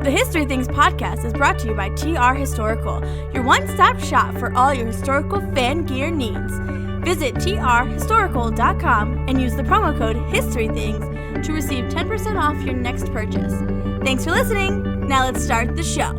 The History Things podcast is brought to you by TR Historical, your one-stop shop for all your historical fan gear needs. Visit trhistorical.com and use the promo code HISTORYTHINGS to receive 10% off your next purchase. Thanks for listening. Now let's start the show.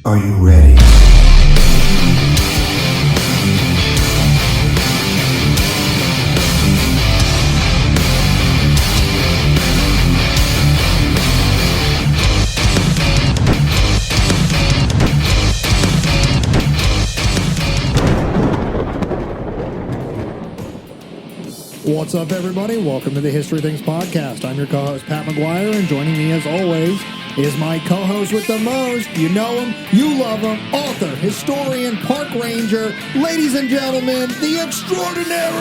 Are you ready? What's up, everybody? Welcome to the History Things podcast. I'm your co-host, Pat McGuire, and joining me, as always, is my co-host with the most. You know him, you love him, author, historian, park ranger, ladies and gentlemen, the extraordinary.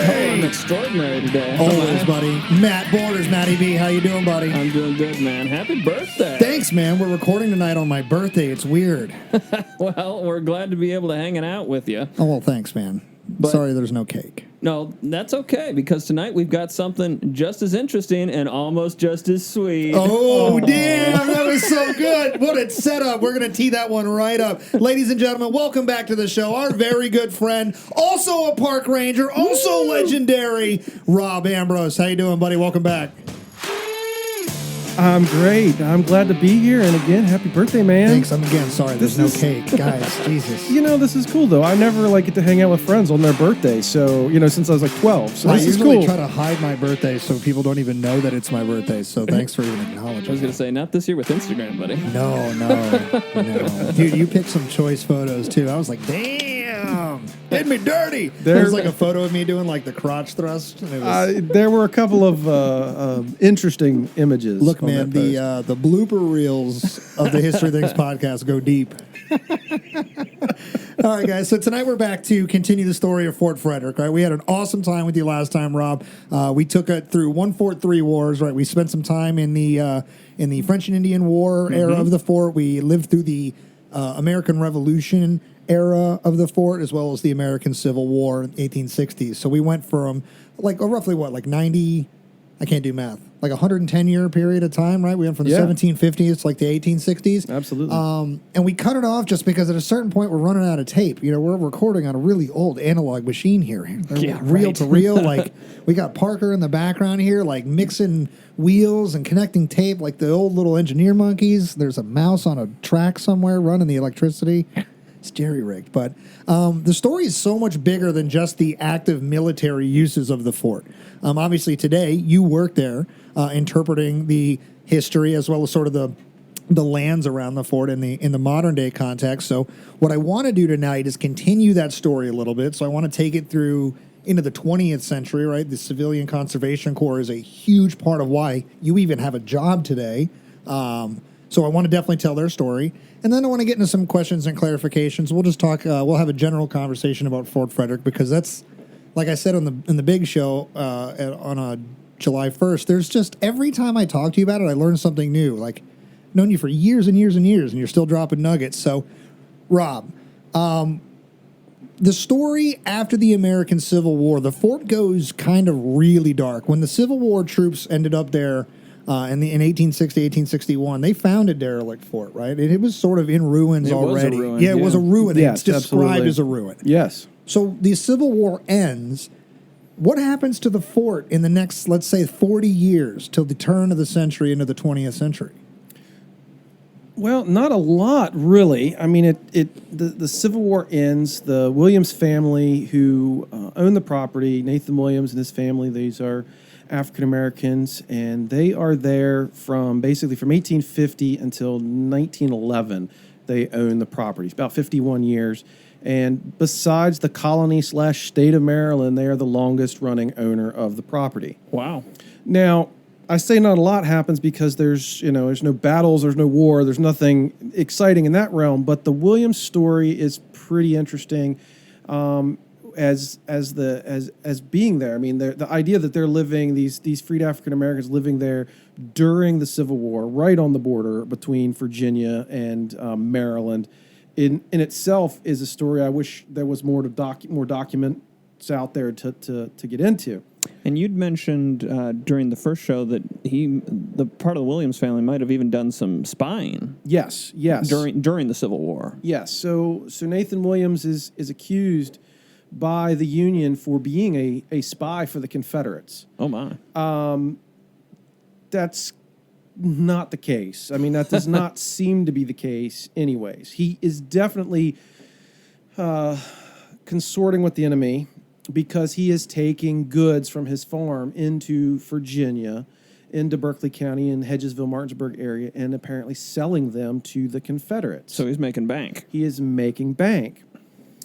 Oh, I'm extraordinary today. Always, buddy. Matt Borders. Matty B, how you doing, buddy? I'm doing good, man. Happy birthday. Thanks, man. We're recording tonight on my birthday. It's weird. Well, we're glad to be able to hang it out with you. Oh, well, thanks, man. But- Sorry there's no cake. No, that's okay, because tonight we've got something just as interesting and almost just as sweet. Oh, damn, that was so good. What a setup. We're going to tee that one right up. Ladies and gentlemen, welcome back to the show. Our very good friend, also a park ranger, also legendary, Rob Ambrose. How you doing, buddy? Welcome back. I'm great. I'm glad to be here. And again, happy birthday, man. Thanks. I'm again sorry there's no cake. Guys, Jesus. You know, this is cool, though. I never get to hang out with friends on their birthday. So, since I was 12. So I this is usually cool. try to hide my birthday so people don't even know that it's my birthday. So thanks for even acknowledging I was going to say, not this year with Instagram, buddy. No. Dude, you picked some choice photos, too. I was like, damn. Hit me dirty. There's like a photo of me doing like the crotch thrust. And it was, there were a couple of interesting images. look, on man, that post. the blooper reels of the History Things podcast go deep. All right, guys. So tonight we're back to continue the story of Fort Frederick. Right, we had an awesome time with you last time, Rob. We took it through 1 Fort 3 wars. Right, we spent some time in the French and Indian War era of the fort. We lived through the American Revolution era of the fort, as well as the American Civil War in the 1860s. So we went from roughly 90. I can't do math. 110-year period of time, right? We went from the 1750s to the 1860s. Absolutely. And we cut it off just because at a certain point we're running out of tape. We're recording on a really old analog machine here. Reel to reel. We got Parker in the background here, mixing wheels and connecting tape like the old little engineer monkeys. There's a mouse on a track somewhere running the electricity. It's jerry-rigged. But the story is so much bigger than just the active military uses of the fort. Obviously, today, you work there interpreting the history as well as sort of the lands around the fort in the modern-day context. So what I want to do tonight is continue that story a little bit. So I want to take it through into the 20th century, right? The Civilian Conservation Corps is a huge part of why you even have a job today. So I want to definitely tell their story. And then I want to get into some questions and clarifications. We'll just talk, we'll have a general conversation about Fort Frederick because that's, like I said in the big show on July 1st, there's just, every time I talk to you about it, I learn something new. I've known you for years and years and years, and you're still dropping nuggets. So, Rob, the story after the American Civil War, the fort goes kind of really dark. When the Civil War troops ended up there, in 1860, 1861, they found a derelict fort, right? It was sort of in ruins already. Yeah, it was a ruin. Yes, it's described absolutely. as a ruin. Yes. So the Civil War ends. What happens to the fort in the next, let's say, 40 years till the turn of the century into the 20th century? Well, not a lot, really. I mean, the Civil War ends. The Williams family, who own the property, Nathan Williams and his family, these are African Americans, and they are there from 1850 until 1911. They own the property. It's about 51 years. And besides the colony/state of Maryland, they are the longest running owner of the property. Wow. Now, I say not a lot happens because there's no battles, there's no war, there's nothing exciting in that realm. But the Williams story is pretty interesting. as being there. I mean, the idea that they're living these freed African Americans living there during the Civil War, right on the border between Virginia and Maryland, in itself is a story I wish there was more documents out there to get into. And you'd mentioned during the first show that the part of the Williams family might have even done some spying. Yes. During the Civil War. Yes. So Nathan Williams is accused by the Union for being a spy for the Confederates. Oh my. That's not the case. I mean, that does not seem to be the case anyways. He is definitely consorting with the enemy, because he is taking goods from his farm into Virginia, into Berkeley County and Hedgesville, Martinsburg area, and apparently selling them to the Confederates. So he's making bank. He is making bank.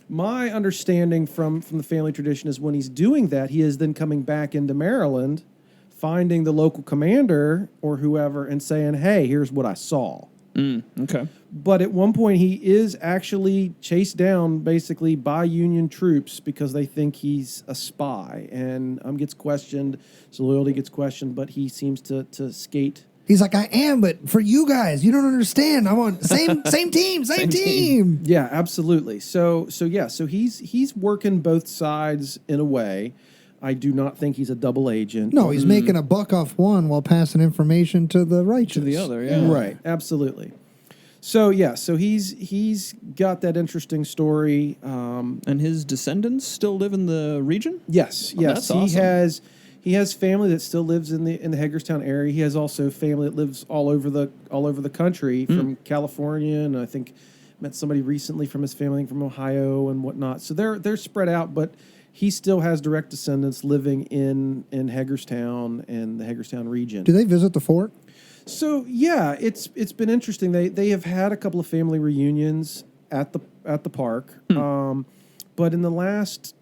My understanding from the family tradition is when he's doing that, he is then coming back into Maryland, finding the local commander or whoever and saying, hey, here's what I saw. Okay. But at one point, he is actually chased down basically by Union troops because they think he's a spy, and gets questioned. His loyalty gets questioned, but he seems to skate. He's like, I am, but for you guys, you don't understand. I want same team. Yeah, absolutely. So he's working both sides in a way. I do not think he's a double agent. No, he's making a buck off one while passing information to the righteous. To the other, yeah. Right, absolutely. So he's got that interesting story. And his descendants still live in the region? Yes. That's awesome. He has family that still lives in the Hagerstown area. He has also family that lives all over the country, from California, and I think met somebody recently from his family from Ohio and whatnot. So they're spread out, but he still has direct descendants living in Hagerstown and the Hagerstown region. Do they visit the fort? So yeah, it's been interesting. They have had a couple of family reunions at the park, but in the last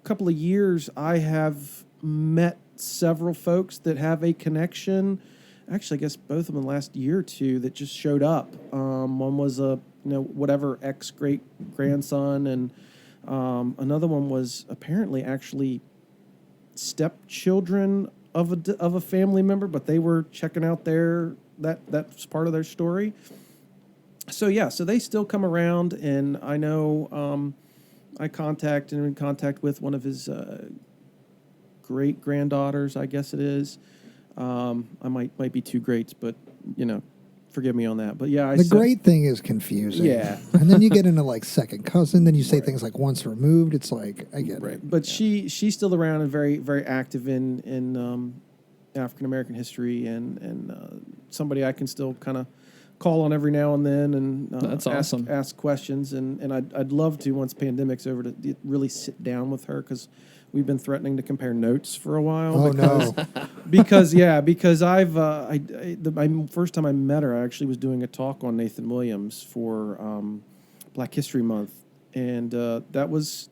couple of years, I have met several folks that have a connection. Actually, I guess both of them in the last year or two that just showed up. One was a whatever ex great grandson, and another one was apparently actually stepchildren of a family member, but they were checking out that's part of their story. So yeah, so they still come around, and I know I in contact with one of his great granddaughters, I guess it is. I might be two greats, but forgive me on that. But yeah, the great thing is confusing. Yeah. And then you get into like second cousin, then you say things like once removed. It's like, I get it. But she's still around and very, very active in African American history, and somebody I can still kind of call on every now and then, and that's awesome. Ask questions, and I'd love to, once pandemic's over, to really sit down with her, because we've been threatening to compare notes for a while. Oh, no. Because my first time I met her, I actually was doing a talk on Nathan Williams for Black History Month, and that was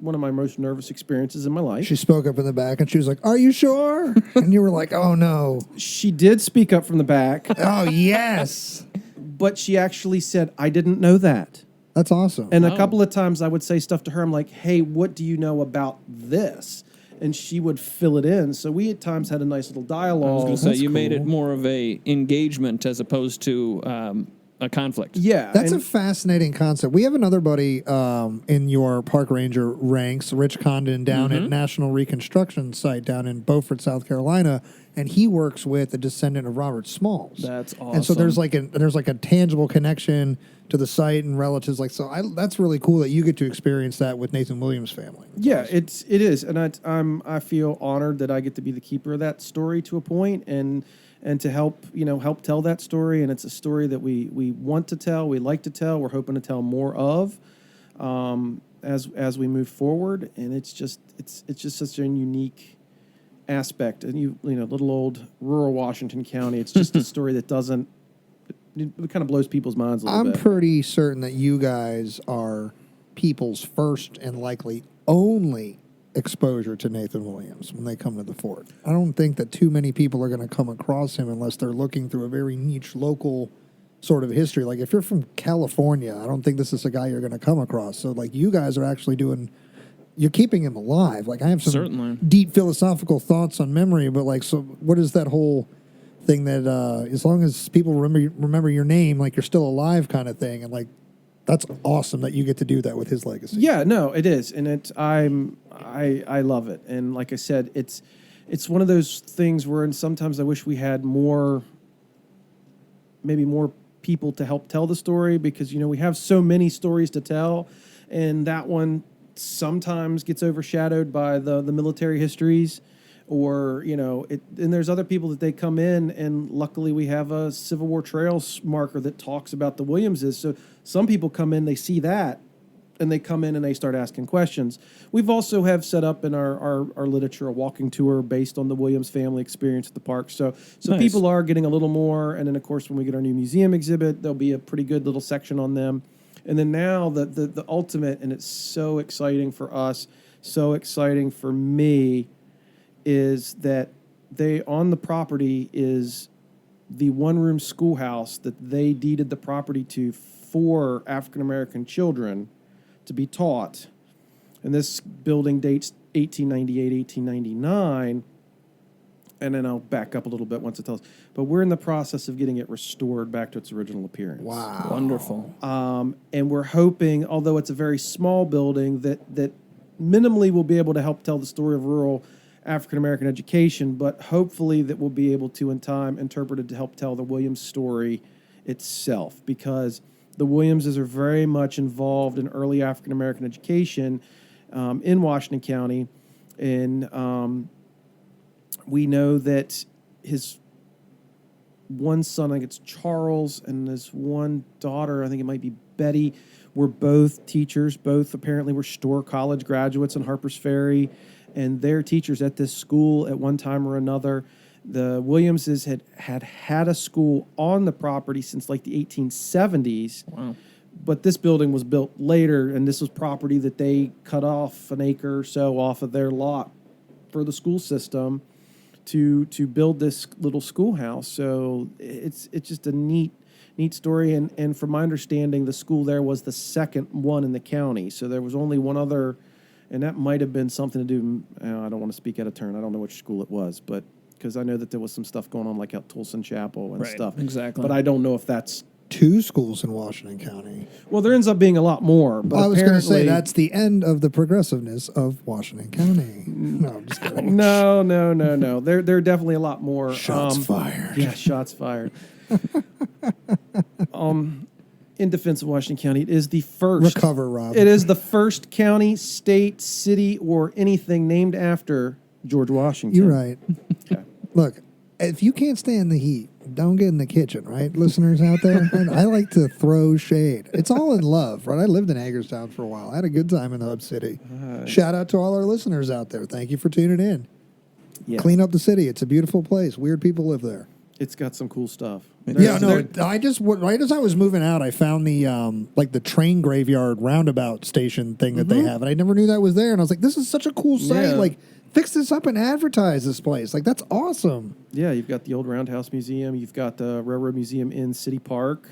one of my most nervous experiences in my life. She spoke up in the back, and she was like, "Are you sure?" And you were like, "Oh no." She did speak up from the back. Oh yes. But she actually said, "I didn't know that." That's awesome. And a couple of times I would say stuff to her. I'm like, hey, what do you know about this? And she would fill it in. So we at times had a nice little dialogue. I was going to say, you made it more of a engagement as opposed to a conflict. Yeah. That's a fascinating concept. We have another buddy in your park ranger ranks, Rich Condon, down at National Reconstruction Site down in Beaufort, South Carolina, and he works with a descendant of Robert Smalls. That's awesome. And so there's like a tangible connection to the site and relatives. That's really cool that you get to experience that with Nathan Williams' family. Yeah, it is, and I feel honored that I get to be the keeper of that story to a point, and to help tell that story. And it's a story that we want to tell, we like to tell, we're hoping to tell more of as we move forward. And it's just such a unique aspect. And little old rural Washington County, it's just a story that it kind of blows people's minds a little bit. I'm pretty certain that you guys are people's first and likely only exposure to Nathan Williams when they come to the fort. I don't think that too many people are going to come across him unless they're looking through a very niche local sort of history. Like if you're from California, I don't think this is a guy you're going to come across. So like you guys are actually doing you're keeping him alive. Like I have some Certainly. deep philosophical thoughts on memory, but like, so what is that whole thing that as long as people remember your name, like you're still alive kind of thing, and like that's awesome that you get to do that with his legacy. Yeah, no, it is, and I love it, and like I said, it's one of those things where, and sometimes I wish we had maybe more people to help tell the story, because we have so many stories to tell, and that one sometimes gets overshadowed by the military histories, or and there's other people that they come in, and luckily we have a Civil War trails marker that talks about the Williamses. So some people come in, they see that, and they come in and they start asking questions. We've also have set up in our literature a walking tour based on the Williams family experience at the park. So Nice. people are getting a little more, and then of course when we get our new museum exhibit, there'll be a pretty good little section on them. And then now the ultimate, and it's so exciting for us, so exciting for me, is that they on the property is the one-room schoolhouse that they deeded the property to for African-American children to be taught. And this building dates 1898, 1899. And then I'll back up a little bit once it tells. But we're in the process of getting it restored back to its original appearance. Wow. Wonderful. And we're hoping, although it's a very small building, that minimally will be able to help tell the story of rural African-American education, but hopefully that we'll be able to, in time, interpret it to help tell the Williams story itself, because the Williamses are very much involved in early African-American education in Washington County, and we know that his one son, I think it's Charles, and his one daughter, I think it might be Betty, were both teachers. Both apparently were Storr College graduates in Harpers Ferry, and they're teachers at this school at one time or another. The Williamses had a school on the property since like the 1870s. Wow. But this building was built later, and this was property that they cut off an acre or so off of their lot for the school system to build this little schoolhouse. So it's just a neat story. And from my understanding, the school there was the second one in the county. So there was only one other, and that might have been something to do. I don't want to speak out of turn. I don't know which school it was, but because I know that there was some stuff going on like at Tolson Chapel and Right, stuff. exactly. But I don't know if that's 2 schools in Washington County. well. There ends up being a lot more. But I was going to say apparently- that's the end of the progressiveness of Washington County. No, I'm just kidding. No. There are definitely a lot more. Shots fired. Yeah, shots fired. In defense of Washington County, it is the first. Recover, Rob. It is the first county, state, city, or anything named after George Washington. You're right. Okay. Look, if you can't stand the heat, don't get in the kitchen, right, listeners out there? I like to throw shade. It's all in love, right? I lived in Hagerstown for a while. I had a good time in the Hub City. Shout out to all our listeners out there. Thank you for tuning in. Yeah. Clean up the city. It's a beautiful place. Weird people live there. It's got some cool stuff. Yeah, no. I just right as I was moving out, I found the like the train graveyard roundabout station thing that they have, and I never knew that was there. And I was like, "This is such a cool site! Yeah. Like, fix this up and advertise this place. Like, that's awesome." Yeah, you've got the old Roundhouse Museum. You've got the Railroad Museum in City Park.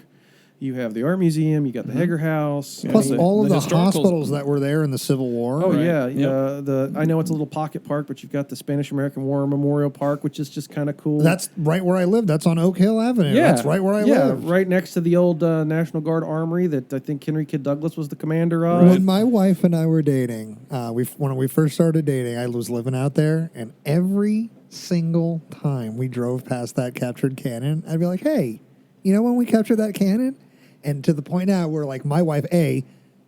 You have the Art Museum. You got the Hager House. Plus, the- all of the the historical- hospitals that were there in the Civil War. Oh Right. yeah, Yep. I know it's a little pocket park, but you've got the Spanish American War Memorial Park, which is just kind of cool. That's right where I live. That's on Oak Hill Avenue. That's right where I live. right next to the old National Guard Armory that I think Henry Kidd Douglas was the commander of. When my wife and I were dating, when we first started dating, I was living out there, and every single time we drove past that captured cannon, I'd be like, "Hey, you know when we captured that cannon?" And to the point now where like my wife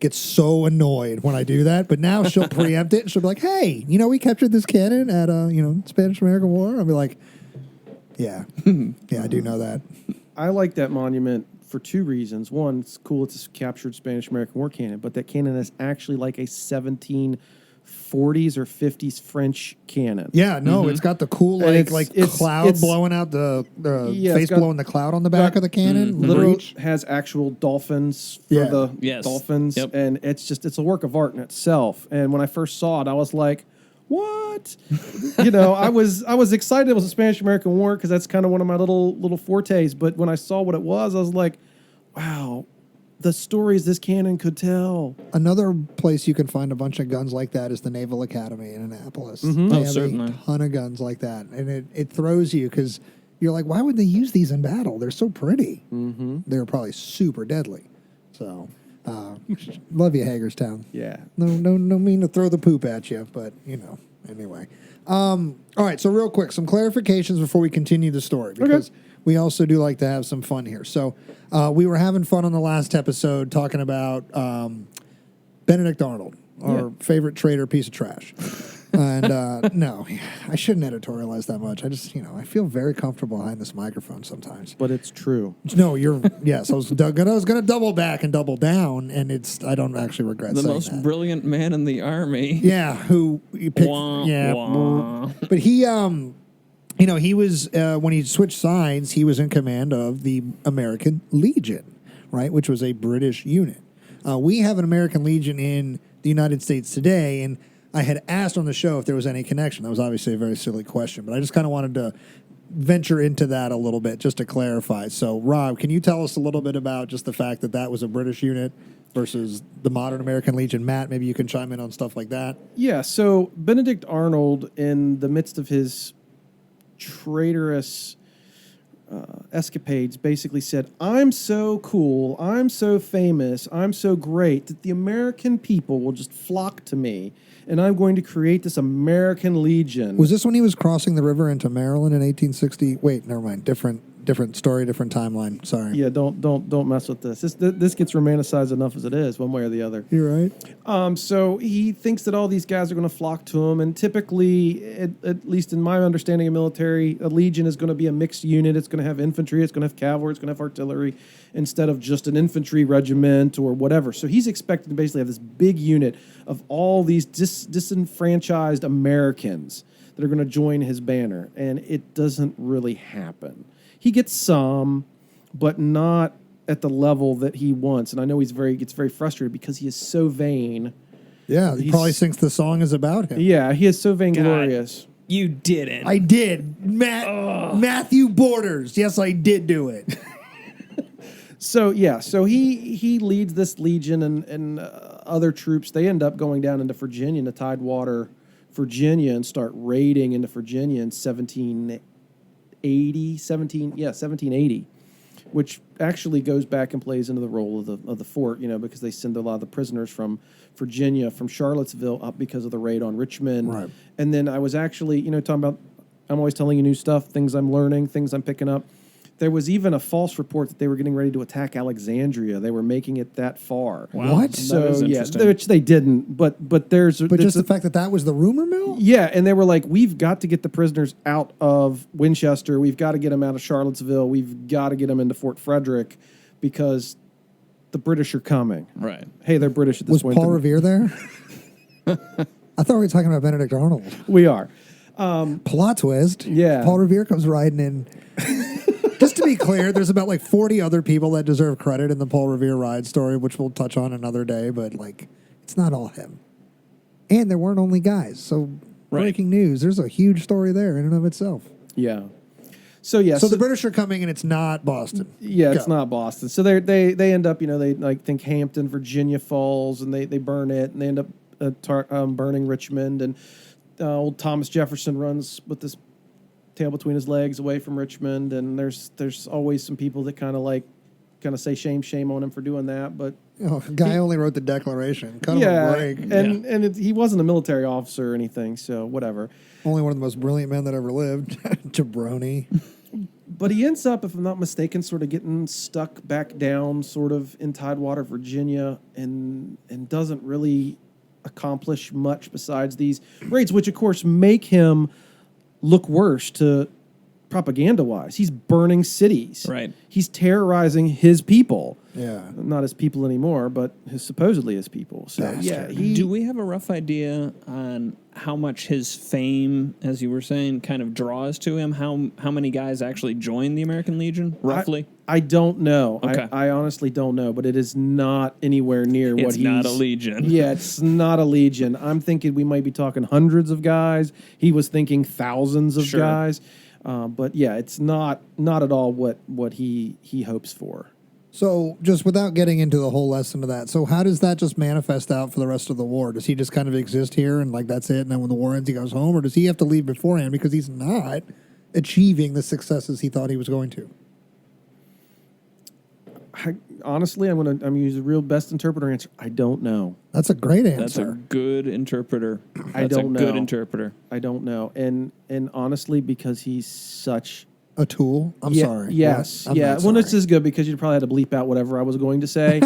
gets so annoyed when I do that, but now she'll preempt it and she'll be like, "Hey, you know we captured this cannon at Spanish American War." I'll be like, "Yeah, yeah, I do know that." I like that monument for 2 reasons. One, it's cool; it's a captured Spanish American War cannon, but that cannon is actually like a 1740s or 50s French cannon. Yeah, no, it's got the cool And it's cloud blowing out the Yeah, face it's got- blowing the cloud on the back of the cannon. Literally Breach. has actual dolphins for Yeah. the Yes. dolphins, Yep. and it's a work of art in itself. And when I first saw it, I was like, "What?" I was excited it was a Spanish American War because that's kind of one of my little fortes. But when I saw what it was, I was like, "Wow, the stories this cannon could tell. Another place you can find a bunch of guns like that is the Naval Academy in Annapolis. Mm-hmm. They Oh, have certainly. a ton of guns like that, and it throws you because you're like, why would they use these in battle? They're so pretty. Mm-hmm. They're probably super deadly. So, love you, Hagerstown. Yeah. No mean to throw the poop at you, but anyway. All right, so real quick, some clarifications before we continue the story because we also do like to have some fun here. So we were having fun on the last episode talking about Benedict Arnold, our favorite traitor piece of trash. And no, I shouldn't editorialize that much. I just, I feel very comfortable behind this microphone sometimes. But it's true. No, yes, I was gonna double back and double down, and I don't actually regret The saying most that. brilliant man in the army. Yeah, who you picked? Wah, Yeah, wah. but he he was when he switched sides, he was in command of the American Legion, right, which was a British unit. We have an American Legion in the United States today, and I had asked on the show if there was any connection. That was obviously a very silly question, but I just kind of wanted to venture into that a little bit just to clarify. So, Rob, can you tell us a little bit about just the fact that was a British unit versus the modern American Legion? Matt, maybe you can chime in on stuff like that. Yeah, so Benedict Arnold, in the midst of his traitorous escapades, basically said, I'm so cool, I'm so famous, I'm so great that the American people will just flock to me, and I'm going to create this American Legion. Was this when he was crossing the river into Maryland in 1860? Wait, never mind. Different story, different timeline. Sorry. Yeah, don't mess with this. This gets romanticized enough as it is, one way or the other. You're right. So he thinks that all these guys are going to flock to him, and typically, at least in my understanding of military, a legion is going to be a mixed unit. It's going to have infantry, it's going to have cavalry, it's going to have artillery, instead of just an infantry regiment or whatever. So he's expecting to basically have this big unit of all these disenfranchised Americans that are going to join his banner, and it doesn't really happen. He gets some, but not at the level that he wants. And I know gets very frustrated because he is so vain. Yeah, he probably thinks the song is about him. Yeah, he is so vainglorious. You didn't. I did. Matthew Borders. Yes, I did do it. So he leads this legion and other troops. They end up going down into Virginia, into Tidewater, Virginia, and start raiding into Virginia in 1780, which actually goes back and plays into the role of the fort, because they send a lot of the prisoners from Virginia, from Charlottesville, up because of the raid on Richmond. Right. And then I was actually, talking about, I'm always telling you new stuff, things I'm learning, things I'm picking up. There was even a false report that they were getting ready to attack Alexandria. They were making it that far. Wow. What? That So is yeah, interesting. which they didn't. But there's Just the fact that was the rumor mill? yeah, and they were like, we've got to get the prisoners out of Winchester. We've got to get them out of Charlottesville. We've got to get them into Fort Frederick because the British are coming. Right. Hey, they're British at this Was point. Paul Revere there? I thought we were talking about Benedict Arnold. We are. Plot twist. Yeah. Paul Revere comes riding in. Just to be clear, there's about 40 other people that deserve credit in the Paul Revere ride story, which we'll touch on another day, but it's not all him. And there weren't only guys. So breaking news, there's a huge story there in and of itself. Yeah. So yeah. So the British are coming and it's not Boston. Yeah, it's Go. not Boston. So they end up, they think Hampton, Virginia falls, and they burn it, and they end up burning Richmond, and old Thomas Jefferson runs with this tail between his legs away from Richmond, and there's always some people that kind of say shame on him for doing that, but Guy only wrote the Declaration. Cut him a break. and he wasn't a military officer or anything, so whatever. Only one of the most brilliant men that ever lived. Jabroni. But he ends up, if I'm not mistaken, sort of getting stuck back down sort of in Tidewater, Virginia, and doesn't really accomplish much besides these raids, which of course make him look worse to propaganda-wise. He's burning cities. Right. He's terrorizing his people. Yeah. Not his people anymore, but supposedly his people. So Bastard. Do we have a rough idea on how much his fame, as you were saying, kind of draws to him? How many guys actually join the American Legion, roughly? I don't know. Okay. I honestly don't know, but it is not anywhere near what It's he's... not a legion. Yeah, it's not a legion. I'm thinking we might be talking hundreds of guys. He was thinking thousands of Sure. guys. But yeah, it's not at all what he hopes for. So, just without getting into the whole lesson of that, so how does that just manifest out for the rest of the war? Does he just kind of exist here and like that's it? And then when the war ends, he goes home, or does he have to leave beforehand because he's not achieving the successes he thought he was going to? Honestly, I'm gonna use the real best interpreter answer. I don't know. That's a great answer. That's a good interpreter. I don't know. Good interpreter. I don't know. And honestly, because he's such a tool. I'm sorry. Yes. What? I'm yeah. not Well, sorry. this is good because you probably had to bleep out whatever I was going to say.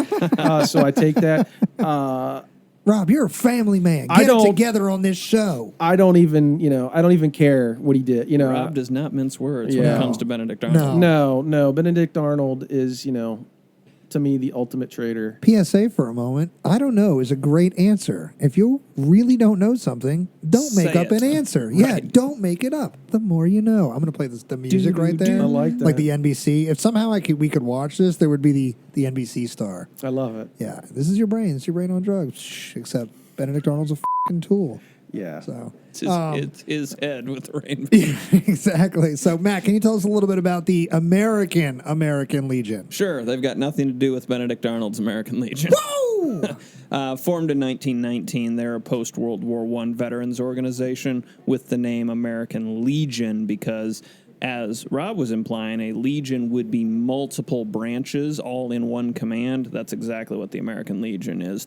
So I take that. Rob, you're a family man. I Get it don't- together on this show. I don't even care what he did. Rob does not mince words when Yeah. it comes to Benedict Arnold. No. Benedict Arnold is, to me, the ultimate traitor. PSA for a moment. I don't know is a great answer. If you really don't know something, don't make Say up it. an answer. Yeah, Right. don't make it up. The more you know. I'm going to play the music right there. I like that. Like the NBC. If somehow we could watch this, there would be the NBC star. I love it. Yeah, this is your brain. It's your brain on drugs. Shh, except Benedict Arnold's a f***ing tool. Yeah. So It's his head with the rainbow. exactly. So Matt, can you tell us a little bit about the American Legion? Sure, they've got nothing to do with Benedict Arnold's American Legion. Woo! Formed in 1919, they're a post-World War I veterans organization with the name American Legion because, as Rob was implying, a legion would be multiple branches all in one command. That's exactly what the American Legion is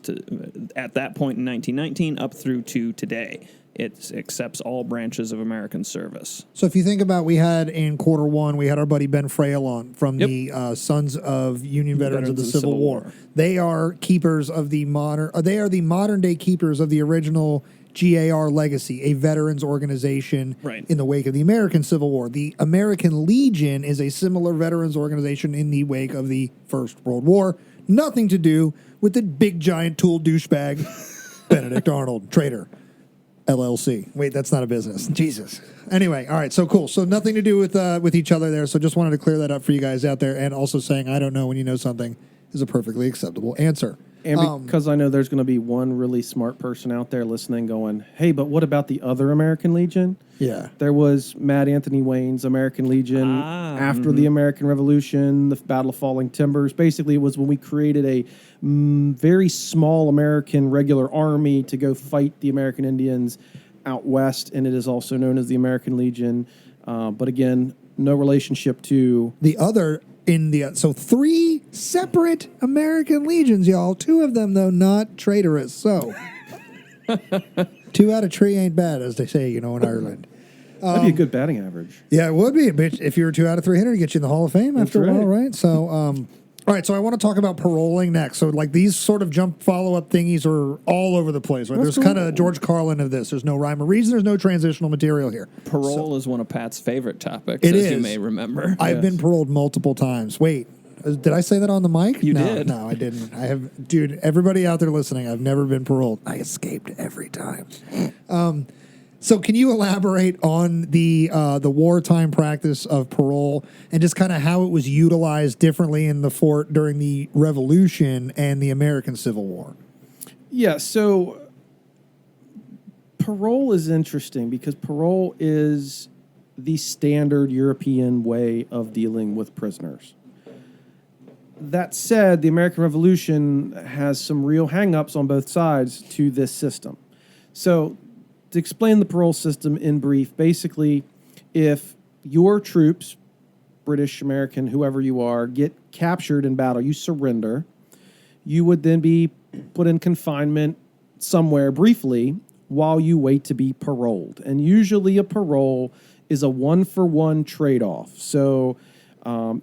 at that point in 1919 up through to today. It accepts all branches of American service. So if you think about, we had in quarter one, we had our buddy Ben Frail on from the Sons of Union Veterans of the Civil War. They are keepers of the modern day keepers of the original GAR legacy, a veterans organization in the wake of the American Civil War. The American Legion is a similar veterans organization in the wake of the First World War. Nothing to do with the big giant tool douchebag Benedict Arnold, traitor. LLC. Wait, that's not a business. Jesus. Anyway, all right. So cool. So nothing to do with each other there. So just wanted to clear that up for you guys out there. And also saying I don't know when you know something is a perfectly acceptable answer. And because I know there's going to be one really smart person out there listening going, hey, but what about the other American Legion? Yeah. There was Matt Anthony Wayne's American Legion after the American Revolution, the Battle of Falling Timbers. Basically, it was when we created a very small American regular army to go fight the American Indians out west, and it is also known as the American Legion. But again, no relationship to the other so 3 separate American legions, y'all. 2 of them, though, not traitorous. So 2 out of 3 ain't bad, as they say, in Ireland. that'd be a good batting average. Yeah, it would be. If you were 2 out of 300, get you in the Hall of Fame after a while, right. right? So, all right, so I want to talk about paroling next. So, like, these sort of jump follow-up thingies are all over the place, right? There's kind of George Carlin of this. There's no rhyme or reason. There's no transitional material here. Parole is one of Pat's favorite topics, It as is. you may remember. I've been paroled multiple times. Wait, did I say that on the mic? You No, did. No, I didn't. I have, dude, everybody out there listening, I've never been paroled. I escaped every time. So can you elaborate on the wartime practice of parole and just kind of how it was utilized differently in the fort during the Revolution and the American Civil War? Yeah, so parole is interesting because parole is the standard European way of dealing with prisoners. That said, the American Revolution has some real hang-ups on both sides to this system. So to explain the parole system in brief, basically, if your troops, British, American, whoever you are, get captured in battle, you surrender, you would then be put in confinement somewhere briefly while you wait to be paroled. And usually a parole is a one-for-one trade-off. So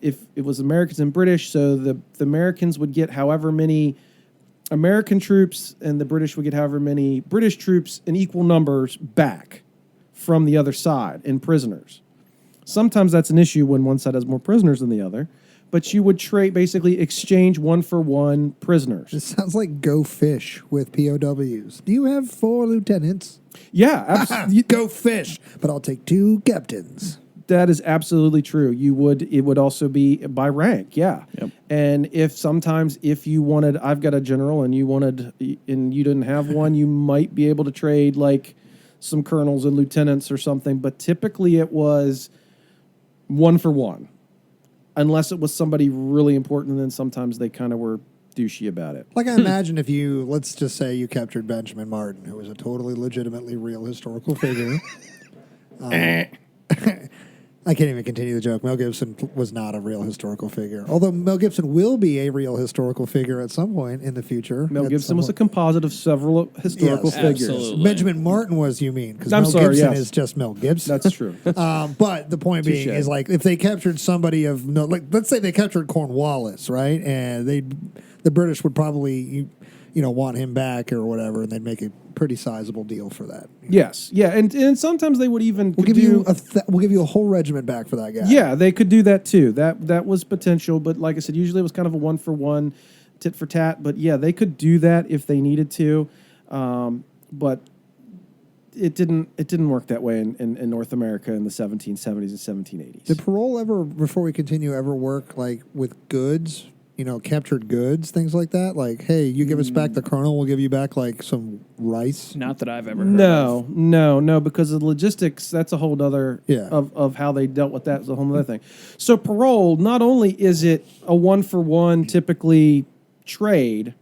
if it was Americans and British, so the Americans would get however many American troops and the British would get however many British troops in equal numbers back from the other side in prisoners. Sometimes that's an issue when one side has more prisoners than the other, but you would basically exchange one-for-one prisoners. It sounds like Go Fish with POWs. Do you have 4 lieutenants? Yeah, absolutely. Go Fish, but I'll take 2 captains. That is absolutely true. It would also be by rank, yeah. Yep. And if you wanted, I've got a general and you didn't have one, you might be able to trade like some colonels and lieutenants or something. But typically it was one for one. unless it was somebody really important, and then sometimes they kind of were douchey about it. Like I imagine if you, let's just say you captured Benjamin Martin, who was a totally legitimately real historical figure. I can't even continue the joke. Mel Gibson was not a real historical figure. Although Mel Gibson will be a real historical figure at some point in the future. Mel Gibson was a composite of several historical figures. absolutely. Benjamin Martin was, you mean? Because I'm Mel sorry, Gibson yes. is just Mel Gibson. That's true. But the point being Touche. is, like, if they captured somebody of no, like, let's say they captured Cornwallis, right? And the British would probably, want him back or whatever, and they'd make a pretty sizable deal for that. Yes, yeah, and sometimes they would even We'll give you a whole regiment back for that guy. Yeah, they could do that too. That was potential, but like I said, usually it was kind of a 1-for-1, tit for tat. But yeah, they could do that if they needed to, but it didn't work that way in North America in the 1770s and 1780s. Did parole ever, before we continue, ever work like with goods? Captured goods, things like that. Like, hey, you give us back the colonel, we'll give you back like some rice. Not that I've ever heard of. No, because of the logistics, that's a whole other of how they dealt with that is a whole other thing. So parole, not only is it a 1-for-1 typically trade,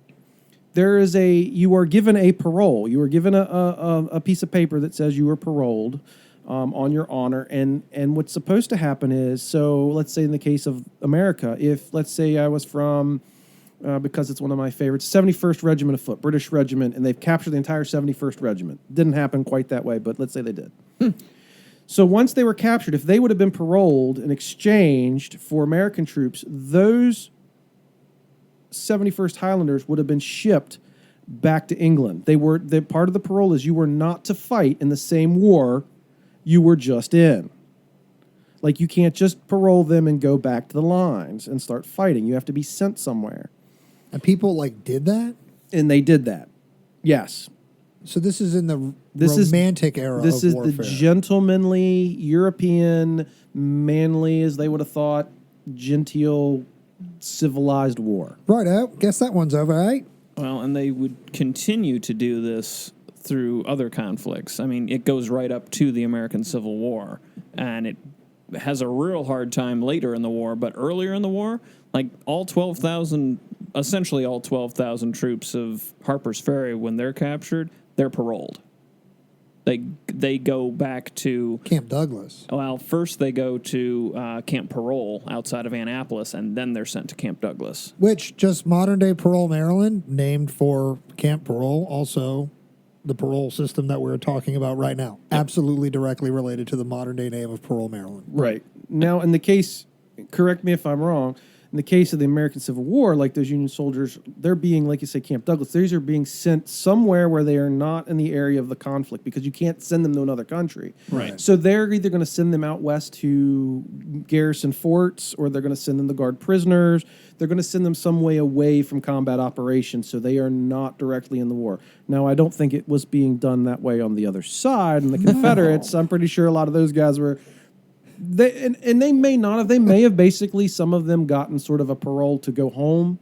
you are given a parole. You are given a piece of paper that says you were paroled on your honor. And what's supposed to happen is, so let's say in the case of America, if let's say I was from, because it's one of my favorites, 71st Regiment of Foot, British regiment, and they've captured the entire 71st Regiment. Didn't happen quite that way, but let's say they did. So once they were captured, if they would have been paroled and exchanged for American troops, those 71st Highlanders would have been shipped back to England. Part of the parole is you were not to fight in the same war you were just in. Like, you can't just parole them and go back to the lines and start fighting. You have to be sent somewhere. And people did that? And they did that. Yes. So this is in the romantic era of warfare. This is the gentlemanly, European, manly, as they would have thought, genteel, civilized war. Right out. Guess that one's over, right? Well, and they would continue to do this through other conflicts. I mean, it goes right up to the American Civil War, and it has a real hard time later in the war, but earlier in the war, like essentially all 12,000 troops of Harper's Ferry, when they're captured, they're paroled. They go back to Camp Douglas. Well, first they go to Camp Parole outside of Annapolis, and then they're sent to Camp Douglas. Which, just modern-day Parole, Maryland, named for Camp Parole, also the parole system that we're talking about right now. Yep. Absolutely directly related to the modern-day name of Parole, Maryland. Right. Now, in the case, correct me if I'm wrong, in the case of the American Civil War, like those Union soldiers, they're being, like you say, Camp Douglas, these are being sent somewhere where they are not in the area of the conflict, because you can't send them to another country. Right. So they're either going to send them out west to garrison forts, or they're going to send them to guard prisoners. They're going to send them some way away from combat operations, so they are not directly in the war. Now, I don't think it was being done that way on the other side. And the Confederates, I'm pretty sure a lot of those guys were... They may not have. They may have basically, some of them, gotten sort of a parole to go home,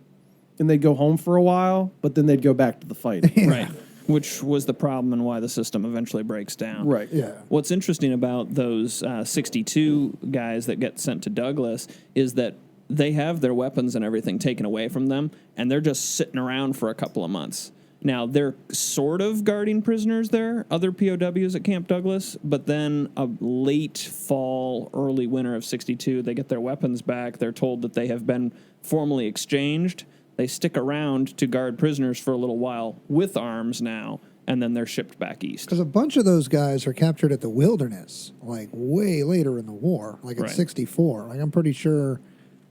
and they'd go home for a while, but then they'd go back to the fighting. Right. Which was the problem and why the system eventually breaks down. Right. Yeah. What's interesting about those 62 guys that get sent to Douglas is that they have their weapons and everything taken away from them, and they're just sitting around for a couple of months. Now, they're sort of guarding prisoners there, other POWs at Camp Douglas, but then a late fall, early winter of 62, they get their weapons back. They're told that they have been formally exchanged. They stick around to guard prisoners for a little while with arms now, and then they're shipped back east. Because a bunch of those guys are captured at the Wilderness, like way later in the war, like at 64. Like, I'm pretty sure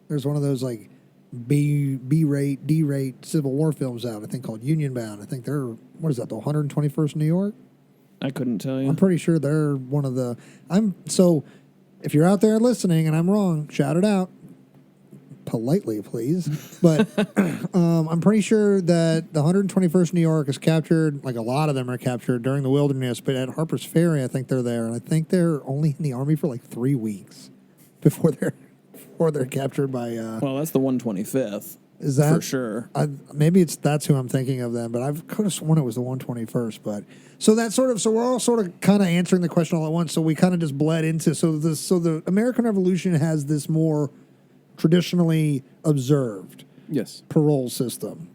there's one of those like B-rate, D-rate Civil War films out, I think, called Union Bound. I think they're, what is that, the 121st New York? I couldn't tell you. I'm pretty sure they're one of the... So, if you're out there listening and I'm wrong, shout it out. Politely, please. But I'm pretty sure that the 121st New York is captured, like a lot of them are captured during the Wilderness, but at Harper's Ferry, I think they're there. And I think they're only in the Army for like 3 weeks before they're captured by... well, that's the 125th. Is that for sure? Maybe that's who I'm thinking of then, but I could have sworn it was the 121st. But so we're all sort of kind of answering the question all at once. So we kind of just bled into so the American Revolution has this more traditionally observed Yes. parole system.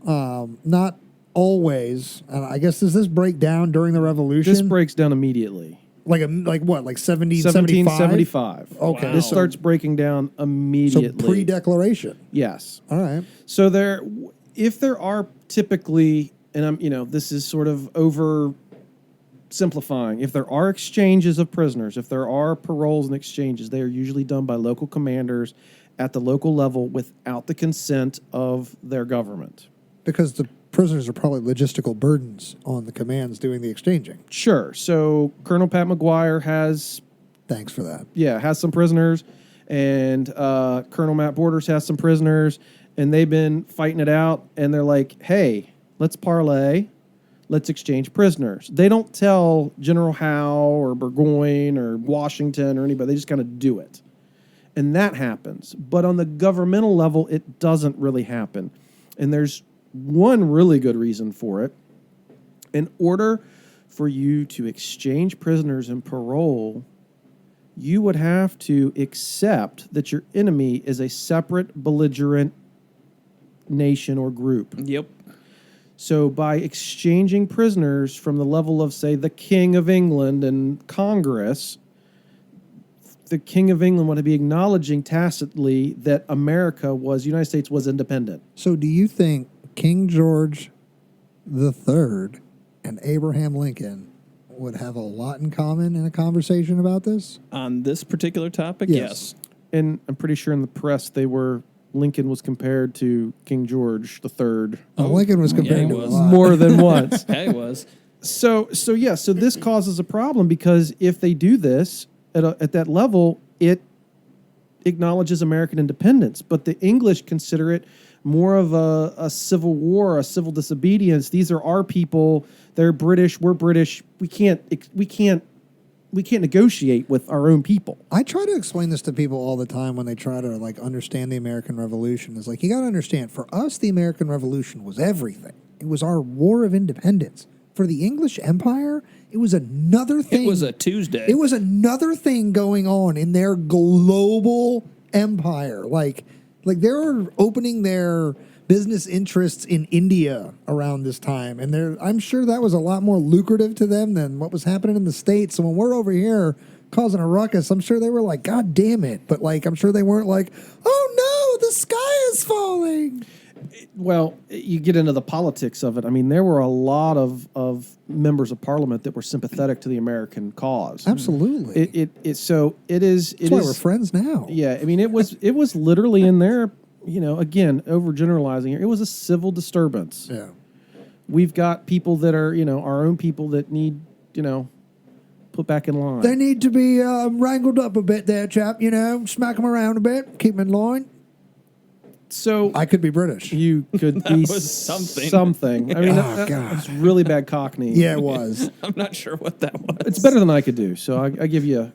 Not always. And I guess, does this break down during the Revolution? This breaks down immediately. Like 1775? 1775. Okay. Wow. This starts breaking down So immediately. pre-declaration. Yes. All right. So if there are typically, and this is sort of oversimplifying, if there are exchanges of prisoners, if there are paroles and exchanges, they are usually done by local commanders at the local level without the consent of their government. Because the prisoners are probably logistical burdens on the commands doing the exchanging. Sure. So Colonel Pat McGuire has Thanks for that. has some prisoners, and Colonel Matt Borders has some prisoners, and they've been fighting it out, and they're like, hey, let's parlay, let's exchange prisoners. They don't tell General Howe or Burgoyne or Washington or anybody. They just kind of do it. And that happens. But on the governmental level, it doesn't really happen. And there's one really good reason for it. In order for you to exchange prisoners and parole, you would have to accept that your enemy is a separate belligerent nation or group. Yep. So by exchanging prisoners from the level of, say, the King of England and Congress, the King of England would be acknowledging tacitly that the United States was independent. So do you think King George III and Abraham Lincoln would have a lot in common in a conversation about this? On this particular topic, Yes. yes. And I'm pretty sure in the press Lincoln was compared to King George III Lincoln was compared he to was. a lot. more than once. Yeah, it was. So this causes a problem because if they do this at that level, it acknowledges American independence, but the English consider it more of a civil war, a civil disobedience. These are our people. They're British. We're British. We can't negotiate with our own people. I try to explain this to people all the time when they try to understand the American Revolution. It's like, you got to understand, for us, the American Revolution was everything. It was our war of independence. For the English Empire, it was another thing. It was a Tuesday. It was another thing going on in their global empire. Like they were opening their business interests in India around this time, and I'm sure that was a lot more lucrative to them than what was happening in the States. So when we're over here causing a ruckus, I'm sure they were like, God damn it. But I'm sure they weren't like, oh no, the sky is falling. Well, you get into the politics of it. I mean, there were a lot of members of Parliament that were sympathetic to the American cause. Absolutely. That's why we're friends now. Yeah, I mean, it was literally in there. Again, overgeneralizing here, it was a civil disturbance. Yeah. We've got people that are our own people that need put back in line. They need to be wrangled up a bit there, chap. Smack them around a bit, keep them in line. So I could be British. you could be was something. something. I mean, Oh, God. that's really bad Cockney. Yeah, it was. I'm not sure what that was. It's better than I could do. So I give you.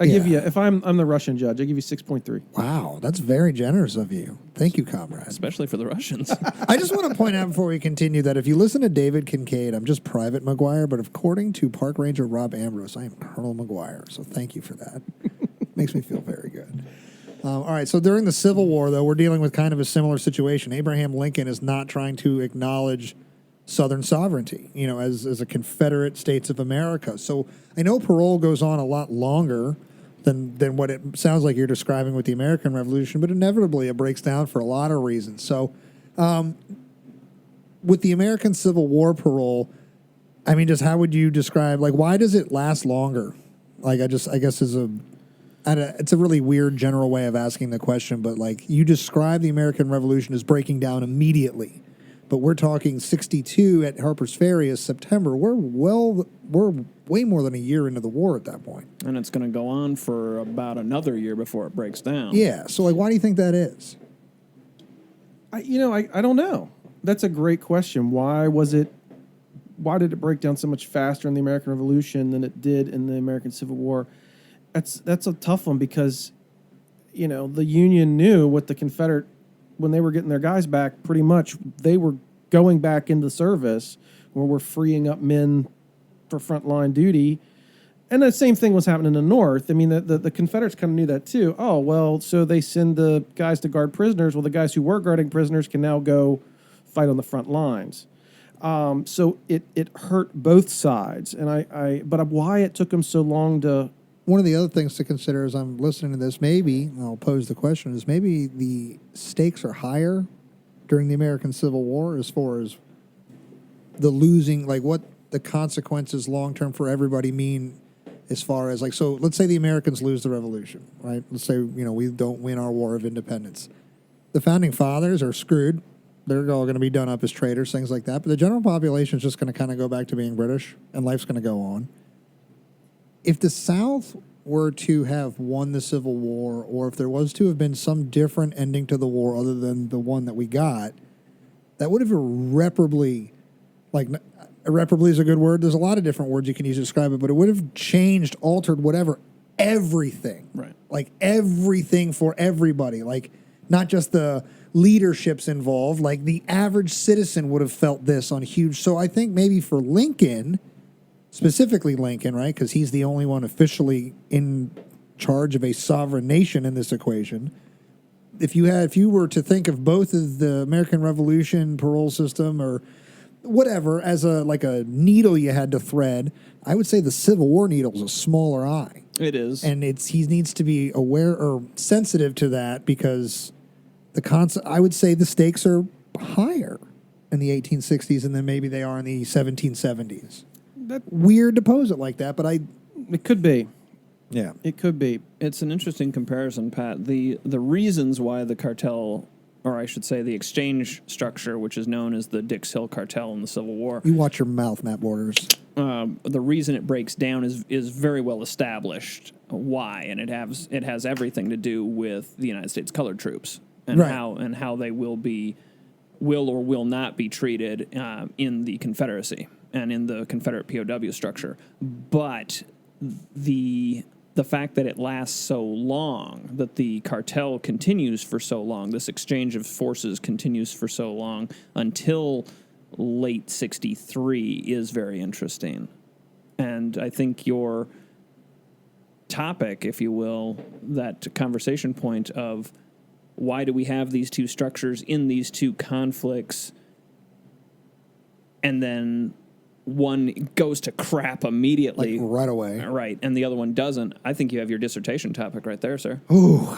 Yeah. If I'm the Russian judge, I give you 6.3. Wow, that's very generous of you. Thank you, comrade. Especially for the Russians. I just want to point out before we continue that if you listen to David Kincaid, I'm just Private McGuire, but according to Park Ranger Rob Ambrose, I am Colonel McGuire. So thank you for that. Makes me feel very good. All right, so during the Civil War, though, we're dealing with kind of a similar situation. Abraham Lincoln is not trying to acknowledge Southern sovereignty, as a Confederate States of America. So I know parole goes on a lot longer than what it sounds like you're describing with the American Revolution, but inevitably it breaks down for a lot of reasons. So with the American Civil War parole, I mean, just how would you describe, why does it last longer? I guess it's a really weird general way of asking the question, but you describe the American Revolution as breaking down immediately. But we're talking 62 at Harper's Ferry is September. We're way more than a year into the war at that point. And it's going to go on for about another year before it breaks down. Yeah. So, why do you think that is? I don't know. That's a great question. Why did it break down so much faster in the American Revolution than it did in the American Civil War? That's a tough one because, the Union knew what the Confederate, when they were getting their guys back, pretty much they were going back into service where we're freeing up men for frontline duty. And the same thing was happening in the North. I mean, the Confederates kind of knew that too. Oh, well, so they send the guys to guard prisoners. Well, the guys who were guarding prisoners can now go fight on the front lines. So it hurt both sides. But why it took them so long to... One of the other things to consider as I'm listening to this, maybe, and I'll pose the question, is maybe the stakes are higher during the American Civil War as far as the losing, like what the consequences long-term for everybody mean as far as, like, so let's say the Americans lose the revolution, right? Let's say, we don't win our War of Independence. The Founding Fathers are screwed. They're all going to be done up as traitors, things like that. But the general population is just going to kind of go back to being British, and life's going to go on. If the South were to have won the Civil War, or if there was to have been some different ending to the war other than the one that we got, that would have irreparably, like, irreparably is a good word. There's a lot of different words you can use to describe it, but it would have changed, altered, whatever, everything. Right. Like, everything for everybody. Like, not just the leaderships involved. Like, the average citizen would have felt this on huge. So I think maybe for Lincoln... Specifically Lincoln, right? Because he's the only one officially in charge of a sovereign nation in this equation. If you were to think of both of the American Revolution, parole system, or whatever as a needle you had to thread, I would say the Civil War needle is a smaller eye. It is, and he needs to be aware or sensitive to that because I would say the stakes are higher in the 1860s than maybe they are in the 1770s. Weird to pose it like that, but it could be. Yeah. It could be. It's an interesting comparison, Pat. The reasons why the cartel, or I should say the exchange structure, which is known as the Dix Hill Cartel in the Civil War. You watch your mouth, Matt Borders. The reason it breaks down is very well established. Why? And it has everything to do with the United States colored troops and right. how they will or will not be treated in the Confederacy and in the Confederate POW structure. But the fact that it lasts so long, that the cartel continues for so long, this exchange of forces continues for so long until late 63 is very interesting. And I think your topic, if you will, that conversation point of why do we have these two structures in these two conflicts, and then one goes to crap immediately. Like right away. Right, and the other one doesn't. I think you have your dissertation topic right there, sir. Ooh,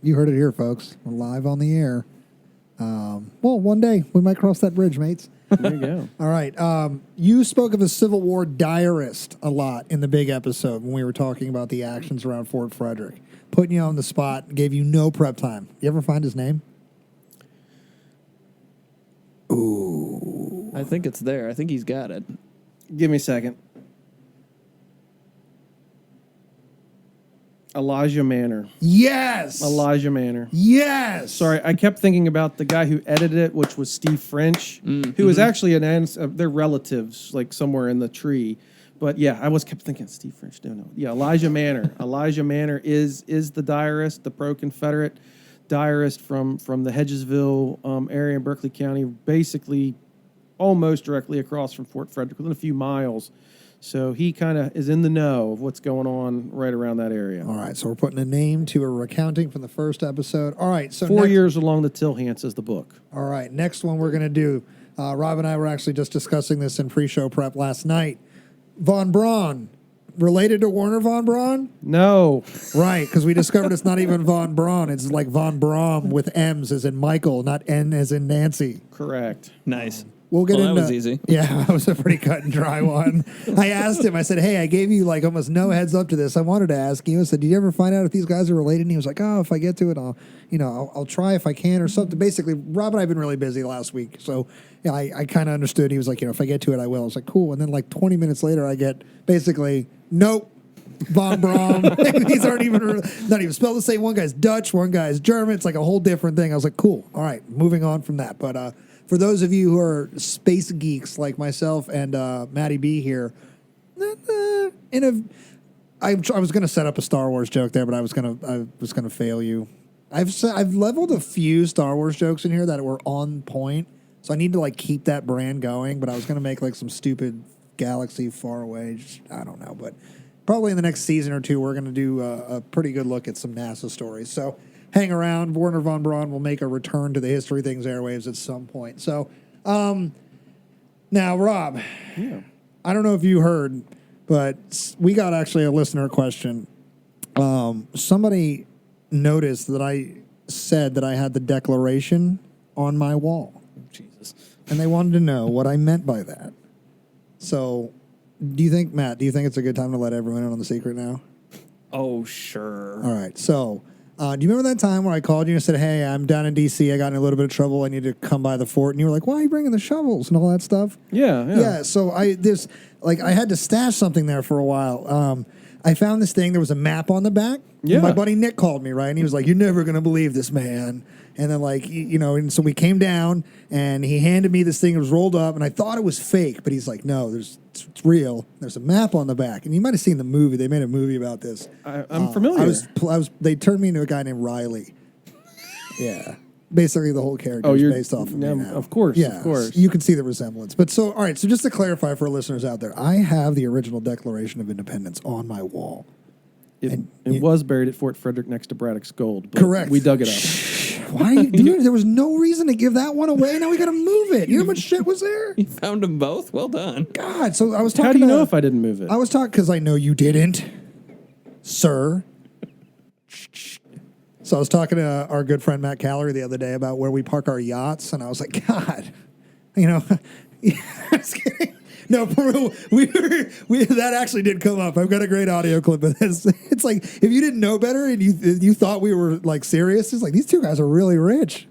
you heard it here, folks. We're live on the air. Well, one day we might cross that bridge, mates. There you go. All right. You spoke of a Civil War diarist a lot in the big episode when we were talking about the actions around Fort Frederick. Putting you on the spot, gave you no prep time. You ever find his name? Ooh. I think it's there. I think he's got it. Give me a second. Elijah Manor. Yes. Elijah Manor. Yes. Sorry, I kept thinking about the guy who edited it, which was Steve French, who was actually they're relatives, like somewhere in the tree. But yeah, kept thinking Steve French. No. Yeah, Elijah Manor. Elijah Manor is the diarist, the pro-Confederate diarist from the Hedgesville area in Berkeley County, basically almost directly across from Fort Frederick, within a few miles. So he kind of is in the know of what's going on right around that area. All right, so we're putting a name to a recounting from the first episode. All right, so 4 years along the Tilhance is the book. All right, next one we're going to do. Rob and I were actually just discussing this in pre-show prep last night. Von Braun, related to Werner von Braun? No. Right, because we discovered it's not even von Braun. It's like von Braun with M's as in Michael, not N as in Nancy. Correct. Nice. We'll get into that was easy. Yeah, that was a pretty cut and dry one. I asked him, I said, hey, I gave you like almost no heads up to this. I wanted to ask you. I said, did you ever find out if these guys are related? And he was like, oh, if I get to it, I'll try if I can or something. Basically, Rob and I have been really busy last week. So yeah, I kind of understood. He was like, if I get to it, I will. I was like, cool. And then like 20 minutes later, I get basically, nope. Von Braun. These aren't not even spelled the same. One guy's Dutch, one guy's German. It's like a whole different thing. I was like, cool. All right, moving on from that. But for those of you who are space geeks like myself and Matty B here, I was going to set up a Star Wars joke there, but I was going to fail you. I've leveled a few Star Wars jokes in here that were on point, so I need to like keep that brand going. But I was going to make like some stupid galaxy far away. I don't know, but probably in the next season or two, we're going to do a pretty good look at some NASA stories. So hang around. Werner von Braun will make a return to the History Things airwaves at some point. So now, Rob, I don't know if you heard, but we got actually a listener question. Somebody noticed that I said that I had the Declaration on my wall. Jesus. And they wanted to know what I meant by that. So, Matt, do you think it's a good time to let everyone in on the secret now? Oh, sure. All right. So, do you remember that time where I called you and said, hey, I'm down in D.C., I got in a little bit of trouble, I need to come by the fort? And you were like, why are you bringing the shovels and all that stuff? Yeah. So, I had to stash something there for a while. I found this thing. There was a map on the back. Yeah. My buddy Nick called me, right? And he was like, you're never going to believe this, man. And then, and so we came down, and he handed me this thing. It was rolled up, and I thought it was fake. But he's like, no, it's real. There's a map on the back. And you might have seen the movie. They made a movie about this. I'm familiar. They turned me into a guy named Riley. Yeah. Basically, the whole character is based off of me now. Of course, yeah, of course. You can see the resemblance. But all right, so just to clarify for listeners out there, I have the original Declaration of Independence on my wall. It was buried at Fort Frederick next to Braddock's Gold. But correct. We dug it up. Why? Dude, there was no reason to give that one away. Now we got to move it. You know how much shit was there? You found them both? Well done. God, so I was talking How do you know if I didn't move it? I was talking because I know you didn't, sir. So I was talking to our good friend Matt Callery the other day about where we park our yachts, and I was like, God, just kidding. No, for real, that actually did come up. I've got a great audio clip of this. It's like, if you didn't know better and you thought we were like serious, it's like, these two guys are really rich.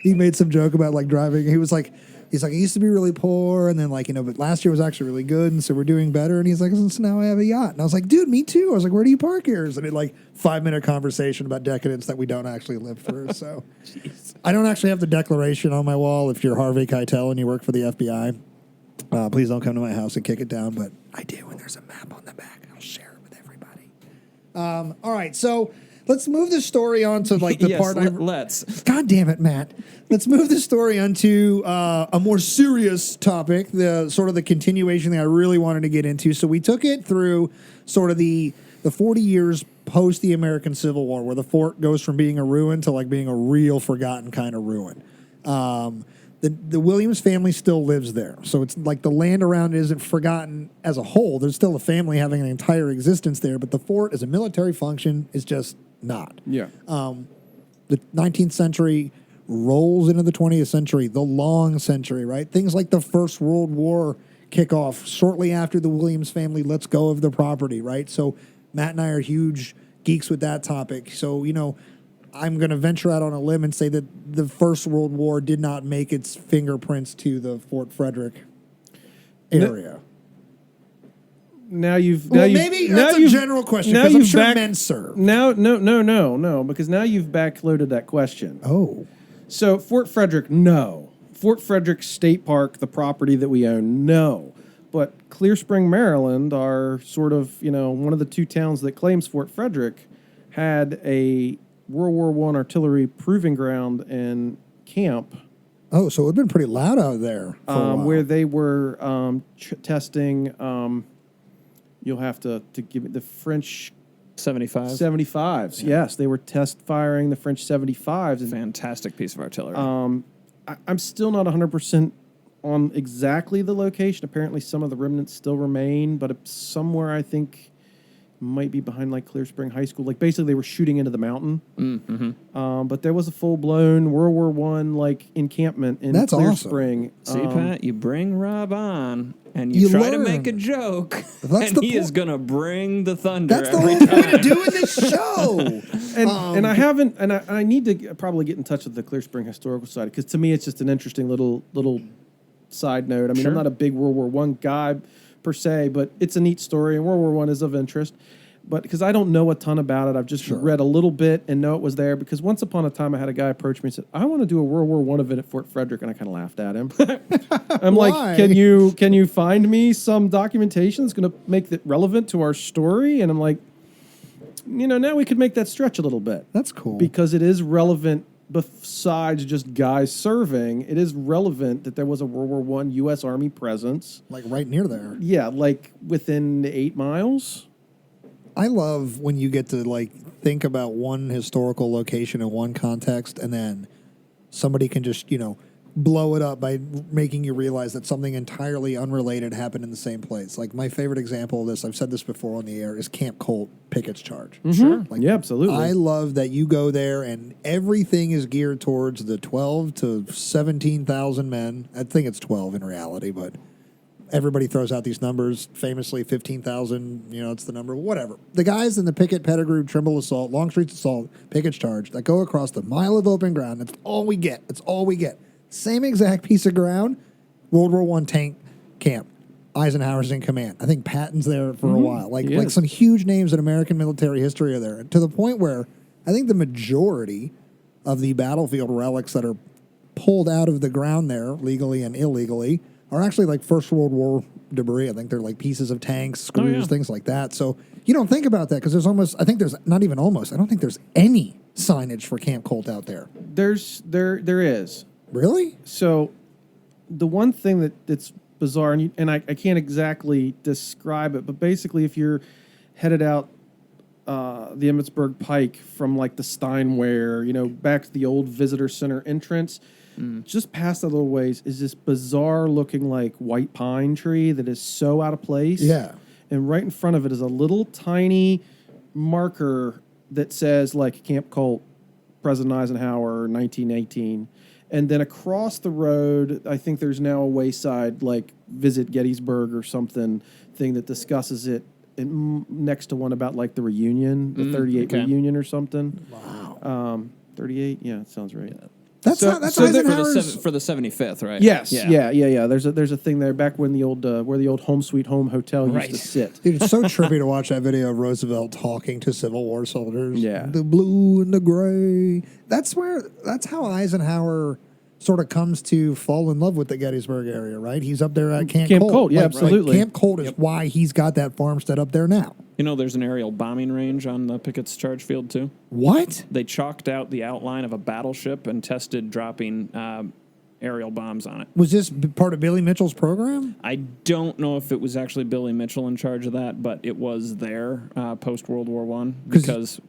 He made some joke about like driving. He's like, I used to be really poor, and then but last year was actually really good, and so we're doing better. And he's like, so now I have a yacht. And I was like, dude, me too. I was like, where do you park yours? And it 5-minute conversation about decadence that we don't actually live through. So I don't actually have the Declaration on my wall. If you're Harvey Keitel and you work for the FBI, please don't come to my house and kick it down. But I do, and there's a map on the back. I'll share it with everybody. All right, so let's move this story on to the yes, part. Let's. God damn it, Matt. Let's move this story onto a more serious topic, the sort of the continuation that I really wanted to get into. So we took it through sort of the 40 years post the American Civil War, where the fort goes from being a ruin to being a real forgotten kind of ruin. The Williams family still lives there. So it's like the land around it isn't forgotten as a whole. There's still a family having an entire existence there, but the fort as a military function is just not. Yeah. The 19th century rolls into the 20th century, the long century, right? Things like the First World War kick off shortly after the Williams family lets go of the property, right? So Matt and I are huge geeks with that topic. So, I'm going to venture out on a limb and say that the First World War did not make its fingerprints to the Fort Frederick area. Maybe that's a general question because I'm sure men served. No, because now you've backloaded that question. Oh. So Fort Frederick, no. Fort Frederick State Park, the property that we own, no. But Clear Spring, Maryland, our sort of, one of the two towns that claims Fort Frederick, had a World War I artillery proving ground and camp. Oh, so it would have been pretty loud out there for a while. Where they were testing, you'll have to give it the French 75s. Yeah. Yes, they were test firing the French 75s. Fantastic piece of artillery. I'm still not 100% on exactly the location. Apparently some of the remnants still remain, but it's somewhere I think might be behind Clear Spring High School. Basically they were shooting into the mountain. Mm-hmm. But there was a full-blown World War I encampment in Clear Spring. See, Pat, you bring Rob on, and you try to make a joke, and he is going to bring the thunder every time. That's the whole point of doing this show. And I haven't, and I need to probably get in touch with the Clear Spring Historical Society, because to me it's just an interesting little side note. I mean, I'm not a big World War I guy per se, but it's a neat story, and World War I is of interest. But because I don't know a ton about it, I've just read a little bit and know it was there. Because once upon a time, I had a guy approach me and said, "I want to do a World War I event at Fort Frederick," and I kind of laughed at him. I'm like, "Can you find me some documentation that's going to make it relevant to our story?" And I'm like, now we could make that stretch a little bit. That's cool because it is relevant besides just guys serving, it is relevant that there was a World War I U.S. Army presence. Like right near there. Yeah, like within 8 miles. I love when you get to like think about one historical location in one context, and then somebody can just, blow it up by making you realize that something entirely unrelated happened in the same place. Like my favorite example of this, I've said this before on the air, is Camp Colt Pickett's Charge. Sure. Like, Yeah, absolutely. I love that you go there and everything is geared towards the 12 to 17,000 men. I think it's 12 in reality, but everybody throws out these numbers. Famously, 15,000, it's the number, whatever. The guys in the Pickett, Pettigrew, Trimble Assault, Longstreet's Assault, Pickett's Charge that go across the mile of open ground, that's all we get. That's all we get. Same exact piece of ground, World War I tank camp. Eisenhower's in command. I think Patton's there for a while. Like some huge names in American military history are there, to the point where I think the majority of the battlefield relics that are pulled out of the ground there, legally and illegally, are actually like First World War debris. I think they're like pieces of tanks, screws, things like that. So you don't think about that because I don't think there's any signage for Camp Colt out there. There is. Really? So the one thing that's bizarre, and I can't exactly describe it, but basically if you're headed out the Emmitsburg Pike from like the Steinway, back to the old visitor center entrance, just past that little ways is this bizarre looking like white pine tree that is so out of place. Yeah. And right in front of it is a little tiny marker that says like Camp Colt, President Eisenhower, 1918. And then across the road, I think there's now a wayside, like Visit Gettysburg or something, thing that discusses it next to one about like the reunion, the 38 reunion or something. Wow. 38? Yeah, it sounds right. Yeah. That's Eisenhower's... for the 75th, right? Yes. Yeah. There's a thing there back when the old where the old Home Sweet Home Hotel used to sit. Dude, it's so trippy to watch that video of Roosevelt talking to Civil War soldiers. Yeah. The blue and the gray. That's how Eisenhower sort of comes to fall in love with the Gettysburg area, right? He's up there at Camp Colt. Yeah, absolutely. Camp Colt is why he's got that farmstead up there now. There's an aerial bombing range on the Pickett's Charge Field, too. What? They chalked out the outline of a battleship and tested dropping aerial bombs on it. Was this part of Billy Mitchell's program? I don't know if it was actually Billy Mitchell in charge of that, but it was there post-World War I because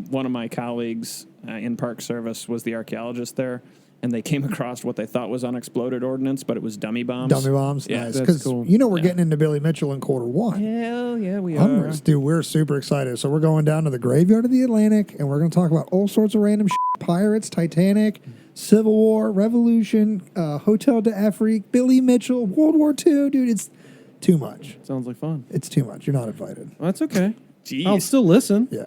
one of my colleagues in Park Service was the archaeologist there, and they came across what they thought was unexploded ordnance, but it was dummy bombs. Dummy bombs? Yeah, nice. that's Because cool. we're getting into Billy Mitchell in Q1. Hell yeah, we are. Ambrose, dude, we're super excited. So we're going down to the graveyard of the Atlantic, and we're going to talk about all sorts of random pirates, Titanic, Civil War, Revolution, Hotel d'Afrique, Billy Mitchell, World War II. Dude, it's too much. Sounds like fun. It's too much. You're not invited. Well, that's okay. Jeez. I'll still listen. Yeah.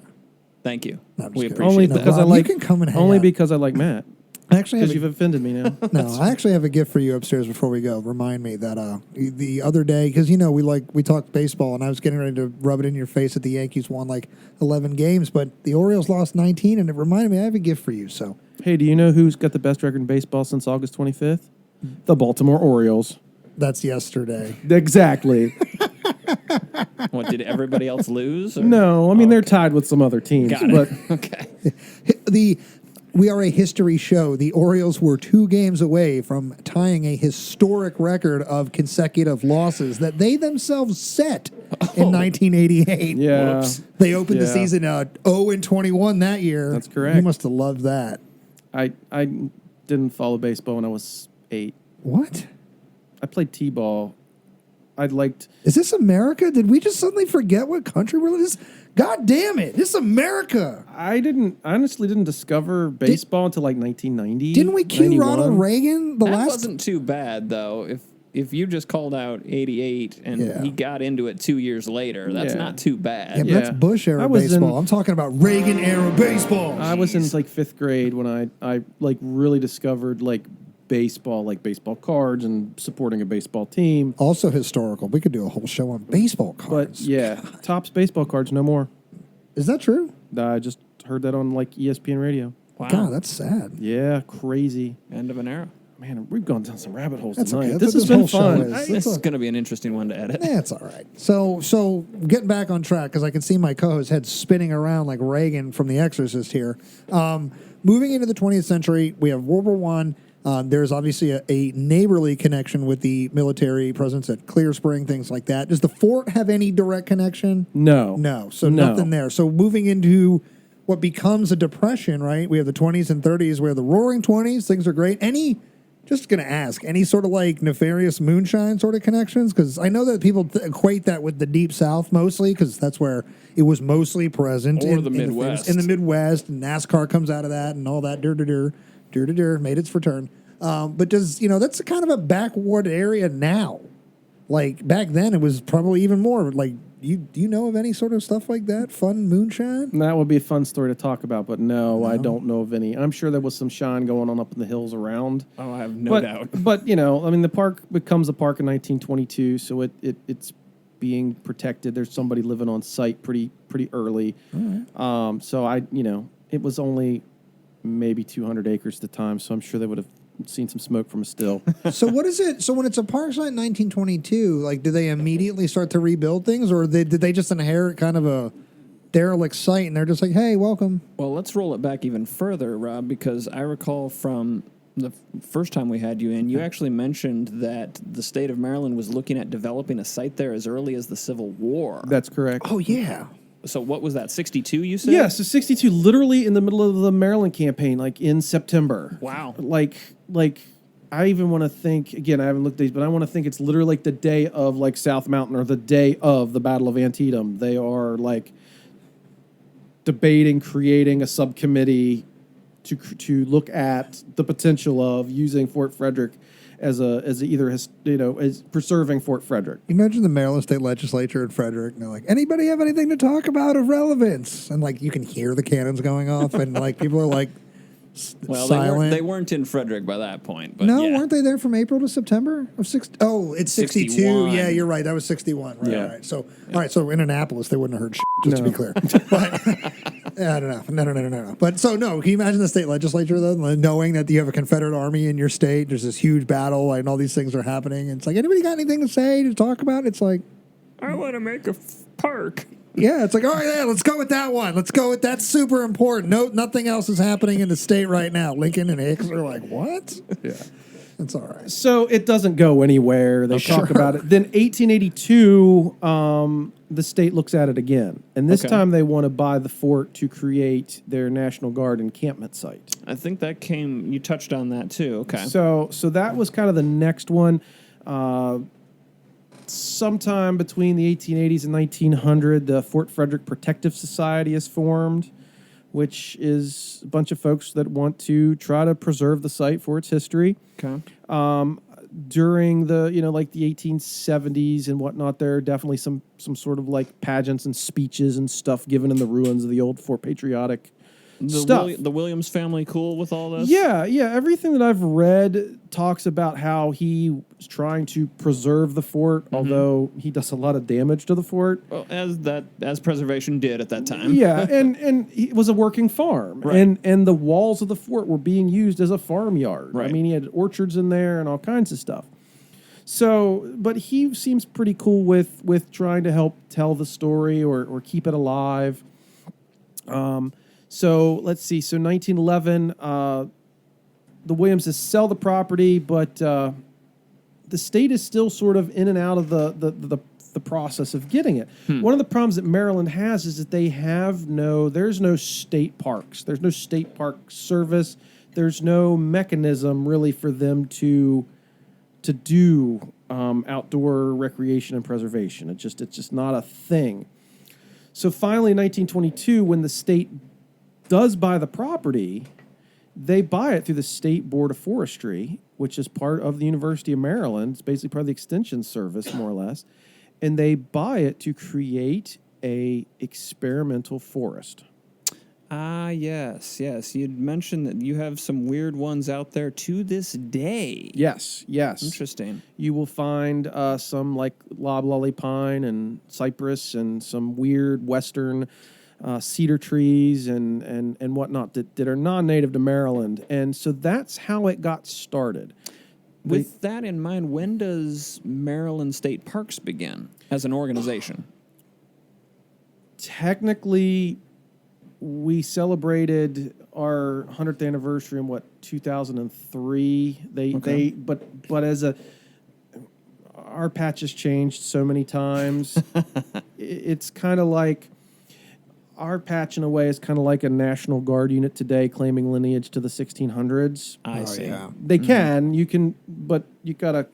Thank you. No, I'm just We kidding. appreciate Only that. because Rob, I like. you can come and hang only out. because I like Matt. I actually have Because you've offended me now. I actually have a gift for you upstairs before we go. Remind me that the other day, because we talked baseball, and I was getting ready to rub it in your face that the Yankees won like 11 games, but the Orioles lost 19, and it reminded me I have a gift for you. So, Hey, do you know who's got the best record in baseball since August 25th? The Baltimore Orioles. that's yesterday. Exactly. What, did everybody else lose? Or? No, I mean, they're tied with some other teams. Got it. But Okay. We are a history show. The Orioles were 2 games away from tying a historic record of consecutive losses that they themselves set in 1988. yeah. Whoops. They opened the Yeah. season 0-21 that year. That's correct. You must have loved that. I didn't follow baseball when I was 8. What? I played t-ball. I liked... Is this America? Did we just suddenly forget what country we're in? God damn it. This is America. I honestly didn't discover baseball until like 1990. Didn't we cue 91. Ronald Reagan the That last? wasn't too bad, though. If you just called out 88 and Yeah. he got into it 2 years later, that's Yeah. not too bad. Yeah, but Yeah. that's Bush era I was in- baseball. I'm talking about Reagan era baseball. I was in like 5th grade when I like really discovered like baseball, like baseball cards and supporting a baseball team. Also historical. We could do a whole show on baseball But cards. yeah, Topps baseball cards, no more. Is that true? I just heard that on like ESPN radio. Wow. God, that's sad. Yeah, crazy. End of an era. Man, we've gone down some rabbit holes That's tonight. okay. This That's has what been this whole show fun. is. This is going to be an interesting one to edit. That's all right. So getting back on track, because I can see my co-host head spinning around like Reagan from The Exorcist here. Moving into the 20th century, we have World War One. There's obviously a neighborly connection with the military presence at Clear Spring, things like that. Does the fort have any direct connection? No. No. So nothing there. So moving into what becomes a depression, right? We have the 20s and 30s where the roaring 20s, things are great. Just going to ask, any sort of like nefarious moonshine sort of connections? Because I know that people equate that with the Deep South mostly, because that's where it was mostly present. Or the Midwest. In the Midwest, and NASCAR comes out of that and all that. Made its return. But that's a kind of a backward area now. Like back then, it was probably even more. Like, do you know of any sort of stuff like that? Fun moonshine? That would be a fun story to talk about, but no, I don't know of any. I'm sure there was some shine going on up in the hills around. Oh, I have no doubt. But the park becomes a park in 1922, so it's being protected. There's somebody living on site pretty early. Right. It was only maybe 200 acres at the time, so I'm sure they would have seen some smoke from a still. So what is it? So when it's a park site in 1922, like, do they immediately start to rebuild things, or did they just inherit kind of a derelict site and they're just like, hey, welcome? Well, let's roll it back even further, Rob, because I recall from the first time we had you in, you actually mentioned that the state of Maryland was looking at developing a site there as early as the Civil War. That's correct. Oh, yeah. So what was that, 62 you said? Yeah, so 62, literally in the middle of the Maryland campaign, like in September. Wow. Like I even want to think, again, I haven't looked at these, but I want to think it's literally like the day of like South Mountain or the day of the Battle of Antietam. They are like debating, creating a subcommittee to look at the potential of using Fort Frederick as preserving Fort Frederick. Imagine the Maryland State Legislature in Frederick, and they're like, anybody have anything to talk about of relevance? And like, you can hear the cannons going off, and like, people are like, Well, silent. they weren't in Frederick by that point. But No, yeah. weren't they there from April to September of 60? Oh, it's 62. 61. Yeah, you're right. That was 61. Right. Yeah. All right. So, all right. So in Annapolis, they wouldn't have heard shit, just to be clear. But I don't know. No. But so no. Can you imagine the state legislature though, knowing that you have a Confederate army in your state? There's this huge battle, and all these things are happening. And it's like, anybody got anything to say to talk about? It's like, I want to make a park. yeah, it's like, all right, yeah, let's go with that one. Let's go with that's super important. No, nothing else is happening in the state right now. Lincoln and Hicks are like, what? Yeah. It's all right. So it doesn't go anywhere. They talk Sure. about it. Then 1882, the state looks at it again. And this time they want to buy the fort to create their National Guard encampment site. I think that you touched on that too. Okay. So that was kind of the next one. Sometime between the 1880s and 1900, the Fort Frederick Protective Society is formed, which is a bunch of folks that want to try to preserve the site for its history. Okay. During the the 1870s and whatnot, there are definitely some sort of like pageants and speeches and stuff given in the ruins of the old Fort Patriotic stuff. The Williams family cool with all this? Yeah. Everything that I've read talks about how he was trying to preserve the fort, although he does a lot of damage to the fort. Well, as preservation did at that time. Yeah, and it was a working farm, Right. and the walls of the fort were being used as a farmyard. Right. I mean, he had orchards in there and all kinds of stuff. So, but he seems pretty cool with trying to help tell the story or keep it alive. So let's see. So 1911, the Williamses sell the property, but the state is still sort of in and out of the process of getting it. One of the problems that Maryland has is that there's no state parks. There's no state park service. There's no mechanism really for them to do outdoor recreation and preservation. It's just not a thing. So finally, in 1922, when the state does buy the property, they buy it through the State Board of Forestry, which is part of the University of Maryland. It's basically part of the Extension Service, more or less. And they buy it to create a experimental forest. Ah, yes. You'd mentioned that you have some weird ones out there to this day. Yes. Interesting. You will find some like loblolly pine and cypress and some weird western cedar trees and whatnot that are non-native to Maryland. And so that's how it got started. With that in mind, when does Maryland State Parks begin as an organization? Technically, we celebrated our 100th anniversary in 2003. But as our patch has changed so many times. It's kind of like our patch in a way is kind of like a National Guard unit today, claiming lineage to the 1600s. I see. Yeah. They you can, but you gotta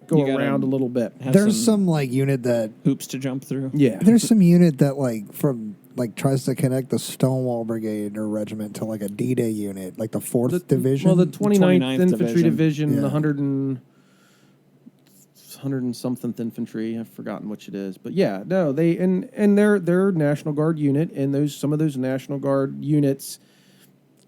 go around a little bit. There's some like unit that hoops to jump through. Yeah, there's some unit that tries to connect the Stonewall Brigade or regiment to like a D-Day unit, like the 4th Division. Well, the 29th Infantry Division, Yeah. the 100 and something infantry. I've forgotten which it is, but yeah, no, they and they're National Guard unit, and some of those National Guard units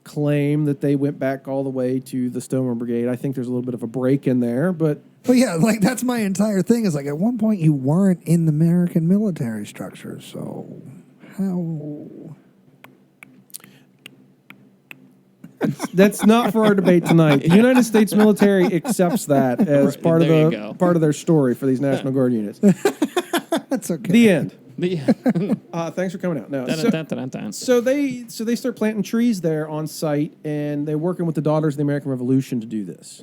claim that they went back all the way to the Stonewall Brigade. I think there's a little bit of a break in there, but yeah, like that's my entire thing. Is like at one point you weren't in the American military structure, so how? That's not for our debate tonight. The United States military accepts that as part of their story for these National Guard units. That's okay. The end. The Thanks for coming out. No, dun-dun-dun-dun-dun. so they start planting trees there on site, and they're working with the Daughters of the American Revolution to do this.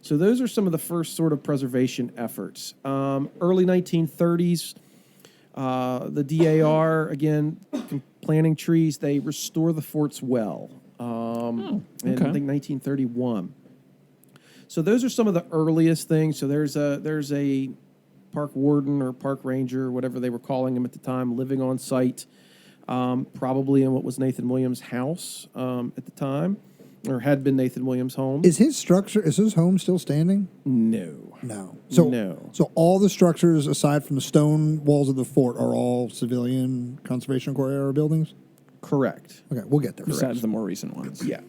So those are some of the first sort of preservation efforts. Early 1930s, the DAR again planting trees. They restore the fort's well. In I think 1931. So those are some of the earliest things. So there's a park warden or park ranger, whatever they were calling him at the time, living on site, probably in what was Nathan Williams' house at the time, or had been Nathan Williams' home. Is his home still standing? No. So all the structures aside from the stone walls of the fort are all civilian Conservation Corps era buildings? Correct. Okay, we'll get there. Besides the more recent ones. Yeah.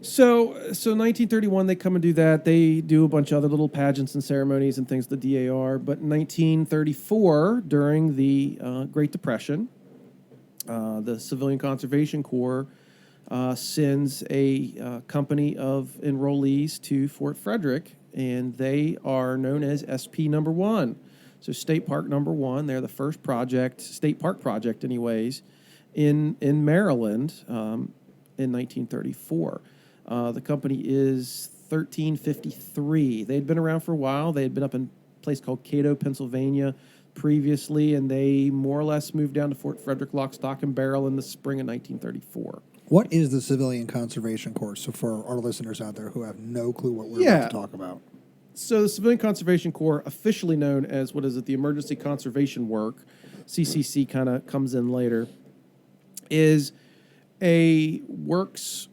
So 1931, they come and do that. They do a bunch of other little pageants and ceremonies and things, the DAR. But in 1934, during the Great Depression, the Civilian Conservation Corps sends a company of enrollees to Fort Frederick, and they are known as SP number 1. So State Park number 1, they're the first project, state park project anyways, in Maryland in 1934. The company is 1353. They'd been around for a while. They had been up in a place called Cato, Pennsylvania previously, and they more or less moved down to Fort Frederick, lock, stock, and barrel in the spring of 1934. What is the Civilian Conservation Corps? So for our listeners out there who have no clue what we're about to talk about. So the Civilian Conservation Corps, officially known as, the Emergency Conservation Work, CCC kind of comes in later, is a works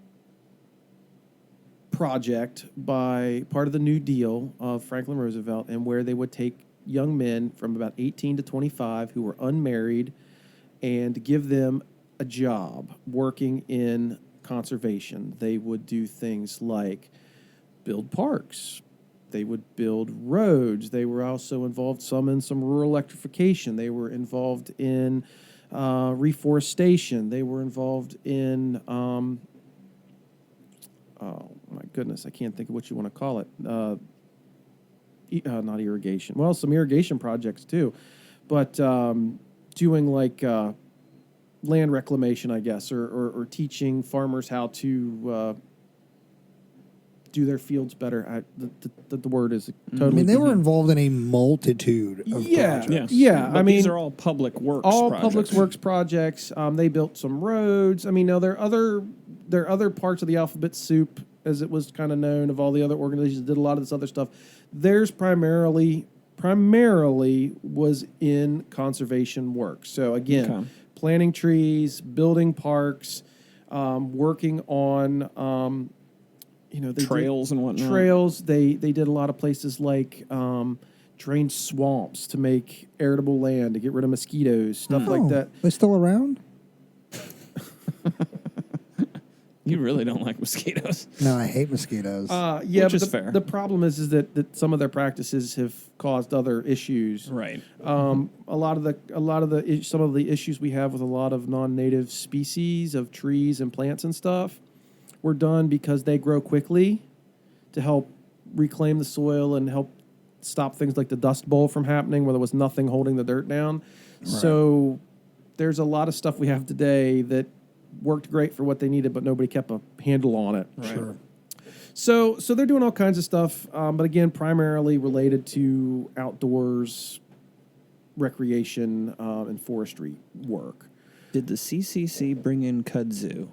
project by part of the New Deal of Franklin Roosevelt, and where they would take young men from about 18 to 25 who were unmarried and give them a job working in conservation. They would do things like build parks. They would build roads. They were also involved in some rural electrification. They were involved in reforestation. They were involved in, oh my goodness, I can't think of what you want to call it. Not irrigation. Well, some irrigation projects too, but doing like land reclamation, I guess, or teaching farmers how to do their fields better. The word is totally. I mean, they were involved in a multitude of projects. Yeah. But these are all public works projects. Public works projects. They built some roads. I mean, now there are other parts of the alphabet soup, as it was kind of known, of all the other organizations that did a lot of this other stuff. Theirs primarily was in conservation work. So again, planting trees, building parks, working on trails and whatnot. Trails. They did a lot of places like drained swamps to make arable land, to get rid of mosquitoes, stuff like that. They're still around? You really don't like mosquitoes. No, I hate mosquitoes. Yeah, Which but is fair. The problem is that some of their practices have caused other issues. Right. Some of the issues we have with a lot of non-native species of trees and plants and stuff were done because they grow quickly to help reclaim the soil and help stop things like the Dust Bowl from happening where there was nothing holding the dirt down. Right. So there's a lot of stuff we have today that worked great for what they needed, but nobody kept a handle on it. Right. Sure. So they're doing all kinds of stuff, but again, primarily related to outdoors, recreation, and forestry work. Did the CCC bring in kudzu?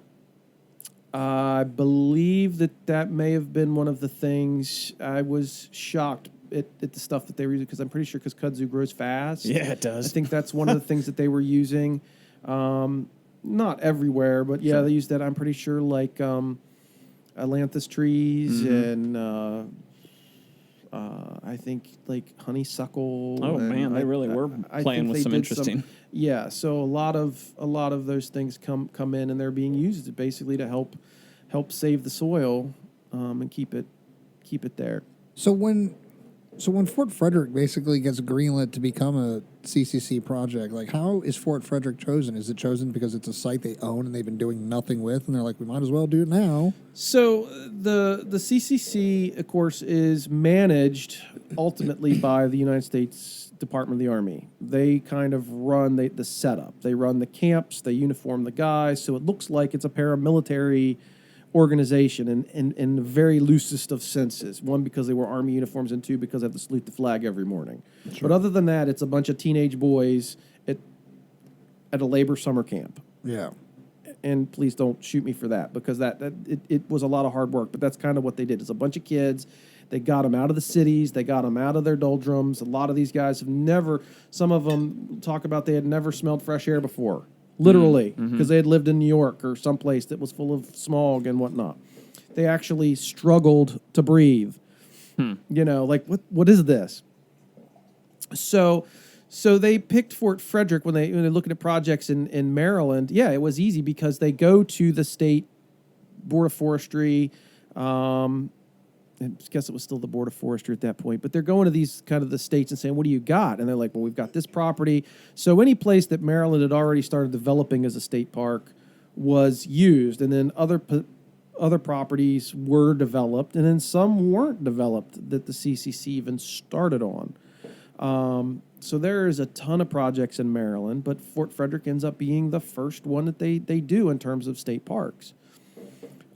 I believe that may have been one of the things. I was shocked at the stuff that they were using because I'm pretty sure because kudzu grows fast. Yeah, it does. I think that's one of the things that they were using. Not everywhere, but yeah, they used that. I'm pretty sure like ailanthus trees and I think like honeysuckle. Oh man, they really were playing with some interesting. Yeah, so a lot of those things come in and they're being used basically to help save the soil and keep it there. So when Fort Frederick basically gets greenlit to become a CCC project, like how is Fort Frederick chosen? Is it chosen because it's a site they own and they've been doing nothing with, and they're like, we might as well do it now? So the CCC, of course, is managed ultimately by the United States Department of the Army. They kind of run the setup. They run the camps. They uniform the guys. So it looks like it's a paramilitary organization in the very loosest of senses. One, because they wear Army uniforms, and two, because they have to salute the flag every morning. Sure. But other than that, it's a bunch of teenage boys at a labor summer camp. Yeah. And please don't shoot me for that, because it was a lot of hard work. But that's kind of what they did. It's a bunch of kids. They got them out of the cities. They got them out of their doldrums. A lot of these guys have never, some of them talk about they had never smelled fresh air before. Literally, because they had lived in New York or someplace that was full of smog and whatnot. They actually struggled to breathe. You know, like, what is this? So they picked Fort Frederick when they looking at projects in Maryland. Yeah, it was easy because they go to the state Board of Forestry. I guess it was still the Board of Forestry at that point, but they're going to these kind of the states and saying, what do you got? And they're like, well, we've got this property. So any place that Maryland had already started developing as a state park was used, and then other properties were developed, and then some weren't developed that the CCC even started on. So there is a ton of projects in Maryland, but Fort Frederick ends up being the first one that they do in terms of state parks.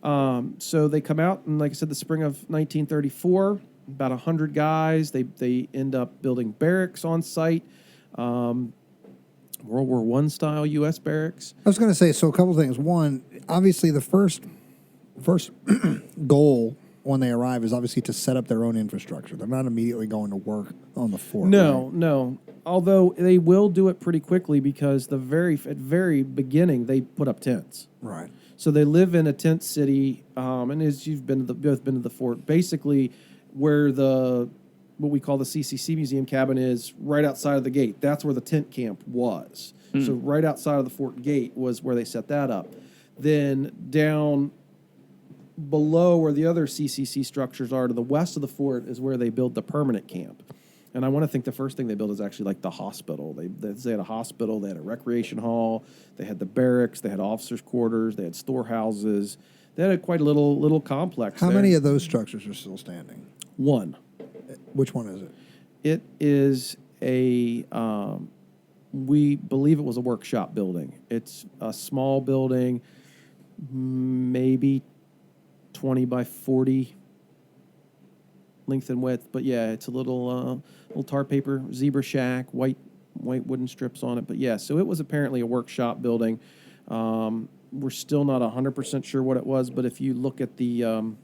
So they come out, and like I said, the spring of 1934, about 100 guys. They end up building barracks on site, World War I style U.S. barracks. I was going to say, so a couple things. One, obviously the first goal when they arrive is obviously to set up their own infrastructure. They're not immediately going to work on the fort. No. Although they will do it pretty quickly because at very beginning they put up tents. Right. So they live in a tent city, and as you've both been to the fort, basically where what we call the CCC museum cabin is right outside of the gate. That's where the tent camp was. So right outside of the fort gate was where they set that up. Then down below where the other CCC structures are to the west of the fort is where they build the permanent camp. And I want to think the first thing they built is actually like the hospital. They had a hospital, they had a recreation hall, they had the barracks, they had officers' quarters, they had storehouses. They had quite a little complex. How many of those structures are still standing? One. Which one is it? It is we believe it was a workshop building. It's a small building, maybe 20 by 40 length and width, but yeah, it's a little tar paper zebra shack, white wooden strips on it. But yeah, so it was apparently a workshop building. We're still not 100% sure what it was, but if you look at the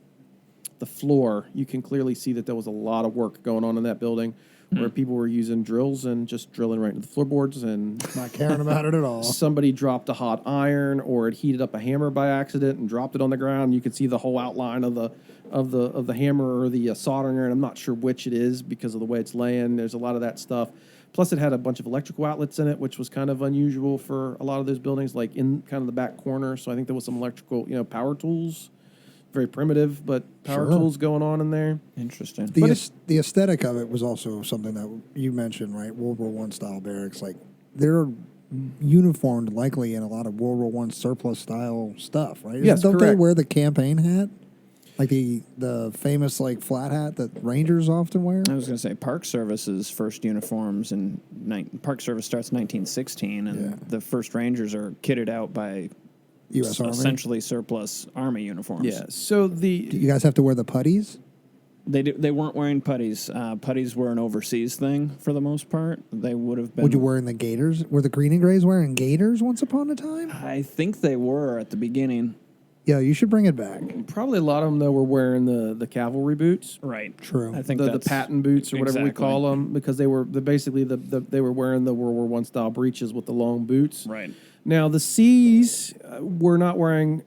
floor, you can clearly see that there was a lot of work going on in that building, where people were using drills and just drilling right into the floorboards and not caring about it at all. Somebody dropped a hot iron or had heated up a hammer by accident and dropped it on the ground. You could see the whole outline of the hammer or the soldering iron. I'm not sure which it is because of the way it's laying. There's a lot of that stuff. Plus, it had a bunch of electrical outlets in it, which was kind of unusual for a lot of those buildings, like in kind of the back corner. So I think there was some electrical, power tools. Very primitive, but power tools going on in there. Interesting. The aesthetic of it was also something that you mentioned, right? World War I style barracks. Like, they're uniformed likely in a lot of World War I surplus style stuff, right? Yes, Don't correct. they wear the campaign hat? Like the famous like flat hat that Rangers often wear? I was going to say Park Service's first uniforms Park Service starts in 1916, and the first Rangers are kitted out by U.S. Army. essentially surplus Army uniforms. Yeah. So Do you guys have to wear the puttees? They weren't wearing puttees. Puttees were an overseas thing for the most part. They would have been. Would you wearing the gaiters? Were the Green and Grays wearing gaiters once upon a time? I think they were at the beginning. Yeah, you should bring it back. probably a lot of them though were wearing the cavalry boots. Right. True. I think The that's patent boots or whatever we call them, because they were basically they were wearing the World War I style breeches with the long boots. right. Now the C's were not wearing.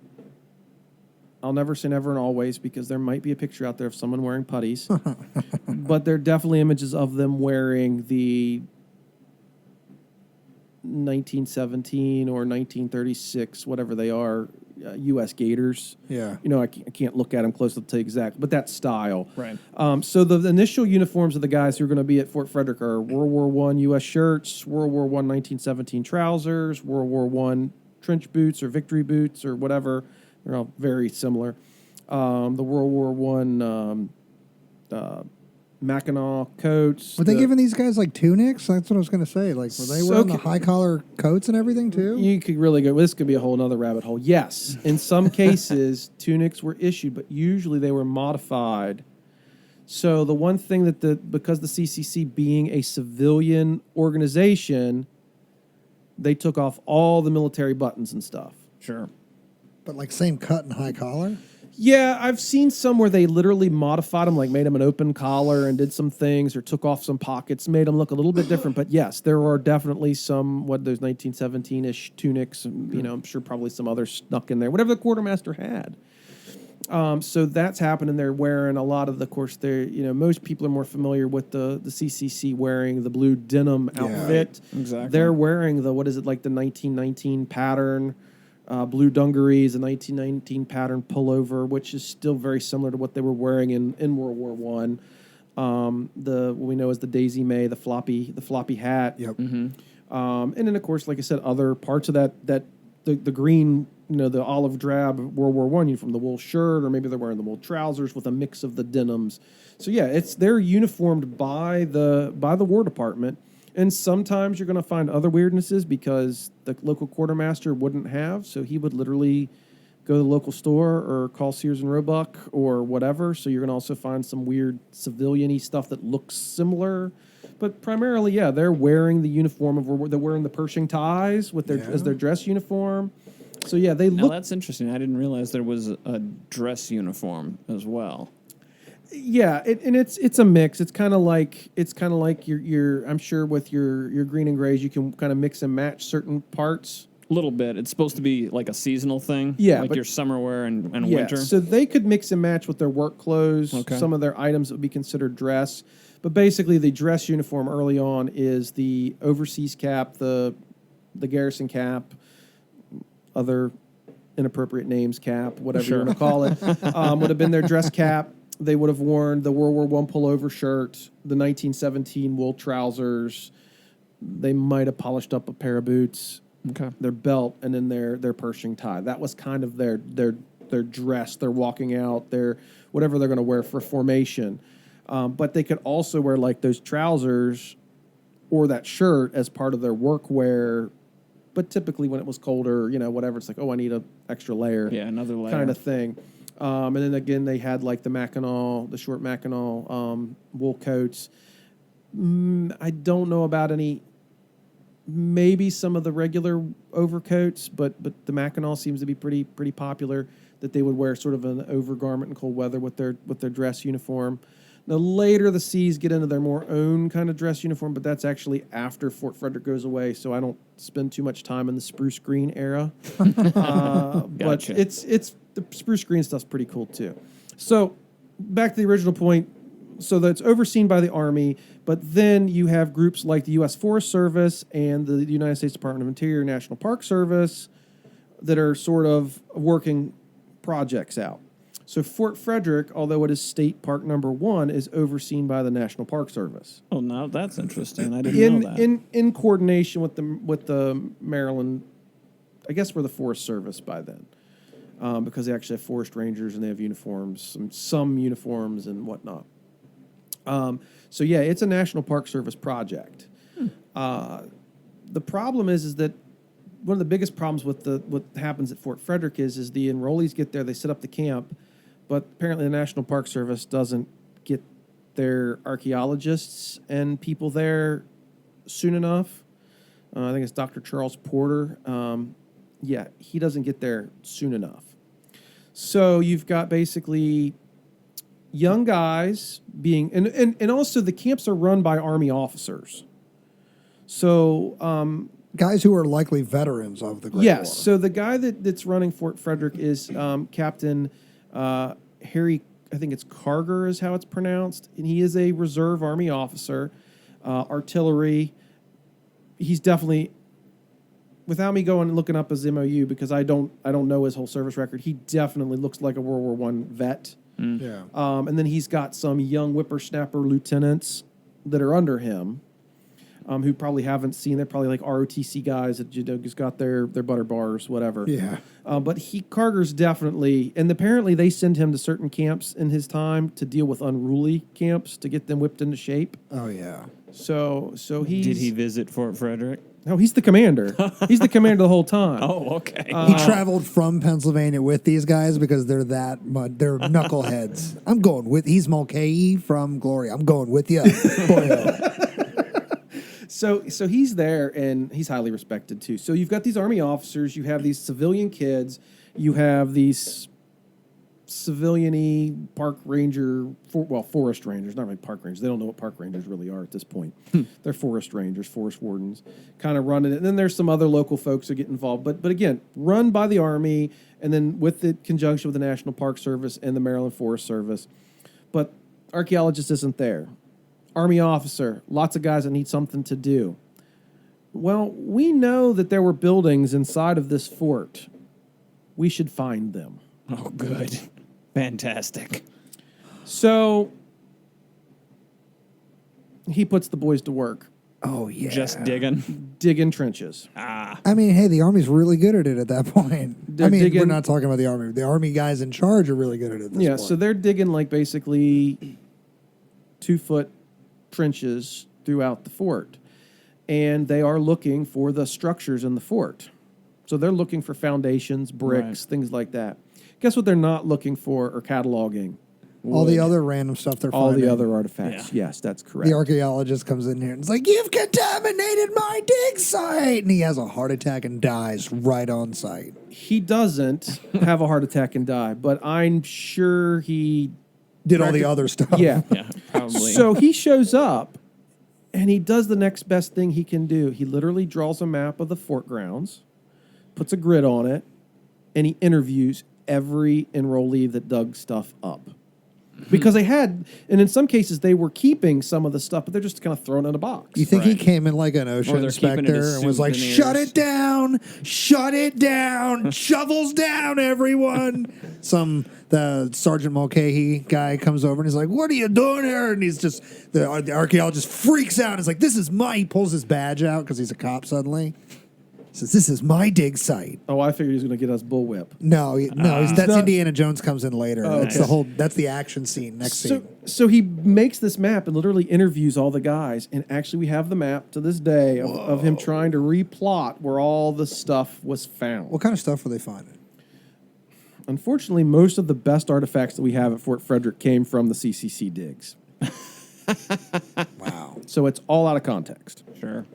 I'll never say never and always, because there might be a picture out there of someone wearing puttees, but there are definitely images of them wearing the 1917 or 1936, whatever they are, U.S. Gators. Yeah. I can't look at them close to tell you exact, but that style. Right. So the initial uniforms of the guys who are going to be at Fort Frederick are World War I U.S. shirts, World War I 1917 trousers, World War I trench boots or victory boots or whatever. They're all very similar. The World War I Mackinac coats. Were they giving these guys like tunics? That's what I was going to say. Like, were they wearing the high collar coats and everything too? You could really go. This could be a whole other rabbit hole. Yes, in some cases, tunics were issued, but usually they were modified. So the one thing because the CCC being a civilian organization, they took off all the military buttons and stuff. Sure. But like same cut and high collar? Yeah, I've seen some where they literally modified them, like made them an open collar and did some things, or took off some pockets, made them look a little bit different. But yes, there are definitely some those 1917-ish tunics. I'm sure probably some others snuck in there, whatever the quartermaster had. So that's happening. They're wearing a lot of course. Most people are more familiar with the CCC wearing the blue denim outfit. Exactly. They're wearing the 1919 pattern. Blue dungarees, a 1919 pattern pullover, which is still very similar to what they were wearing in World War I. What we know as the Daisy May, the floppy hat. Yep. And then of course, like I said, other parts of that the green, the olive drab World War I uniform, the wool shirt, or maybe they're wearing the wool trousers with a mix of the denims. So yeah, they're uniformed by the War Department. And sometimes you're going to find other weirdnesses because the local quartermaster wouldn't have. So he would literally go to the local store or call Sears and Roebuck or whatever. So you're going to also find some weird civilian-y stuff that looks similar. But primarily, yeah, they're wearing the uniform they're wearing the Pershing ties with as their dress uniform. So yeah, they look. Now that's interesting. I didn't realize there was a dress uniform as well. Yeah, it's a mix. It's kind of like your I'm sure with your green and grays you can kind of mix and match certain parts. A little bit. It's supposed to be like a seasonal thing. Yeah, like but your summer wear and yeah, winter. So they could mix and match with their work clothes. Okay. Some of their items that would be considered dress, but basically the dress uniform early on is the overseas cap, the garrison cap, other inappropriate names cap, whatever you want to call it, would have been their dress cap. They would have worn the World War I pullover shirt, the 1917 wool trousers. They might have polished up a pair of boots, their belt, and then their Pershing tie. That was kind of their dress. They're walking out, their whatever they're going to wear for formation. But they could also wear like those trousers or that shirt as part of their work wear. But typically when it was colder, whatever, it's like, oh, I need an extra layer. Yeah, another layer. Kind of thing. And then again, they had like the short Mackinac wool coats. I don't know about maybe some of the regular overcoats, but the Mackinac seems to be pretty popular, that they would wear sort of an overgarment in cold weather with their dress uniform. Now later the C's get into their more own kind of dress uniform, but that's actually after Fort Frederick goes away, so I don't spend too much time in the spruce green era. But it's the spruce green stuff's pretty cool too. So back to the original point, So that's overseen by the Army, but then you have groups like the U.S. Forest Service and the United States Department of Interior National Park Service that are sort of working projects out. So Fort Frederick, although it is State Park number 1, is overseen by the National Park Service. Oh, now that's interesting. I didn't know that. In coordination with the Maryland, I guess we're the Forest Service by then, because they actually have forest rangers and they have uniforms, some uniforms and whatnot. So yeah, it's a National Park Service project. The problem is that one of the biggest problems with what happens at Fort Frederick is the enrollees get there, they set up the camp, but apparently the National Park Service doesn't get their archaeologists and people there soon enough. I think it's Dr. Charles Porter. Yeah, he doesn't get there soon enough. So you've got basically young guys being, and also the camps are run by Army officers. So Guys who are likely veterans of the Great War. yes, so the guy that's running Fort Frederick is Captain Harry, I think it's Carger is how it's pronounced, and he is a reserve Army officer, artillery. He's definitely, without me going and looking up his MOU because I don't know his whole service record, he definitely looks like a World War I vet. Yeah. And then he's got some young whippersnapper lieutenants that are under him, who probably haven't seen. They're probably like ROTC guys that just got their butter bars, whatever. Yeah. But Carger's definitely, and apparently they send him to certain camps in his time to deal with unruly camps to get them whipped into shape. Oh, yeah. So he's... Did he visit Fort Frederick? No, he's the commander. He's the commander the whole time. Oh, okay. He traveled from Pennsylvania with these guys because they're they're knuckleheads. I'm going with, he's Mulcahy from Glory. I'm going with you. So he's there, and he's highly respected, too. So you've got these Army officers, you have these civilian kids, you have these civilian-y park ranger, forest rangers, not really park rangers. They don't know what park rangers really are at this point. They're forest rangers, forest wardens, kind of running it. And then there's some other local folks that get involved. But again, run by the Army, and then with the conjunction with the National Park Service and the Maryland Forest Service. But archaeologist isn't there. Army officer, lots of guys that need something to do. Well, we know that there were buildings inside of this fort. We should find them. Oh, good. Fantastic. So he puts the boys to work. Oh, yeah. Just digging. Digging trenches. I mean, hey, the Army's really good at it at that point. They're we're digging- not talking about the Army. The Army guys in charge are really good at it at this Yeah, point. so they're digging like basically 2-foot trenches throughout the fort. And they are looking for the structures in the fort. So they're looking for foundations, bricks, things like that. Guess what they're not looking for or cataloging? all the other random stuff they're All finding. the other artifacts. Yeah. Yes, that's correct. The archaeologist comes in here and is like, "You've contaminated my dig site," and he has a heart attack and dies right on site. He doesn't have a heart attack and die, but I'm sure he Did all the other stuff. Yeah. Yeah, probably. So he shows up and he does the next best thing he can do. He literally draws a map of the fort grounds, puts a grid on it, and he interviews every enrollee that dug stuff up. Because they had, and in some cases they were keeping some of the stuff, but they're just kind of throwing it in a box. You think he Right. came in like an Or OSHA they're keeping it inspector as and was like, souvenirs. "Shut it down, shovels down, everyone." The Sergeant Mulcahy guy comes over and he's like, "What are you doing here?" And he's just, the archaeologist freaks out. He's like, "This is he pulls his badge out because he's a cop suddenly. Says, "This is my dig site." Oh, I figured he was going to get us bullwhip. That's not- Indiana Jones comes in later. Oh, That's okay. that's the action scene, next scene. So he makes this map and literally interviews all the guys. And actually, we have the map to this day of him trying to replot where all the stuff was found. What kind of stuff were they finding? Unfortunately, most of the best artifacts that we have at Fort Frederick came from the CCC digs. Wow. So it's all out of context. Sure.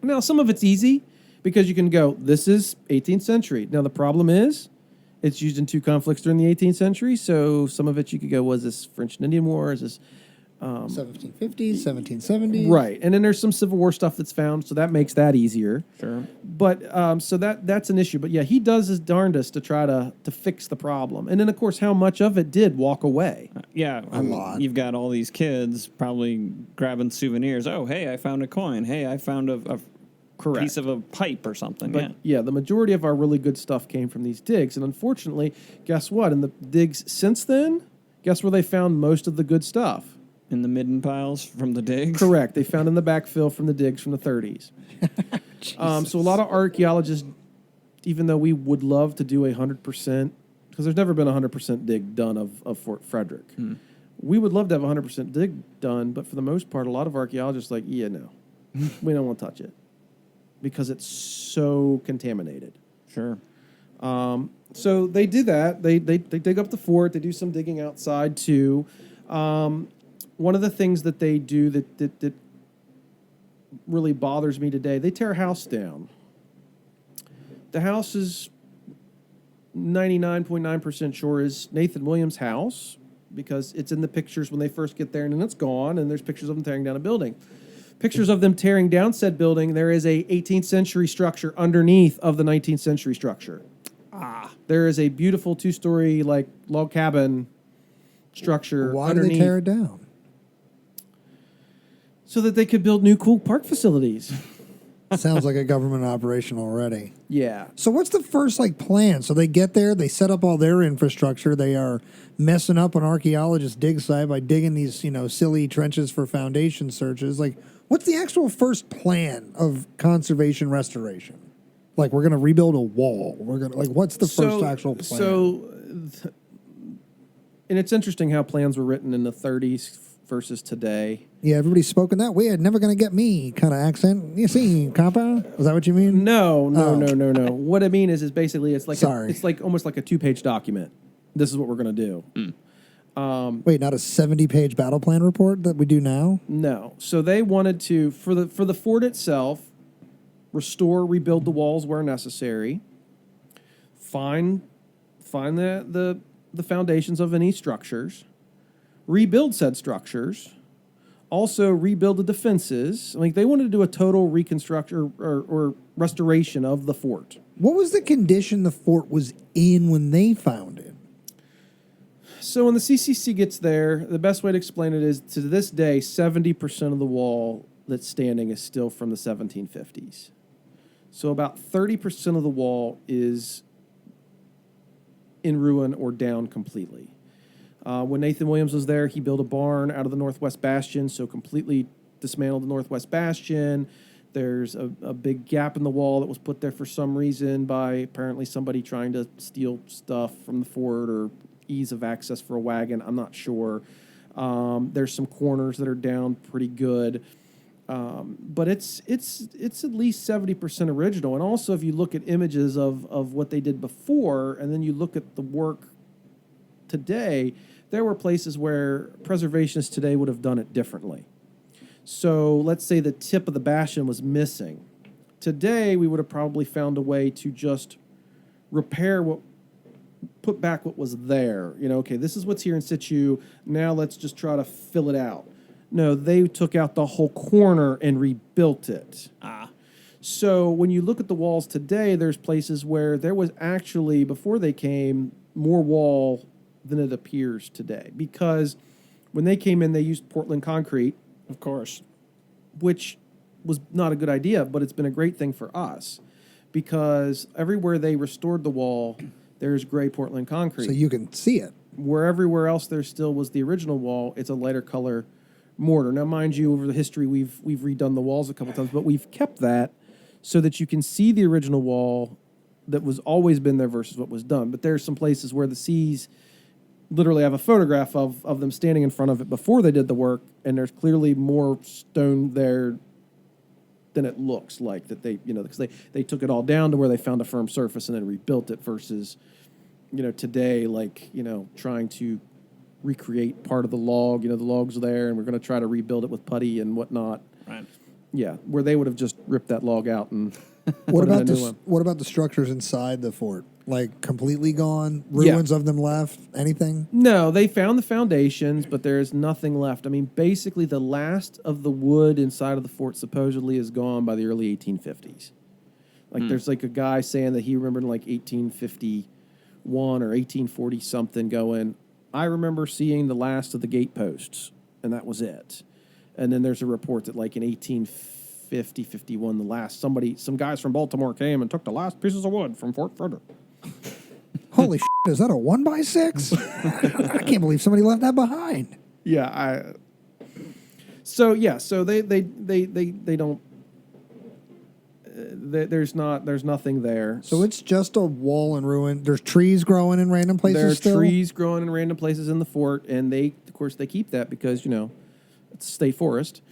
Now, some of it's easy because you can go, this is 18th century. Now, the problem is it's used in two conflicts during the 18th century. So some of it you could go, was this French and Indian War? Is this 1750s, 1770s. right? And then there's some Civil War stuff that's found, so that makes that easier. Sure. But so that's an issue. But yeah, he does his darndest to try to fix the problem. And then, of course, how much of it did walk away? lot. You've got all these kids probably grabbing souvenirs. Oh, hey, I found a coin. Hey, I found a piece of a pipe or something. But yeah, the majority of our really good stuff came from these digs. And unfortunately, guess what? In the digs since then, guess where they found most of the good stuff? In the midden piles from the digs? Correct. They found in the backfill from the digs from the 30s. So a lot of archaeologists, even though we would love to do 100%, because there's never been 100% dig done of Fort Frederick. We would love to have 100% dig done, but for the most part, a lot of archaeologists are like, yeah, no, we don't want to touch it because it's so contaminated. Sure. So they do that. They dig up the fort. They do some digging outside too. One of the things that they do that really bothers me today, they tear a house down. The house is 99.9% sure is Nathan Williams' house because it's in the pictures when they first get there and then it's gone and there's pictures of them tearing down a building. Pictures of them tearing down said building, there is a 18th century structure underneath of the 19th century structure. There is a beautiful 2-story like log cabin structure Why underneath. did they tear it down? So that they could build new cool park facilities. Sounds like a government operation already. Yeah. So what's the first plan? So they get there, they set up all their infrastructure. They are messing up an archaeologist's dig site by digging these, silly trenches for foundation searches. What's the actual first plan of conservation restoration? We're going to rebuild a wall. We're going to what's the first actual plan? And it's interesting how plans were written in the 30s versus today. Yeah, everybody's spoken that way. Never going to get me kind of accent. You see, compa? Is that what you mean? No. What I mean is basically it's like Sorry. almost like a 2-page document. This is what we're going to do. Wait, not a 70-page battle plan report that we do now? No. So they wanted to for the fort itself, rebuild the walls where necessary. Find the foundations of any structures. Rebuild said structures. Also rebuild the defenses. They wanted to do a total reconstruction or restoration of the fort. What was the condition the fort was in when they found it? So when the CCC gets there, the best way to explain it is to this day, 70% of the wall that's standing is still from the 1750s. So about 30% of the wall is in ruin or down completely. When Nathan Williams was there, he built a barn out of the northwest bastion, so completely dismantled the northwest bastion. There's a big gap in the wall that was put there for some reason by apparently somebody trying to steal stuff from the fort or ease of access for a wagon. I'm not sure. There's some corners that are down pretty good. But it's at least 70% original. And also, if you look at images of what they did before, and then you look at the work today, there were places where preservationists today would have done it differently. So let's say the tip of the bastion was missing. Today, we would have probably found a way to just put back what was there. Okay, this is what's here in situ. Now let's just try to fill it out. No, they took out the whole corner and rebuilt it. So when you look at the walls today, there's places where there was actually, before they came, more wall than it appears today. Because when they came in, they used Portland concrete. Of course. Which was not a good idea, but it's been a great thing for us. Because everywhere they restored the wall, there's gray Portland concrete. So you can see it. Where everywhere else there still was the original wall, it's a lighter color mortar. Now, mind you, over the history, we've redone the walls a couple times, but we've kept that so that you can see the original wall that was always been there versus what was done. But there's some places where the C's literally have a photograph of them standing in front of it before they did the work, and there's clearly more stone there than it looks like that they, because they took it all down to where they found a firm surface and then rebuilt it versus, today, trying to recreate part of the log. The log's there, and we're going to try to rebuild it with putty and whatnot. Right. Yeah, where they would have just ripped that log out and What about the structures inside the fort? Completely gone? Ruins of them left? Anything? No, they found the foundations, but there is nothing left. Basically, the last of the wood inside of the fort supposedly is gone by the early 1850s. There's a guy saying that he remembered in 1851 or 1840 something going, I remember seeing the last of the gate posts, and that was it. And then there's a report that, like, in 1850, 51, some guys from Baltimore came and took the last pieces of wood from Fort Frederick. Holy shit, is that a 1x6? I can't believe somebody left that behind. Yeah, so they don't. There's nothing there. So it's just a wall and ruin. There's trees growing in random places. There are still? trees growing in random places in the fort, and of course, they keep that because it's a state forest.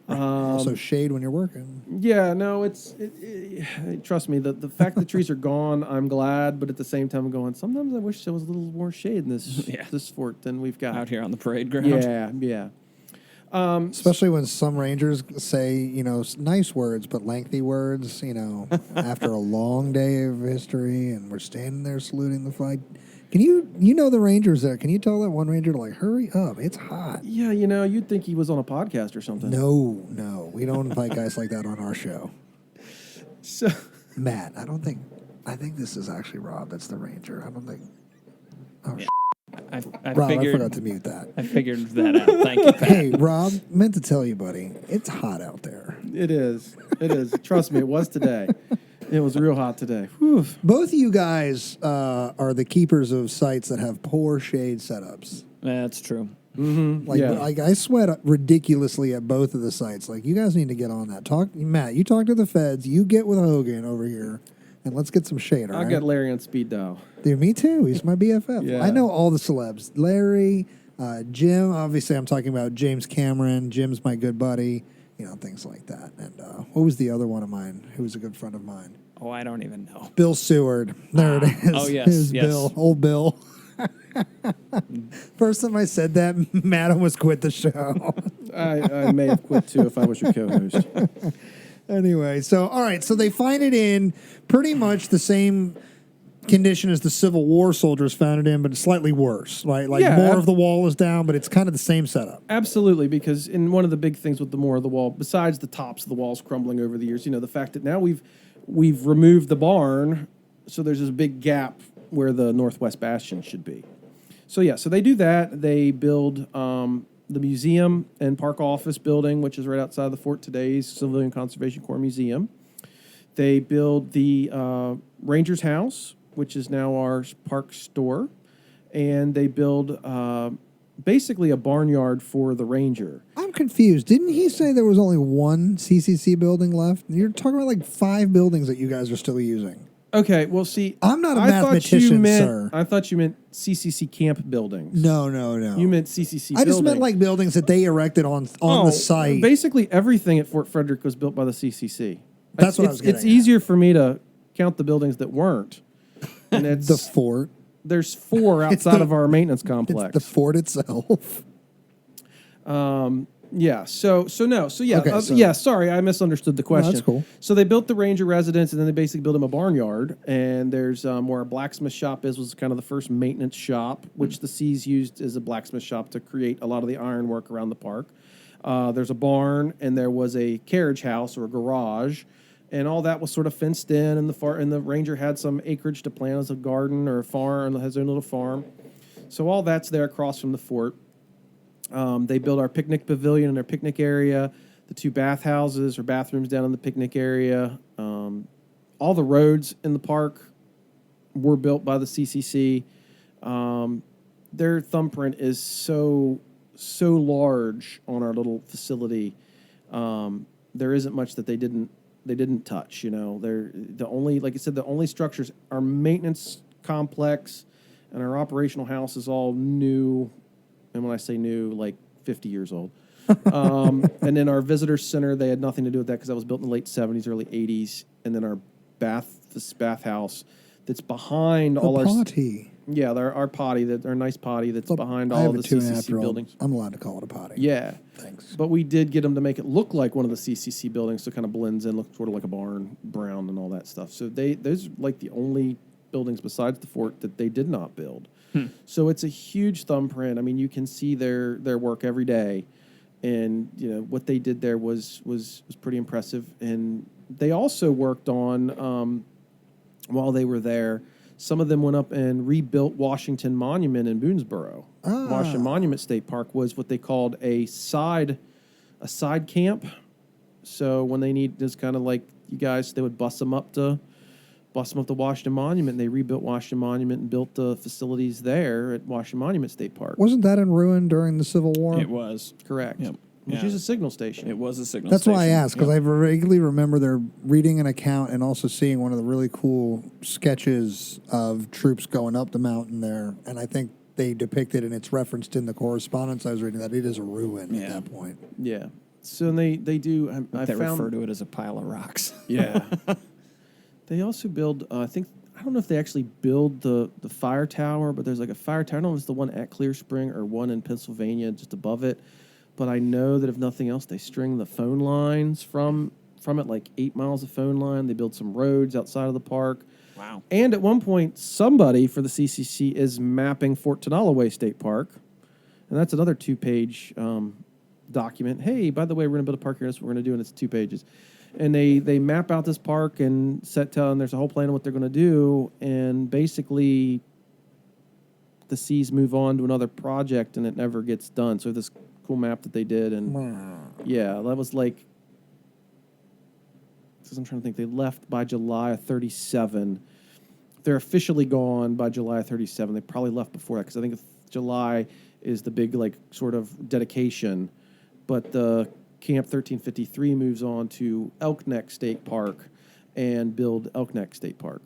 Also shade when you're working. Yeah, no, trust me, the fact that trees are gone, I'm glad, but at the same time, I'm going, sometimes I wish there was a little more shade in this fort than we've got. Out here on the parade ground. Yeah. Especially when some rangers say, nice words, but lengthy words, after a long day of history, and we're standing there saluting the flag. Can you the rangers there, can you tell that one ranger to, like, hurry up? It's hot. Yeah, you'd think he was on a podcast or something. No. We don't invite guys like that on our show. So, Matt, I think this is actually Rob that's the ranger. I don't think. Oh, Yeah. I Rob, figured, I forgot to mute that. I figured that out. Thank you, Pat. Hey, Rob, meant to tell you, buddy, it's hot out there. it is. Trust me, it was today. It was real hot today. Whew. Both of you guys are the keepers of sites that have poor shade setups. That's true. Like I sweat ridiculously at both of the sites. Like, you guys need to get on that. Matt, you talk to the feds. You get with Hogan over here, and let's get some shade. All I right? got Larry on speed dial. Dude, me too. He's my BFF. Yeah. I know all the celebs. Larry, Jim. Obviously, I'm talking about James Cameron. Jim's my good buddy. Things like that. And what was the other one of mine who was a good friend of mine? Oh, I don't even know. Bill Seward. There it is. Oh, yes, It was yes. Bill. Old Bill. First time I said that, Matt almost quit the show. I may have quit too if I was your co-host. Anyway, so, all right. So they find it in pretty much the same condition as the Civil War soldiers found it in, but it's slightly worse, right? Like, Yeah. more of the wall is down, but it's kind of the same setup. Absolutely, because in one of the big things with the more of the wall, besides the tops of the walls crumbling over the years, the fact that now we've removed the barn, so there's this big gap where the northwest bastion should be. So they do that. They build the museum and park office building, which is right outside the fort, today's Civilian Conservation Corps Museum. They build the Ranger's House, which is now our park store, and they build basically a barnyard for the ranger. I'm confused. Didn't he say there was only one CCC building left? You're talking about like 5 buildings that you guys are still using. Okay, well, see, I'm not a mathematician, sir. I thought you meant CCC camp buildings. No. You meant CCC I just building. meant like buildings that they erected on the site. Basically, everything at Fort Frederick was built by the CCC. That's what I was getting It's at. easier for me to count the buildings that weren't. And it's The fort. There's 4 outside of our maintenance complex. It's the fort itself. Yeah. Okay, Yeah. Sorry, I misunderstood the question. that's cool. So they built the ranger residence, and then they basically built him a barnyard. And there's where a blacksmith shop was kind of the first maintenance shop, which the Seas used as a blacksmith shop to create a lot of the ironwork around the park. There's a barn, and there was a carriage house or a garage, and all that was sort of fenced in. And the ranger had some acreage to plant as a garden or a farm, and has their little farm. So all that's there across from the fort. They built our picnic pavilion and our picnic area, the 2 bathhouses or bathrooms down in the picnic area. All the roads in the park were built by the CCC. Their thumbprint is so large on our little facility. There isn't much that they didn't touch. They're the only, like I said, the only structures, our maintenance complex and our operational house is all new. And when I say new, like 50 years old. And then our visitor center, they had nothing to do with that because that was built in the late 70s, early 80s. And then our bathhouse that's behind all our potty. Yeah, our potty, our nice potty that's behind I all have the a 2.5-year-old. buildings. I'm allowed to call it a potty. Yeah. Thanks. But we did get them to make it look like one of the CCC buildings, so it kind of blends in, looks sort of like a barn, brown and all that stuff. So those are like the only buildings besides the fort that they did not build. So it's a huge thumbprint. I mean, you can see their work every day, and what they did there was pretty impressive. And they also worked on while they were there Some of them went up and rebuilt Washington Monument in Boonesboro. Washington Monument State Park was what they called a side camp. So when they need, just kind of like you guys, they would bus them up to Washington Monument. And they rebuilt Washington Monument and built the facilities there at Washington Monument State Park. Wasn't that in ruin during the Civil War? It was. Correct. Yep. Which Yeah. is a signal station. It was a signal That's station. why I asked, because Yep. I vaguely remember there reading an account and also seeing one of the really cool sketches of troops going up the mountain there. And I think they depicted, and it's referenced in the correspondence I was reading, that it is a ruin at that point. Yeah. So they do. I They found, refer to it as a pile of rocks. Yeah. They also build. I don't know if they actually build the fire tower, but there's like a fire tower. I don't know if it's the one at Clear Spring or one in Pennsylvania just above it. But I know that if nothing else, they string the phone lines from it, like 8 miles of phone line. They build some roads outside of the park. Wow. And at one point, somebody for the CCC is mapping Fort Tenalloway State Park. And that's another 2-page document. Hey, by the way, we're going to build a park here. That's what we're going to do, and it's 2 pages. And they map out this park and and there's a whole plan of what they're going to do. And basically, the C's move on to another project, and it never gets done. So this cool map that they did, and yeah, that was like, because I'm trying to think, they left by July of 37. They're officially gone by July of 37. They probably left before that, because I think July is the big, like, sort of dedication. But the Camp 1353 moves on to Elk Neck State Park and build Elk Neck State Park.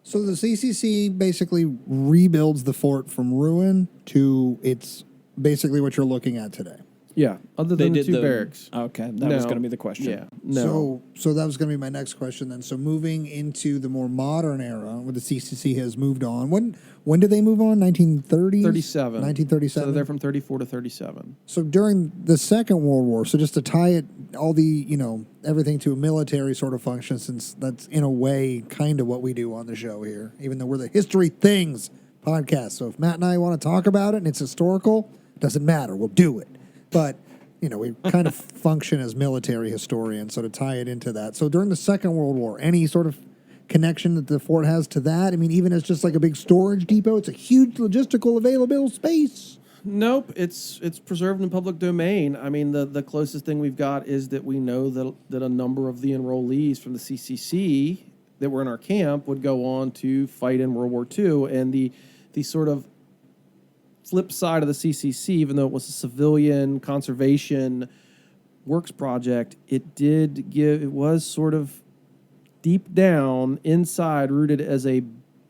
So the CCC basically rebuilds the fort from ruin to it's basically what you're looking at today. Yeah, other than the 2 barracks. Okay, that was going to be the question. Yeah, no. So that was going to be my next question then. So moving into the more modern era, where the CCC has moved on. When did they move on? 1930s? 37. 1937. So they're from 34 to 37. So during the Second World War, so just to tie it, all the, everything to a military sort of function, since that's in a way kind of what we do on the show here, even though we're the History Things podcast. So if Matt and I want to talk about it and it's historical, it doesn't matter. We'll do it. But, we kind of function as military historians, so to tie it into that. So during the Second World War, any sort of connection that the fort has to that? I mean, even as just like a big storage depot, it's a huge logistical available space. Nope, it's preserved in public domain. I mean, the closest thing we've got is that we know that a number of the enrollees from the CCC that were in our camp would go on to fight in World War II, and the sort of flip side of the CCC, even though it was a civilian conservation works project, it was sort of deep down inside rooted as a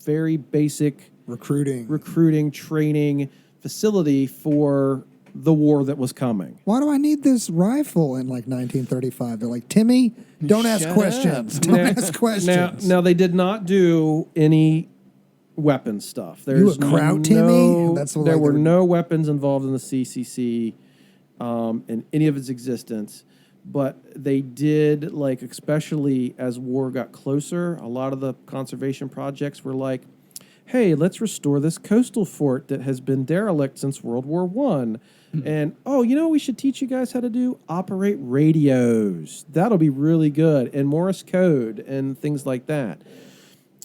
very basic recruiting training facility for the war that was coming. Why do I need this rifle in like 1935? They're like, Timmy, don't ask questions. Don't ask questions. Now they did not do any weapon stuff. You a Kraut, Timmy? There were no weapons involved in the CCC in any of its existence. But they did, like, especially as war got closer, a lot of the conservation projects were like, hey, let's restore this coastal fort that has been derelict since World War I. And, we should teach you guys how to do? Operate radios. That'll be really good. And Morse code and things like that.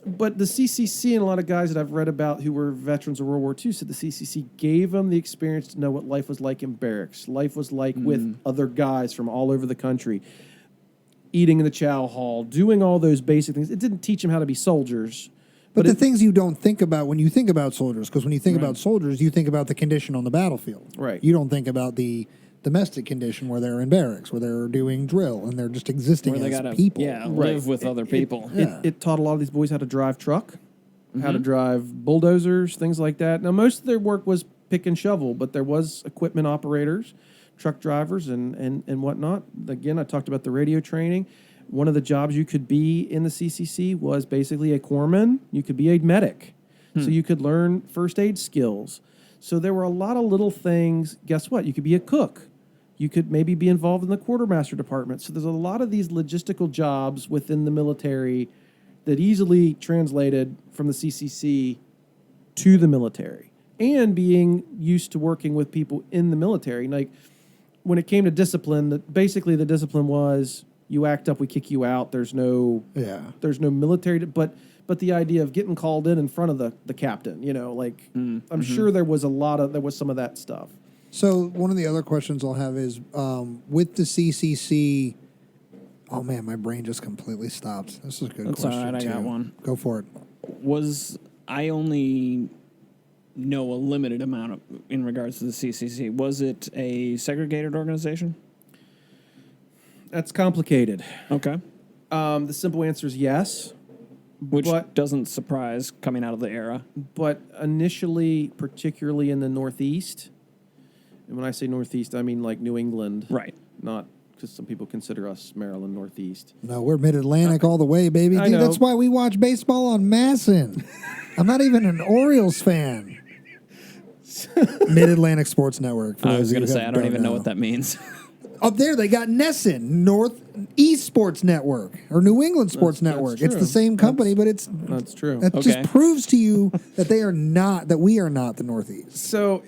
But the CCC and a lot of guys that I've read about who were veterans of World War II said the CCC gave them the experience to know what life was like in barracks. Life was like with other guys from all over the country, eating in the chow hall, doing all those basic things. It didn't teach them how to be soldiers. But the things you don't think about when you think about soldiers, because when you think about soldiers, you think about the condition on the battlefield. Right. You don't think about the domestic condition where they're in barracks, where they're doing drill, and they're just existing Where they as gotta people. live with other people. It taught a lot of these boys how to drive truck, how to drive bulldozers, things like that. Now, most of their work was pick and shovel, but there was equipment operators, truck drivers, and whatnot. Again, I talked about the radio training. One of the jobs you could be in the CCC was basically a corpsman. You could be a medic. So you could learn first aid skills. So there were a lot of little things. Guess what? You could be a cook. You could maybe be involved in the quartermaster department. So there's a lot of these logistical jobs within the military that easily translated from the CCC to the military. And being used to working with people in the military. Like, when it came to discipline, basically the discipline was You act up, we kick you out. There's no military, but the idea of getting called in front of the captain, I'm sure there was some of that stuff. So one of the other questions I'll have is with the CCC. Oh man, my brain just completely stopped. This is a good question. All right, I too. got one. Go for it. I only know a limited amount in regards to the CCC. Was it a segregated organization? That's complicated. Okay. The simple answer is yes. Which doesn't surprise coming out of the era. But initially, particularly in the Northeast, and when I say Northeast, I mean like New England. Right. Not because some people consider us Maryland Northeast. No, we're Mid-Atlantic all the way, baby. I know. That's why we watch baseball on Masson. I'm not even an Orioles fan. Mid-Atlantic Sports Network. I was going to say, I don't even know what that means. Up there, they got Nesson, Northeast Sports Network, or New England Sports Network. It's the same company, but that's true. That just proves to you that we are not the Northeast. So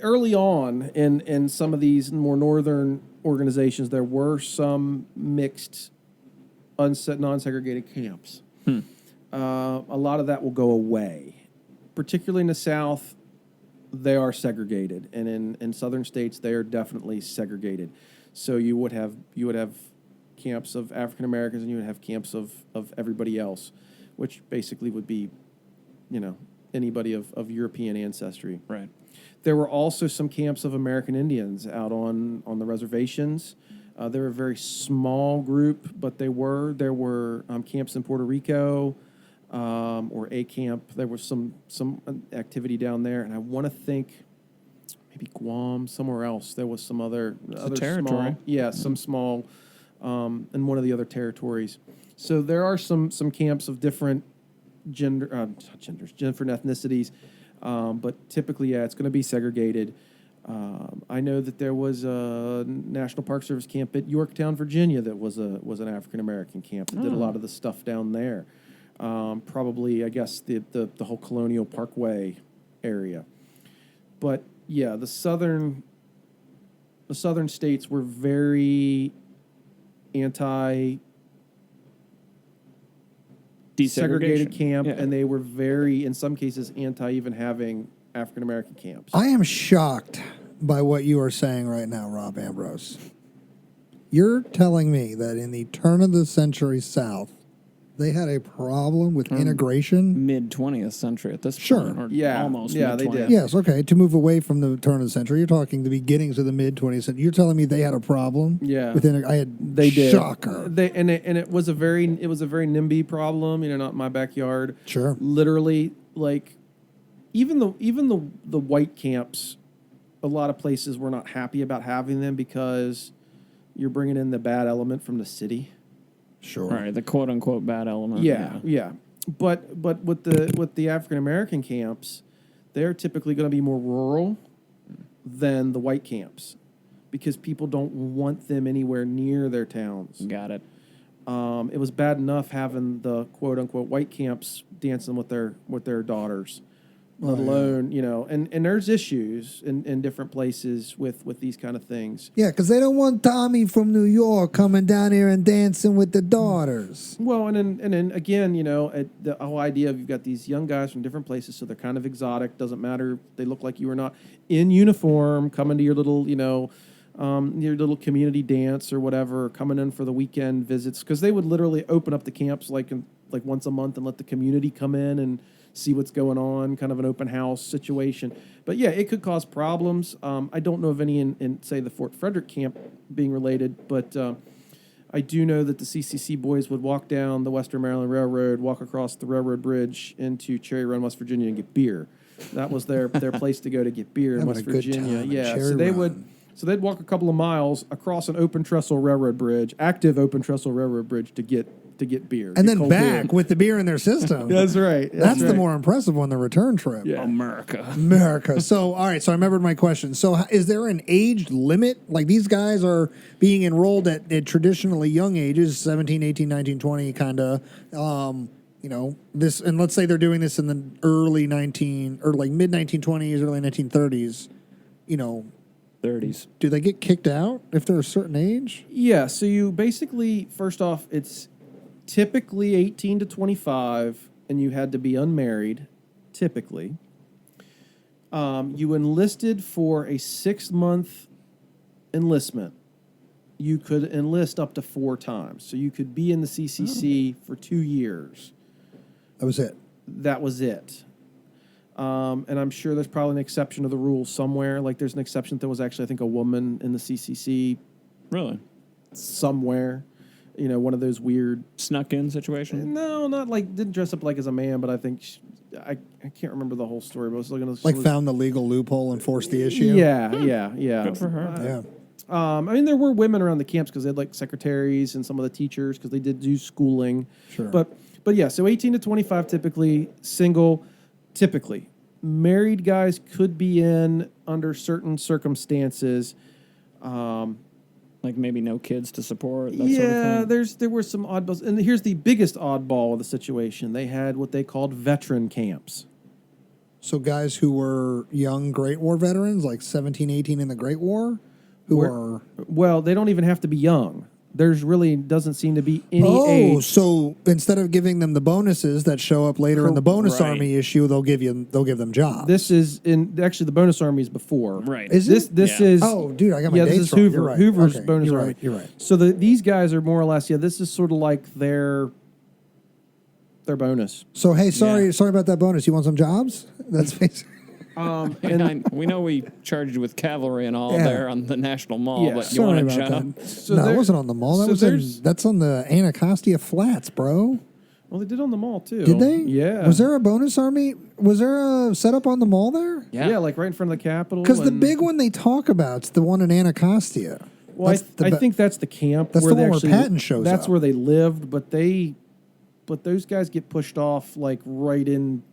early on in some of these more northern organizations, there were some mixed, non-segregated camps. A lot of that will go away, particularly in the South. They are segregated, and in southern states, they are definitely segregated. So you would have camps of African Americans, and you would have camps of everybody else, which basically would be, anybody of European ancestry. Right. There were also some camps of American Indians out on the reservations. They were a very small group, but there were camps in Puerto Rico, or a camp. There was some activity down there, and I want to think maybe Guam, somewhere else. There was some other territory. Some small in one of the other territories. So there are some camps of different different ethnicities, but typically, it's going to be segregated. I know that there was a National Park Service camp at Yorktown, Virginia, that was an African American camp that did a lot of the stuff down there. Probably, I guess, the whole Colonial Parkway area. But yeah, the southern states were very anti-segregated camp, and they were very, in some cases, anti even having African American camps. I am shocked by what you are saying right now, Rob Ambrose. You're telling me that in the turn of the century South, they had a problem with integration? Mid-20th century at this point. Or yeah. almost Yeah, they mid-20th. did. Yes, okay. To move away from the turn of the century, you're talking the beginnings of the mid-20th century. You're telling me they had a problem? Yeah. They did. Shocker. It was a very NIMBY problem, not my backyard. Sure. Literally, like, even the white camps, a lot of places were not happy about having them because you're bringing in the bad element from the city. Sure. Right, the quote unquote bad element. Yeah. But with the African American camps, they're typically going to be more rural than the white camps because people don't want them anywhere near their towns. Got it. It was bad enough having the quote unquote white camps dancing with their daughters. Let alone, and there's issues in different places with these kind of things. Yeah, because they don't want Tommy from New York coming down here and dancing with the daughters. Well, and then again, the whole idea of you've got these young guys from different places, so they're kind of exotic. Doesn't matter if they look like you or not. In uniform, coming to your little, your little community dance or whatever, coming in for the weekend visits, because they would literally open up the camps like once a month and let the community come in and see what's going on, kind of an open house situation. But yeah, it could cause problems. I don't know of any in say, the Fort Frederick camp being related, but I do know that the CCC boys would walk down the Western Maryland Railroad, walk across the railroad bridge into Cherry Run, West Virginia, and get beer. That was their place to go to get beer in West Virginia. Yeah, so they would. So they'd walk a couple of miles across an open trestle railroad bridge, active open trestle railroad bridge, to get beer. And then back with the beer in their system. That's right. That's the more impressive one, the return trip. Yeah. America. So, all right. So I remembered my question. So is there an age limit? Like these guys are being enrolled at traditionally young ages, 17, 18, 19, 20, kind of, this, and let's say they're doing this in the mid 1920s, early 1930s, 30s. Do they get kicked out if they're a certain age? Yeah, so you basically, first off, it's typically 18 to 25, and you had to be unmarried, typically. You enlisted for a 6-month enlistment. You could enlist up to 4 times. So you could be in the CCC for 2 years. That was it. That was it. And I'm sure there's probably an exception to the rule somewhere. Like there's an exception that was actually, I think, a woman in the CCC Really? somewhere. You know, one of those weird... Snuck in situation? No, not like, didn't dress up like as a man, but I think, I can't remember the whole story, but I was looking at... Like found the legal loophole and forced the issue? Yeah. Good for her. Yeah. I mean, there were women around the camps because they had like secretaries and some of the teachers because they did do schooling. Sure. But yeah, so 18 to 25 typically, single typically. Married guys could be in under certain circumstances. Like maybe no kids to support, that Yeah, sort of thing? there were some oddballs. And here's the biggest oddball of the situation. They had what they called veteran camps. So guys who were young Great War veterans, like 17, 18 in the Great War, who are... Well, they don't even have to be young. There's really doesn't seem to be any age. So instead of giving them the bonuses that show up later in the bonus Right. army issue, they'll give them jobs. This is actually the bonus army is before. Right. Is This it? this Yeah. is Oh, dude, I got my yeah. dates This is wrong. Hoover. You're right. Hoover's Okay, bonus you're army. right. You're right. So these guys are more or less this is sort of like their bonus. So hey, sorry Yeah. about that bonus. You want some jobs? That's basically... And we know we charged you with cavalry and all Yeah. there on the National Mall, Yeah. but you Sorry want a about job? that. So no, it there- wasn't on the mall. That so was there's- that's on the Anacostia Flats, bro. Well, they did on the mall too. Did they? Yeah. Was there a bonus army? Was there a setup on the mall there? Yeah, like right in front of the Capitol. Because the and- big one they talk about is the one in Anacostia. Well, I the think that's the camp. That's where the they one where actually, Patton shows That's up. where they lived, but those guys get pushed off like right in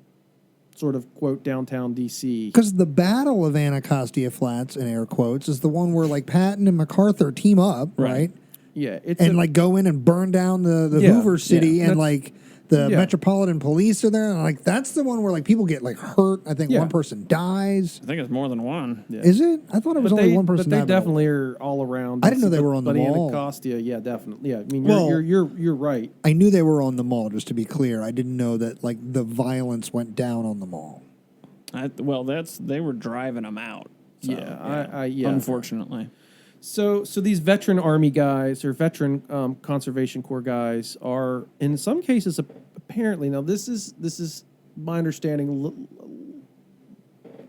sort of quote downtown DC. Because the Battle of Anacostia Flats, in air quotes, is the one where like Patton and MacArthur team up, right? Yeah, it's And like go in and burn down the Yeah, Hoover City, yeah. and like the Yeah. Metropolitan Police are there, and like that's the one where like people get like hurt. I think Yeah. one person dies. I think it's more than one. Yeah. Is it? I thought it was only one person. But they died, definitely are all around. I didn't know they But- were on the but mall. Anacostia, yeah, definitely. Yeah, I mean, Well- you're right. I knew they were on the mall. Just to be clear, I didn't know that like the violence went down on the mall. They were driving them out. So, Yeah. Unfortunately. So these veteran Army guys or veteran Conservation Corps guys are in some cases apparently now this is my understanding.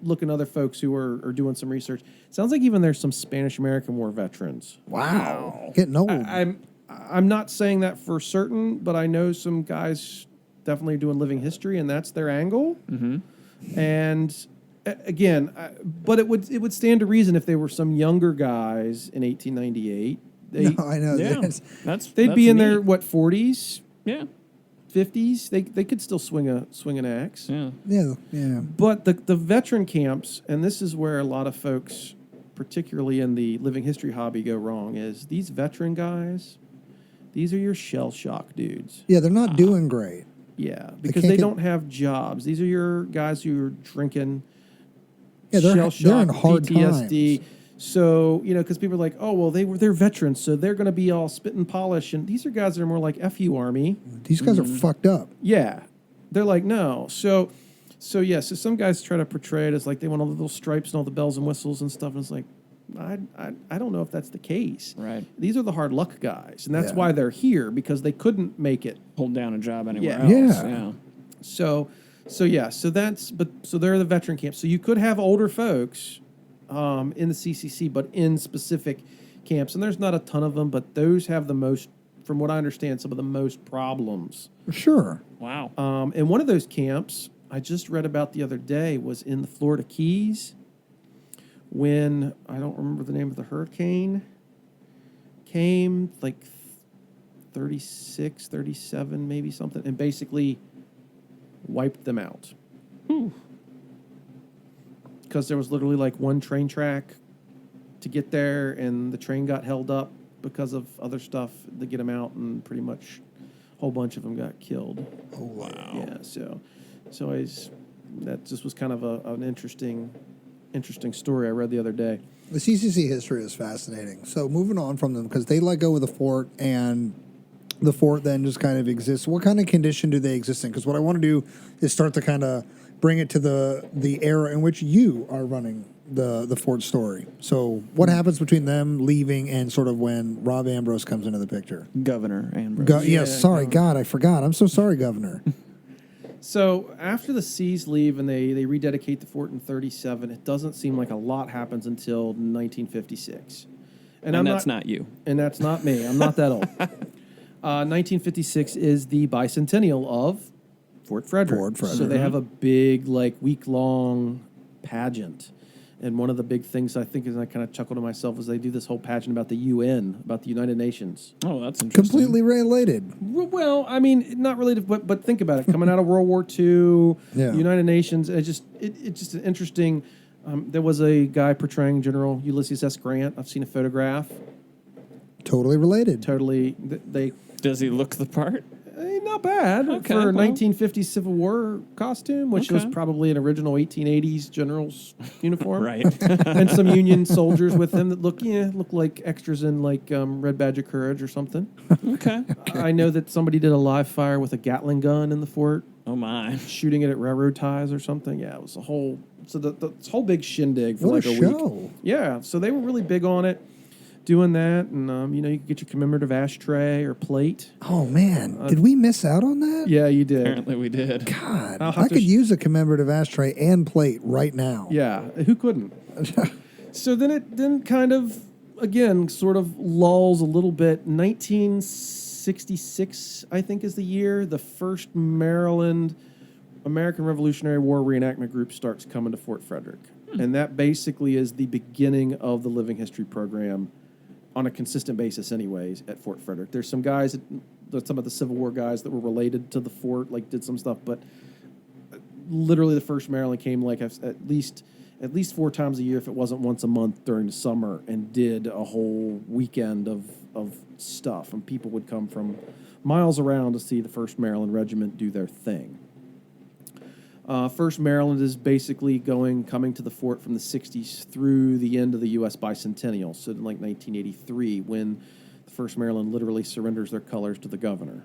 Looking at other folks who are doing some research, sounds like even there's some Spanish American War veterans. Wow, getting old. I'm not saying that for certain, but I know some guys definitely doing living history, and that's their angle. Mm-hmm. And again, but it would stand to reason if they were some younger guys in 1898. No, I know. Yeah. That's- They'd be in their neat. 40s, Yeah. 50s. They could still swing an axe. Yeah. yeah. But the veteran camps, and this is where a lot of folks, particularly in the living history hobby, go wrong, is these veteran guys, these are your shell shock dudes. Yeah, they're not doing great. Yeah, because can't they get- don't have jobs. These are your guys who are drinking, Yeah, they're shell in shock, hard PTSD. times. So, because people are like, oh, well, they're veterans, so they're going to be all spit and polish. And these are guys that are more like, F you, Army. These guys are fucked up. Yeah. They're like, no. So some guys try to portray it as like they want all the little stripes and all the bells and whistles and stuff. And it's like, I don't know if that's the case. Right. They're the hard luck guys. And that's Yeah. why they're here, because they couldn't make it. Hold down a job anywhere Yeah. else. Yeah. Yeah. So they're the veteran camps. So you could have older folks in the CCC, but in specific camps. And there's not a ton of them, but those have the most, from what I understand, some of the most problems. Sure. Wow. And one of those camps I just read about the other day was in the Florida Keys when, I don't remember the name of the hurricane, came like 36, 37, maybe something, and basically wiped them out. Because there was literally like one train track to get there, and the train got held up because of other stuff to get them out, and pretty much a whole bunch of them got killed. Oh wow. Yeah, so that just was kind of an interesting interesting story I read the other day. The CCC history is fascinating. So moving on from them, because they let go of the fort, and the fort then just kind of exists. What kind of condition do they exist in? Because what I want to do is start to kind of bring it to the era in which you are running the fort story. So what happens between them leaving and sort of when Rob Ambrose comes into the picture? Governor Ambrose. Yes, sorry, God, I forgot. I'm so sorry, Governor. So after the C's leave and they rededicate the fort in 37, it doesn't seem like a lot happens until 1956. And that's not you. And that's not me. I'm not that old. 1956 is the bicentennial of Fort Frederick. So they have a big, like, week-long pageant. And one of the big things I think is, I kind of chuckle to myself, is they do this whole pageant about the UN, about the United Nations. Oh, that's interesting. Completely related. Well, I mean, not related, but think about it. Coming out of World War II, Yeah. United Nations, it's just an interesting. There was a guy portraying General Ulysses S. Grant. I've seen a photograph. Totally related. Totally, they Does he look the part? not bad Okay, for a well. 1950s Civil War costume, which was Okay. probably an original 1880s general's uniform, Right. and some Union soldiers with him that look like extras in like Red Badge of Courage or something. Okay. I know that somebody did a live fire with a Gatling gun in the fort, Oh, my. shooting it at railroad ties or something. Yeah, it was a whole this whole big shindig for What like a a show. week. Yeah, so they were really big on it, doing that, and you could get your commemorative ashtray or plate. Oh, man. Did we miss out on that? Yeah, you did. Apparently we did. God, I'll have I to could use a commemorative ashtray and plate right now. Yeah, who couldn't? So then it kind of, again, sort of lulls a little bit. 1966, I think, is the year the first Maryland American Revolutionary War reenactment group starts coming to Fort Frederick. And that basically is the beginning of the Living History program on a consistent basis anyways at Fort Frederick. There's some guys, some of the Civil War guys that were related to the fort, like did some stuff, but literally the first Maryland came like at least 4 times a year, if it wasn't once a month during the summer, and did a whole weekend of stuff. And people would come from miles around to see the 1st Maryland Regiment do their thing. 1st Maryland is basically coming to the fort from the 60s through the end of the U.S. bicentennial, so in like 1983, when the 1st Maryland literally surrenders their colors to the governor.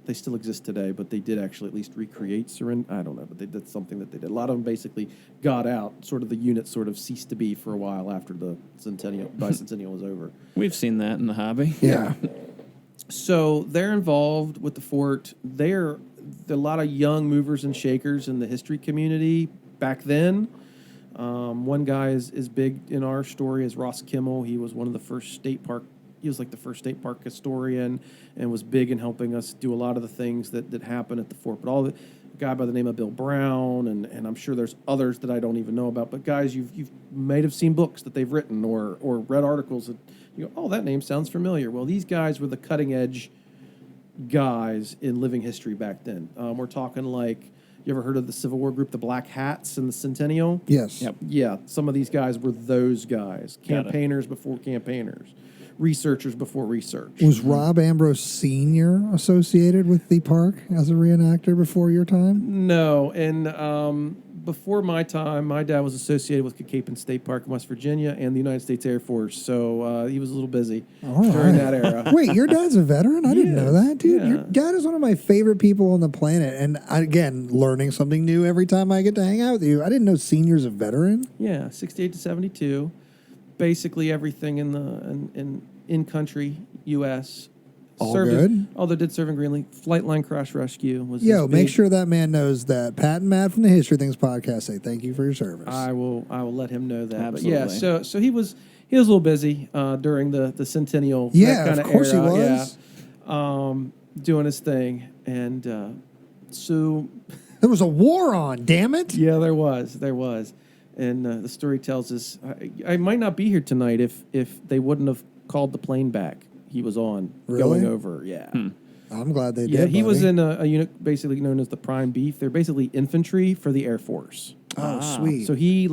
They still exist today, but they did actually at least recreate surrender. I don't know, but they did something that they did. A lot of them basically got out. Sort of the unit sort of ceased to be for a while after the bicentennial was over. We've seen that in the hobby. Yeah. So they're involved with the fort. There are a lot of young movers and shakers in the history community back then. One guy is big in our story is Ross Kimmel. He was one of the first state park. He was like the first state park historian and was big in helping us do a lot of the things that happened at the fort. But a guy by the name of Bill Brown, and I'm sure there's others that I don't even know about. But guys, you've might have seen books that they've written or read articles that you go, oh, that name sounds familiar. Well, these guys were the cutting edge guys in living history back then. We're talking like, you ever heard of the Civil War group, the Black Hats and the Centennial? Yes. Yep. Yeah, some of these guys were those guys. Got it. Campaigners before campaigners. Researchers before research. Was Rob Ambrose Sr. associated with the park as a reenactor before your time? No, and before my time, my dad was associated with Capon State Park in West Virginia and the United States Air Force, so he was a little busy during that era. Wait, your dad's a veteran? I didn't know that, dude. yeah. Your dad is one of my favorite people on the planet. And again, learning something new every time I get to hang out with you. I didn't know Senior's a veteran. Yeah, 68 to 72. Basically everything in country, U.S. All good? Oh, they did serve in Greenlee. Flight line crash rescue was. Yo, his make big- sure that man knows that Pat and Matt from the History Things podcast say thank you for your service. I will let him know that. Absolutely. But yeah, so he was a little busy during the centennial. Yeah, that of course era, he was. Yeah, doing his thing, and so There was a war on, damn it. yeah, there was, and the story tells us I might not be here tonight if they wouldn't have called the plane back. He was on Really? going over. Yeah. I'm glad they Yeah, did. he was buddy. in a unit basically known as the Prime Beef. They're basically infantry for the Air Force. Oh, sweet. So he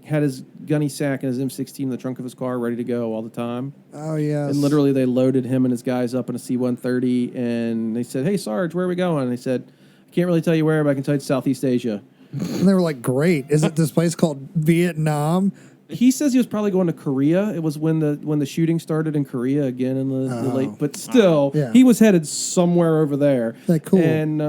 had his gunny sack and his M16 in the trunk of his car ready to go all the time. Oh, yes. And literally they loaded him and his guys up in a C-130 and they said, "Hey, Sarge, where are we going?" And they said, "I can't really tell you where, but I can tell you it's Southeast Asia." And they were like, great. Is it this place called Vietnam? He says he was probably going to Korea. It was when the shooting started in Korea again in the late. But still, Yeah. he was headed somewhere over there. Like, cool. And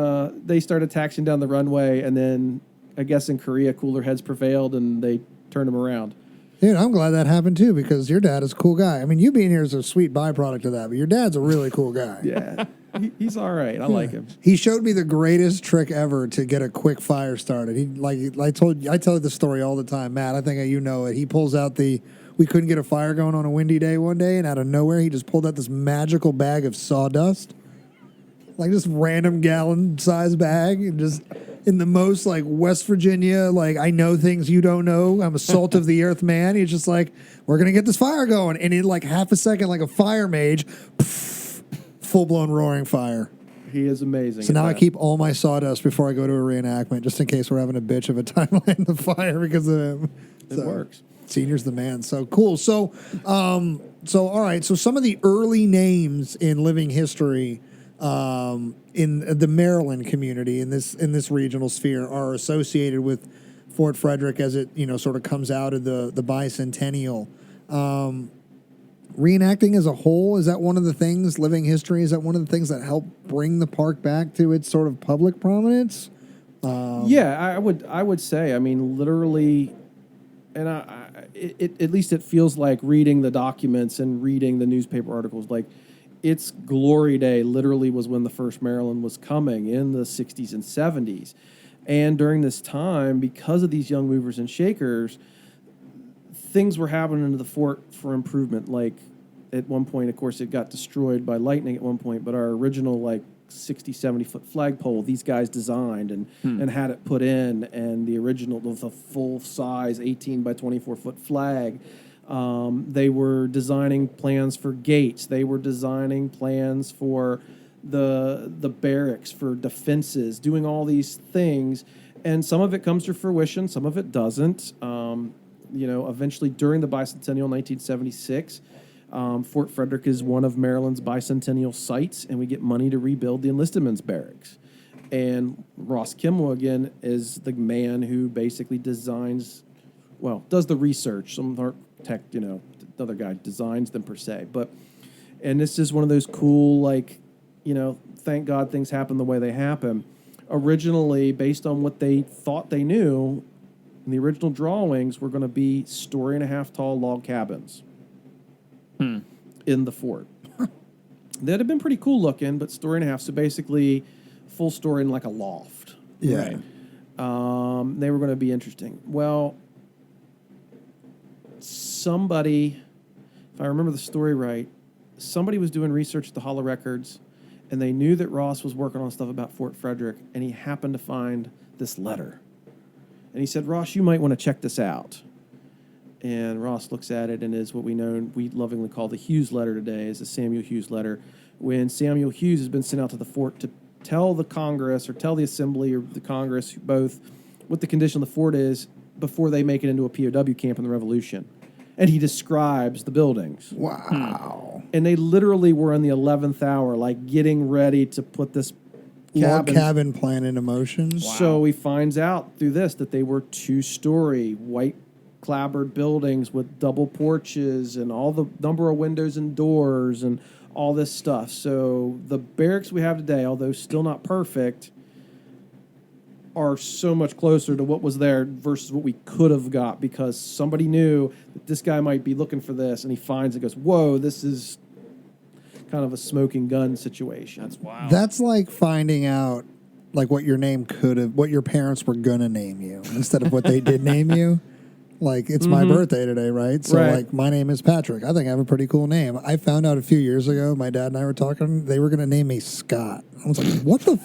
they started taxiing down the runway, and then I guess in Korea, cooler heads prevailed, and they turned him around. Dude, I'm glad that happened too, because your dad is a cool guy. I mean, you being here is a sweet byproduct of that, but your dad's a really cool guy. Yeah, he's all right. I like him. He showed me the greatest trick ever to get a quick fire started. I tell the story all the time, Matt. I think you know it. He pulls out we couldn't get a fire going on a windy day one day, and out of nowhere, he just pulled out this magical bag of sawdust, like just random gallon size bag, and just in the most like West Virginia, like I know things you don't know. I'm a salt of the earth man. He's just like, we're gonna get this fire going, and in like half a second, like a fire mage. Full blown roaring fire. He is amazing. So now I keep all my sawdust before I go to a reenactment, just in case we're having a bitch of a time lighting the fire because of him. It works. Senior's the man. So cool. So all right. So some of the early names in living history in the Maryland community in this regional sphere are associated with Fort Frederick as it sort of comes out of the bicentennial. Reenacting as a whole, is that one of the things, living history, is that one of the things that helped bring the park back to its sort of public prominence? Yeah, I would say, I mean, literally, and at least it feels like reading the documents and reading the newspaper articles, like its glory day literally was when the first Maryland was coming in the 60s and 70s. And during this time, because of these young movers and shakers, things were happening to the fort for improvement. Like at one point, of course, it got destroyed by lightning at one point, but our original like 60, 70-foot flagpole, these guys designed and had it put in, and the original, the full-size 18 by 24-foot flag. They were designing plans for gates. They were designing plans for the barracks, for defenses, doing all these things. And some of it comes to fruition, some of it doesn't. Eventually during the bicentennial 1976, Fort Frederick is one of Maryland's bicentennial sites, and we get money to rebuild the enlisted men's barracks. And Ross Kimmel, again, is the man who basically does the research. Some architect, the other guy designs them per se. And this is one of those cool, thank God things happen the way they happen. Originally, based on what they thought they knew, the original drawings were going to be 1.5-story tall log cabins in the fort. That had been pretty cool looking, but 1.5 story. So basically, full story in like a loft. Yeah. Right. They were going to be interesting. Well, somebody, if I remember the story right, somebody was doing research at the Hall of Records, and they knew that Ross was working on stuff about Fort Frederick, and he happened to find this letter. And he said, Ross, you might want to check this out. And Ross looks at it and is what we lovingly call the Hughes letter today, is the Samuel Hughes letter. When Samuel Hughes has been sent out to the fort to tell the Congress or tell the Assembly or the Congress, both, what the condition of the fort is before they make it into a POW camp in the Revolution. And he describes the buildings. Wow. And they literally were in the 11th hour, like getting ready to put this log cabin plan into motion. Wow. So he finds out through this that they were 2-story, white clapboard buildings with double porches and all the number of windows and doors and all this stuff. So the barracks we have today, although still not perfect, are so much closer to what was there versus what we could have got, because somebody knew that this guy might be looking for this, and he finds it, goes, whoa, this is kind of a smoking gun situation. That's wild. That's like finding out like what your name what your parents were gonna name you instead of what they did name you. Like, it's my birthday today, right? So, like, my name is Patrick. I think I have a pretty cool name. I found out a few years ago, my dad and I were talking, they were going to name me Scott. I was like, what the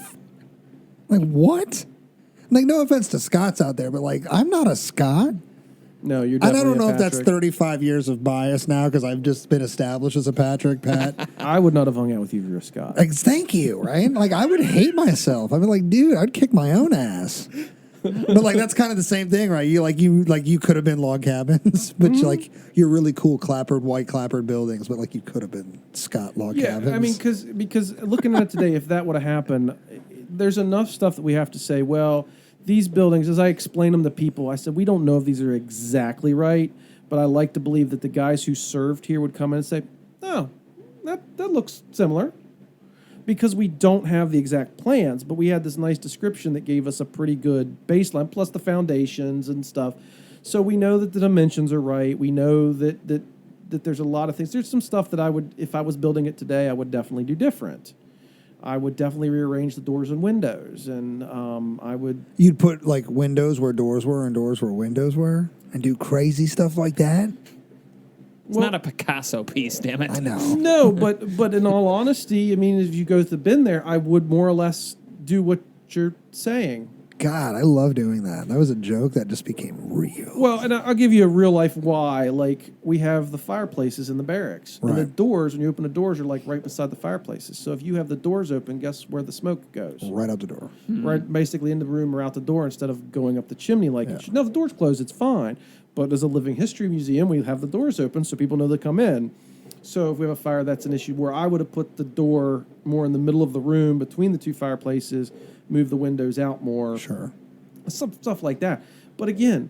like, what? Like, no offense to Scots out there, but, like, I'm not a Scot. No, you're And I definitely don't know a if that's Patrick. 35 years of bias now because I've just been established as a Patrick, Pat. I would not have hung out with you if you're a Scot. Like, thank you, right? Like, I would hate myself. I'd be like, dude, I'd kick my own ass. But like that's kind of the same thing, right? You could have been log cabins, but you're really cool white clapboard buildings, but like you could have been Scott log cabins. Yeah, I mean, because looking at it today, if that would have happened, there's enough stuff that we have to say. Well, these buildings, as I explain them to people, I said, we don't know if these are exactly right, but I like to believe that the guys who served here would come in and say, oh, that looks similar. Because we don't have the exact plans, but we had this nice description that gave us a pretty good baseline, plus the foundations and stuff. So we know that the dimensions are right. We know that there's a lot of things. There's some stuff that I would, if I was building it today, I would definitely do different. I would definitely rearrange the doors and windows, and I would... You'd put, like, windows where doors were and doors where windows were and do crazy stuff like that? It's not a Picasso piece, damn it. I know. No, but in all honesty, I mean, if you go to the bin there, I would more or less do what you're saying. God, I love doing that. That was a joke that just became real. Well, and I'll give you a real life why. Like, we have the fireplaces in the barracks. Right. And the doors, when you open the doors, are like right beside the fireplaces. So if you have the doors open, guess where the smoke goes? Right out the door. Right, basically in the room or out the door instead of going up the chimney like it should. No, the door's closed, it's fine. But as a living history museum, we have the doors open so people know they come in. So if we have a fire, that's an issue. Where I would have put the door more in the middle of the room between the two fireplaces, move the windows out more. Sure. Some stuff like that. But again,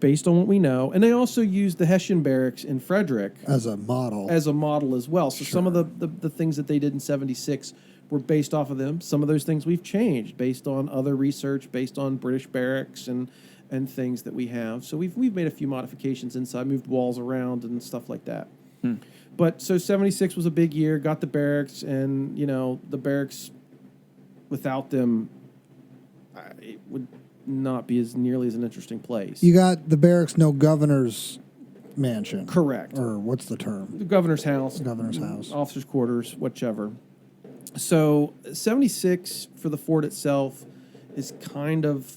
based on what we know, and they also used the Hessian barracks in Frederick As a model. as well. So some of the things that they did in 76 were based off of them. Some of those things we've changed based on other research, based on British barracks and things that we have. So we've made a few modifications inside, moved walls around and stuff like that. But so 76 was a big year, got the barracks, and, you know, the barracks, without them, it would not be as nearly as an interesting place. You got the barracks, no governor's mansion. Correct. Or what's the term? The governor's house. Governor's house. Officers' quarters, whichever. So 76 for the fort itself is kind of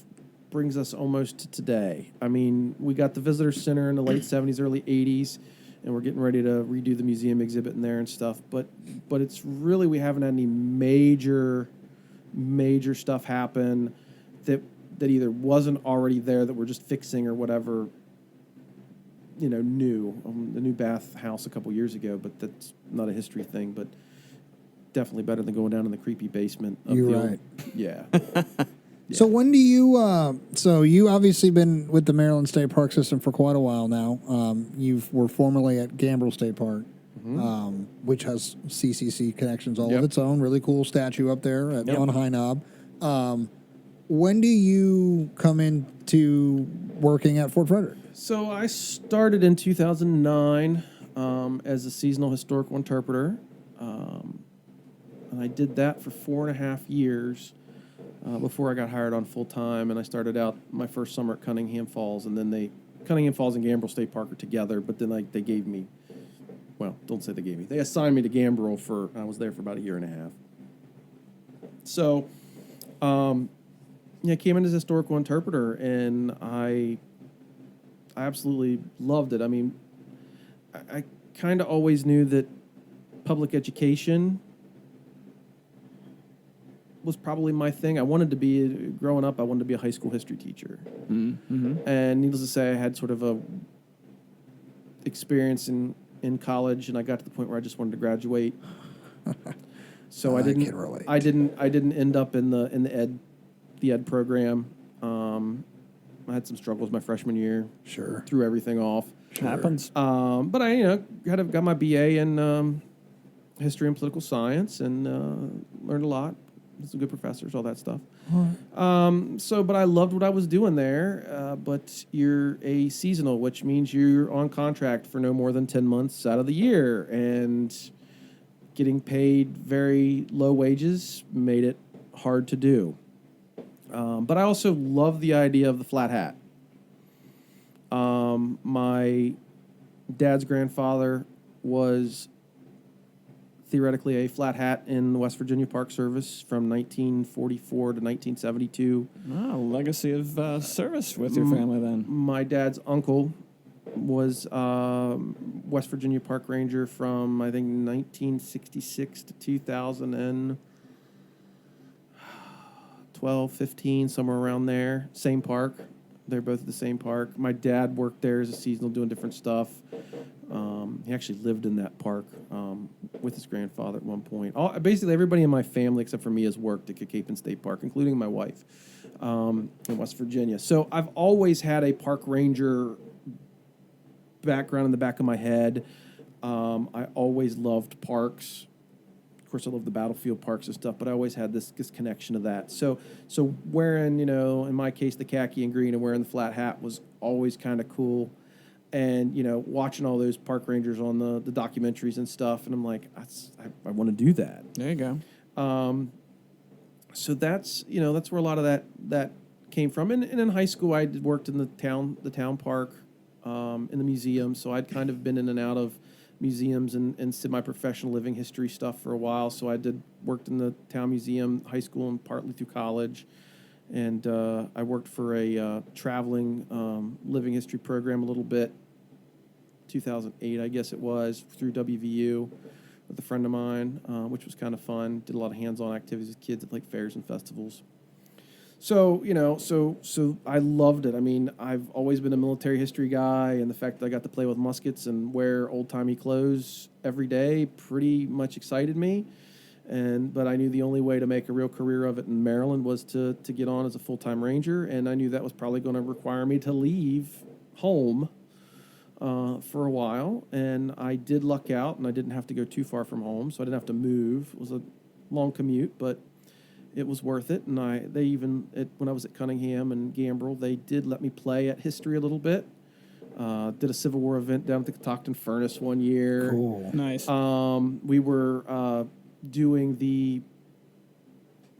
brings us almost to today. I mean, we got the visitor center in the late 70s, early 80s, and we're getting ready to redo the museum exhibit in there and stuff. But it's really, we haven't had any major stuff happen that either wasn't already there that we're just fixing or whatever, you know, new. The new bathhouse a couple years ago, but that's not a history thing, but definitely better than going down in the creepy basement. Of You're the right. Old, yeah. So when do you? So you obviously been with the Maryland State Park System for quite a while now. You were formerly at Ambrose State Park, which has CCC connections all of its own. Really cool statue up there on High Knob. When do you come into working at Fort Frederick? So I started in 2009 as a seasonal historical interpreter, and I did that for 4.5 years. Before I got hired on full time, and I started out my first summer at Cunningham Falls, and then Cunningham Falls and Gambrel State Park are together, but then they gave me, well, don't say they gave me, they assigned me to Gambrel I was there for about 1.5 years. So, I came in as a historical interpreter, and I absolutely loved it. I mean, I kind of always knew that public education was probably my thing. I wanted to be, growing up, I wanted to be a high school history teacher. And needless to say, I had sort of a experience in college, and I got to the point where I just wanted to graduate. So I didn't relate. I didn't end up in the ed program. I had some struggles my freshman year. Sure. Threw everything off. Happens. But I got my BA in history and political science, and learned a lot. Some good professors, all that stuff. But I loved what I was doing there. But you're a seasonal, which means you're on contract for no more than 10 months out of the year. And getting paid very low wages made it hard to do. But I also love the idea of the flat hat. My dad's grandfather was theoretically a flat hat in the West Virginia Park Service from 1944 to 1972. Legacy of service with your family then. My dad's uncle was West Virginia Park Ranger from, I think, 1966 to 2012, 15, somewhere around there. Same park. They're both at the same park. My dad worked there as a seasonal doing different stuff. He actually lived in that park with his grandfather at one point. Basically, everybody in my family except for me has worked at Cape State Park, including my wife. in West Virginia. So I've always had a park ranger background in the back of my head. I always loved parks. Of course, I love the battlefield parks and stuff, but I always had this connection to that. So wearing, in my case, the khaki and green and wearing the flat hat was always kind of cool. And, watching all those park rangers on the documentaries and stuff, and I'm like, I want to do that. There you go. So that's where a lot of that came from. And in high school, I worked in the town park, in the museum. So I'd kind of been in and out of museums and semi-professional living history stuff for a while. So I worked in the town museum, high school, and partly through college. And I worked for a traveling living history program a little bit, 2008, I guess it was, through WVU with a friend of mine, which was kind of fun. Did a lot of hands-on activities with kids at like fairs and festivals. So, so I loved it. I mean, I've always been a military history guy, and the fact that I got to play with muskets and wear old-timey clothes every day pretty much excited me. But I knew the only way to make a real career of it in Maryland was to get on as a full-time ranger, and I knew that was probably going to require me to leave home for a while. And I did luck out, and I didn't have to go too far from home, so I didn't have to move. It was a long commute, but it was worth it. And when I was at Cunningham and Gambrel, they did let me play at history a little bit. Did a Civil War event down at the Catoctin Furnace one year. Cool. Nice. We were doing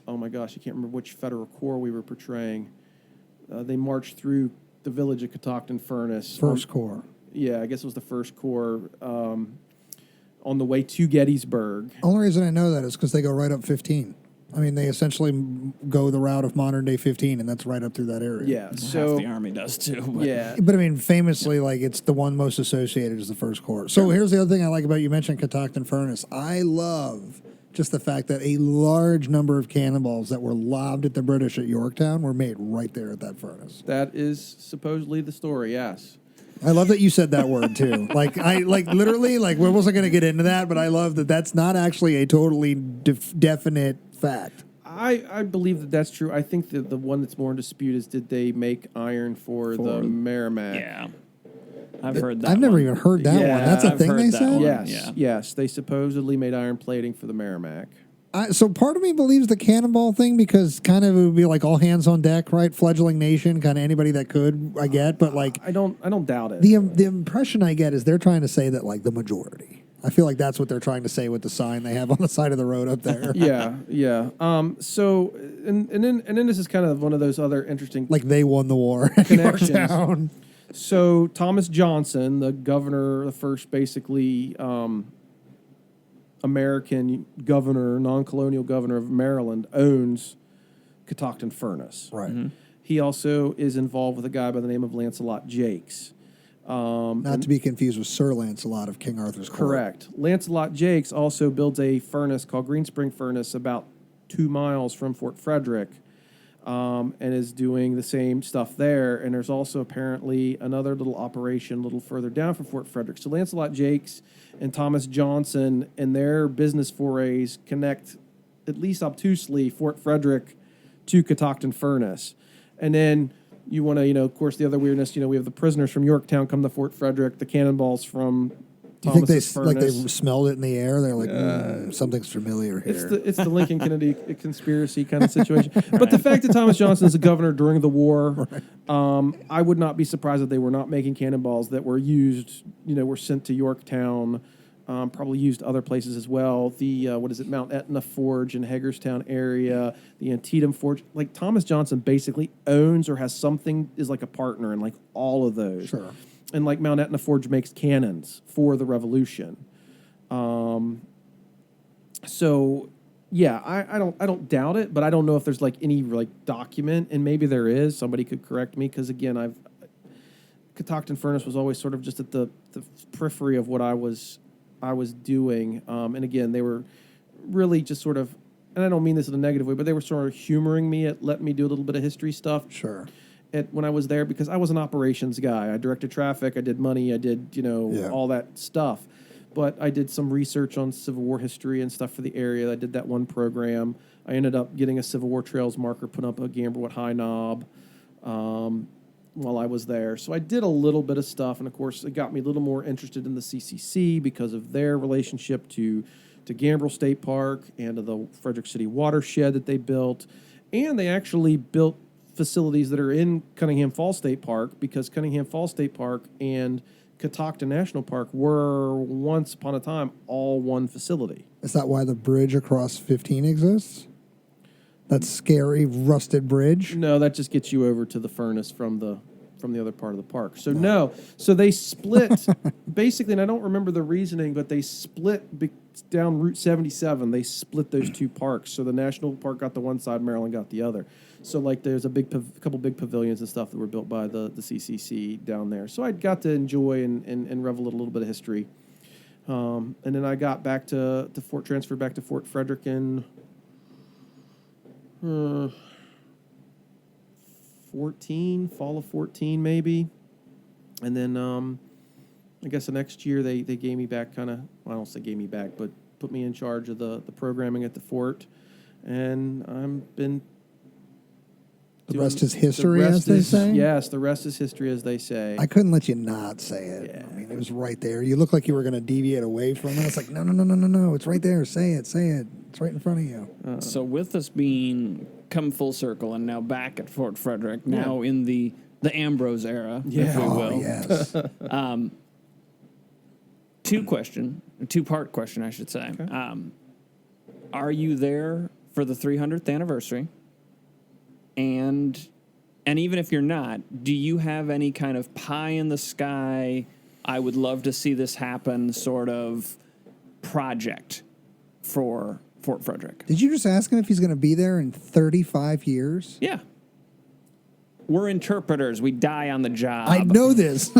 oh my gosh, I can't remember which Federal Corps we were portraying. They marched through the village of Catoctin Furnace. First Corps. Yeah, I guess it was the First Corps on the way to Gettysburg. Only reason I know that is because they go right up 15. I mean, they essentially go the route of modern day 15, and that's right up through that area. Yeah, so half the Army does too. But. yeah, But I mean, famously, like it's the one most associated is the First Corps. So here's the other thing I like about you mentioned Catoctin Furnace. I love just the fact that a large number of cannonballs that were lobbed at the British at Yorktown were made right there at that furnace. that is supposedly the story. Yes. I love that you said that word too. Literally, we wasn't going to get into that, but I love that that's not actually a totally definite fact. I believe that that's true. I think that the one that's more in dispute is did they make iron for the Merrimack? Yeah. I've heard that. I've never even heard that one. That's a I've thing heard they that said? one. Yes, Yeah. yes. They supposedly made iron plating for the Merrimack. So part of me believes the cannonball thing because kind of it would be like all hands on deck, right? Fledgling nation, kind of anybody that could, I get. But like, I don't doubt it. the impression I get is they're trying to say that like the majority. I feel like that's what they're trying to say with the sign they have on the side of the road up there. yeah. So and then this is kind of one of those other interesting Like they won the war at Connections. Yorktown. So Thomas Johnson, the governor, the first basically American governor, non-colonial governor of Maryland, owns Catoctin Furnace. Right. Mm-hmm. He also is involved with a guy by the name of Lancelot Jakes. Not to be confused with Sir Lancelot of King Arthur's Court. Correct. Lancelot Jakes also builds a furnace called Green Spring Furnace about 2 miles from Fort Frederick. And is doing the same stuff there. And there's also apparently another little operation a little further down from Fort Frederick. So Lancelot Jakes and Thomas Johnson and their business forays connect, at least obtusely, Fort Frederick to Catoctin Furnace. And then you want to, of course, the other weirdness, we have the prisoners from Yorktown come to Fort Frederick, the cannonballs from Do you think they Thomas's smelled it in the air? They're like, something's familiar here. It's the Lincoln Kennedy conspiracy kind of situation. But the fact that Thomas Johnson is the governor during the war, I would not be surprised if they were not making cannonballs that were used, were sent to Yorktown, probably used other places as well. The, Mount Etna Forge in Hagerstown area, the Antietam Forge. Like Thomas Johnson basically owns or has something, is like a partner in like all of those. Sure. And like Mount Etna Forge makes cannons for the Revolution. So yeah, I don't doubt it, but I don't know if there's like any like document, and maybe there is. Somebody could correct me because again, Catoctin Furnace was always sort of just at the periphery of what I was doing. And again, they were really just sort of, and I don't mean this in a negative way, but they were sort of humoring me at letting me do a little bit of history stuff. Sure. When I was there, because I was an operations guy. I directed traffic, I did money, I did, all that stuff. but I did some research on Civil War history and stuff for the area. I did that one program. I ended up getting a Civil War Trails marker put up at Gamblerwood High Knob while I was there. So I did a little bit of stuff, and of course, it got me a little more interested in the CCC because of their relationship to Gambrel State Park and to the Frederick City watershed that they built. And they actually built facilities that are in Cunningham Falls State Park, because Cunningham Falls State Park and Catoctin National Park were once upon a time all one facility. Is that why the bridge across 15 exists? That scary rusted bridge? No, that just gets you over to the furnace from the other part of the park. So no. So they split basically, and I don't remember the reasoning, but they split down Route 77. They split those two parks. So the National Park got the one side, Maryland got the other. So like there's a couple big pavilions and stuff that were built by the CCC down there. So I got to enjoy and revel in a little bit of history. And then I got back transferred back to Fort Frederick in 14, fall of 14 maybe. And then I guess the next year they gave me back I don't say gave me back, but put me in charge of the programming at the fort. And I've been... The rest is history, as they say? Yes, the rest is history, as they say. I couldn't let you not say it. Yeah. I mean, it was right there. You looked like you were going to deviate away from it. It's like, no. It's right there. Say it. It's right in front of you. So with us being come full circle and now back at Fort Frederick, now in the Ambrose era, if we will. Oh, yes. Two-part question, I should say. Okay. Are you there for the 300th anniversary? And even if you're not, do you have any kind of pie in the sky, I would love to see this happen sort of project for Fort Frederick? Did you just ask him if he's going to be there in 35 years? Yeah. We're interpreters. We die on the job. I know this.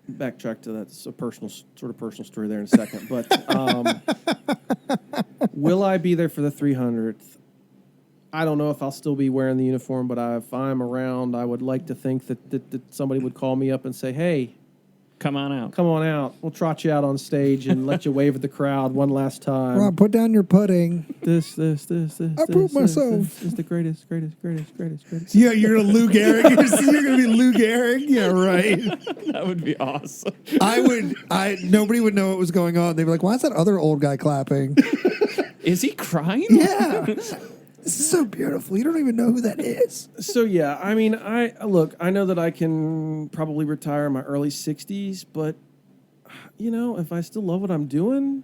Backtrack to that. It's a personal story there in a second. But will I be there for the 300th? I don't know if I'll still be wearing the uniform, but if I'm around, I would like to think that somebody would call me up and say, hey, come on out. We'll trot you out on stage and let you wave at the crowd one last time. Rob, put down your pudding. This. I proved myself. This is the greatest. Yeah, you're going to Lou Gehrig. You're going to be Lou Gehrig. Yeah, right. That would be awesome. Nobody would know what was going on. They'd be like, why is that other old guy clapping? Is he crying? Yeah. This is so beautiful. You don't even know who that is. So, yeah, I mean, I know that I can probably retire in my early 60s, but, if I still love what I'm doing.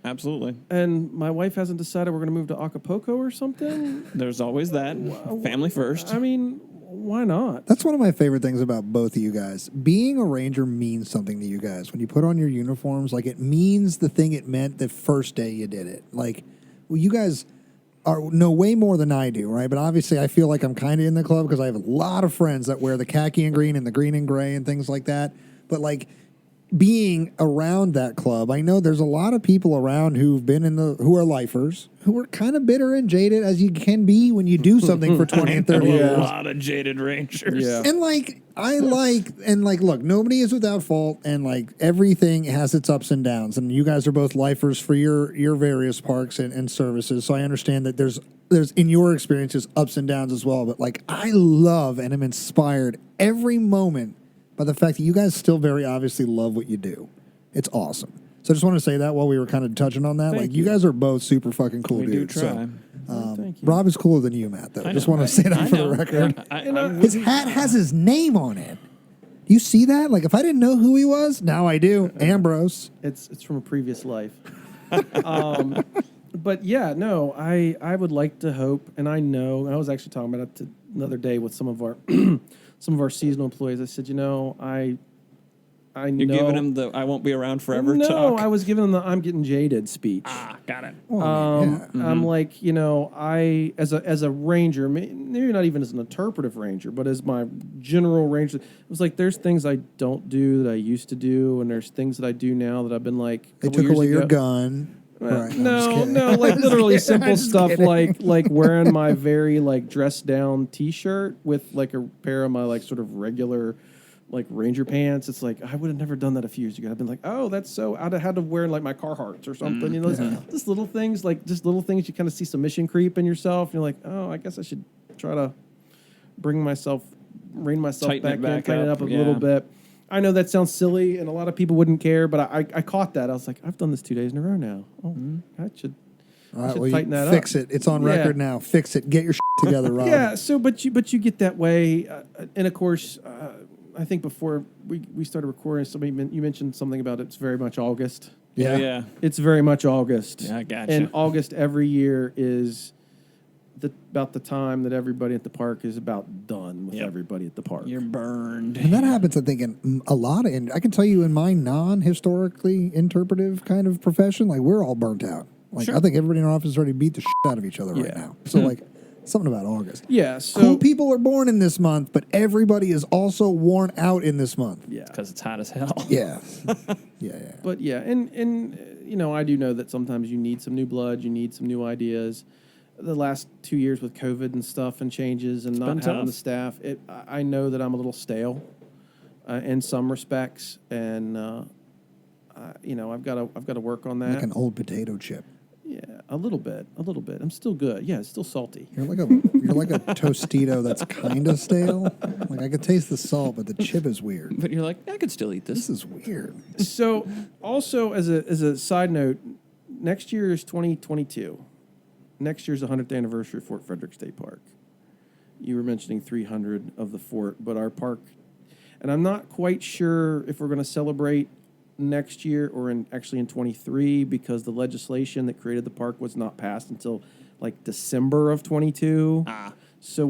Absolutely. And my wife hasn't decided we're going to move to Acapulco or something. There's always that. Family first. I mean, why not? That's one of my favorite things about both of you guys. Being a Ranger means something to you guys. When you put on your uniforms, it means the thing it meant the first day you did it. You guys know way more than I do, right? But obviously I feel like I'm kind of in the club because I have a lot of friends that wear the khaki and green and the green and gray and things like that. But being around that club, I know there's a lot of people around who are lifers, who are kind of bitter and jaded as you can be when you do something for 20 and 30 years. A lot of jaded Rangers. Yeah. And look, nobody is without fault, and everything has its ups and downs. And you guys are both lifers for your various parks and services. So I understand that there's in your experiences ups and downs as well. But I love and am inspired every moment by the fact that you guys still very obviously love what you do. It's awesome. So I just want to say that while we were kind of touching on that. Thank you guys are both super fucking cool We dudes. do try. Thank you. Rob is cooler than you, Matt, though. I just want to say that for the record. His hat has his name on it. You see that? If I didn't know who he was, now I do. Ambrose. It's from a previous life. But yeah, no, I would like to hope, and I know, I was actually talking about it another day with some of our seasonal employees. I said, I know. You're giving him the "I won't be around forever" no, talk? I was giving them the "I'm getting jaded" speech. Got it. I'm like, I as a ranger, maybe not even as an interpretive ranger, but as my general ranger, it was like there's things I don't do that I used to do, and there's things that I do now that I've been like. They took away your gun. Right, no, literally simple stuff like wearing my very dressed down T-shirt with a pair of my sort of regular like Ranger pants. It's like I would have never done that a few years ago. I've been like, oh, that's so. I'd have had to wear like my Carhartts or something. You know, just little things you kind of see some mission creep in yourself. And you're like, oh, I guess I should try to rein myself Tighten back it up a little bit. I know that sounds silly, and a lot of people wouldn't care, but I caught that. I was like, I've done this 2 days in a row now. Oh, I should. All right, tighten that fix up. it. It's on record now. Fix it. Get your together, Rob. Yeah. So, but you get that way, and of course, I think before we started recording, you mentioned something about it's very much August. Yeah. It's very much August. Yeah, I gotcha. And August every year is about the time that everybody at the park is about done with everybody at the park. You're burned. And that happens, I think, in a lot of, and I can tell you in my non-historically interpretive kind of profession, like we're all burnt out. Like I think everybody in our office is ready to beat the shit out of each other right now. So like something about August. Yeah. So cool people are born in this month, but everybody is also worn out in this month. Yeah. Because it's hot as hell. Yeah. Yeah. But yeah, and you know, I do know that sometimes you need some new blood, you need some new ideas. The last 2 years with COVID and stuff and changes and not having the staff, I know that I'm a little stale in some respects, and you know, I've got to work on that. Like an old potato chip. Yeah, a little bit. I'm still good. Yeah, it's still salty. You're like a Tostito that's kind of stale. Like I could taste the salt, but the chip is weird. But you're like, I could still eat this. This is weird. So, also as a side note, next year is 2022. Next year's the 100th anniversary of Fort Frederick State Park. You were mentioning 300 of the fort, but our park, and I'm not quite sure if we're going to celebrate next year or actually in 23 because the legislation that created the park was not passed until like December of 22. So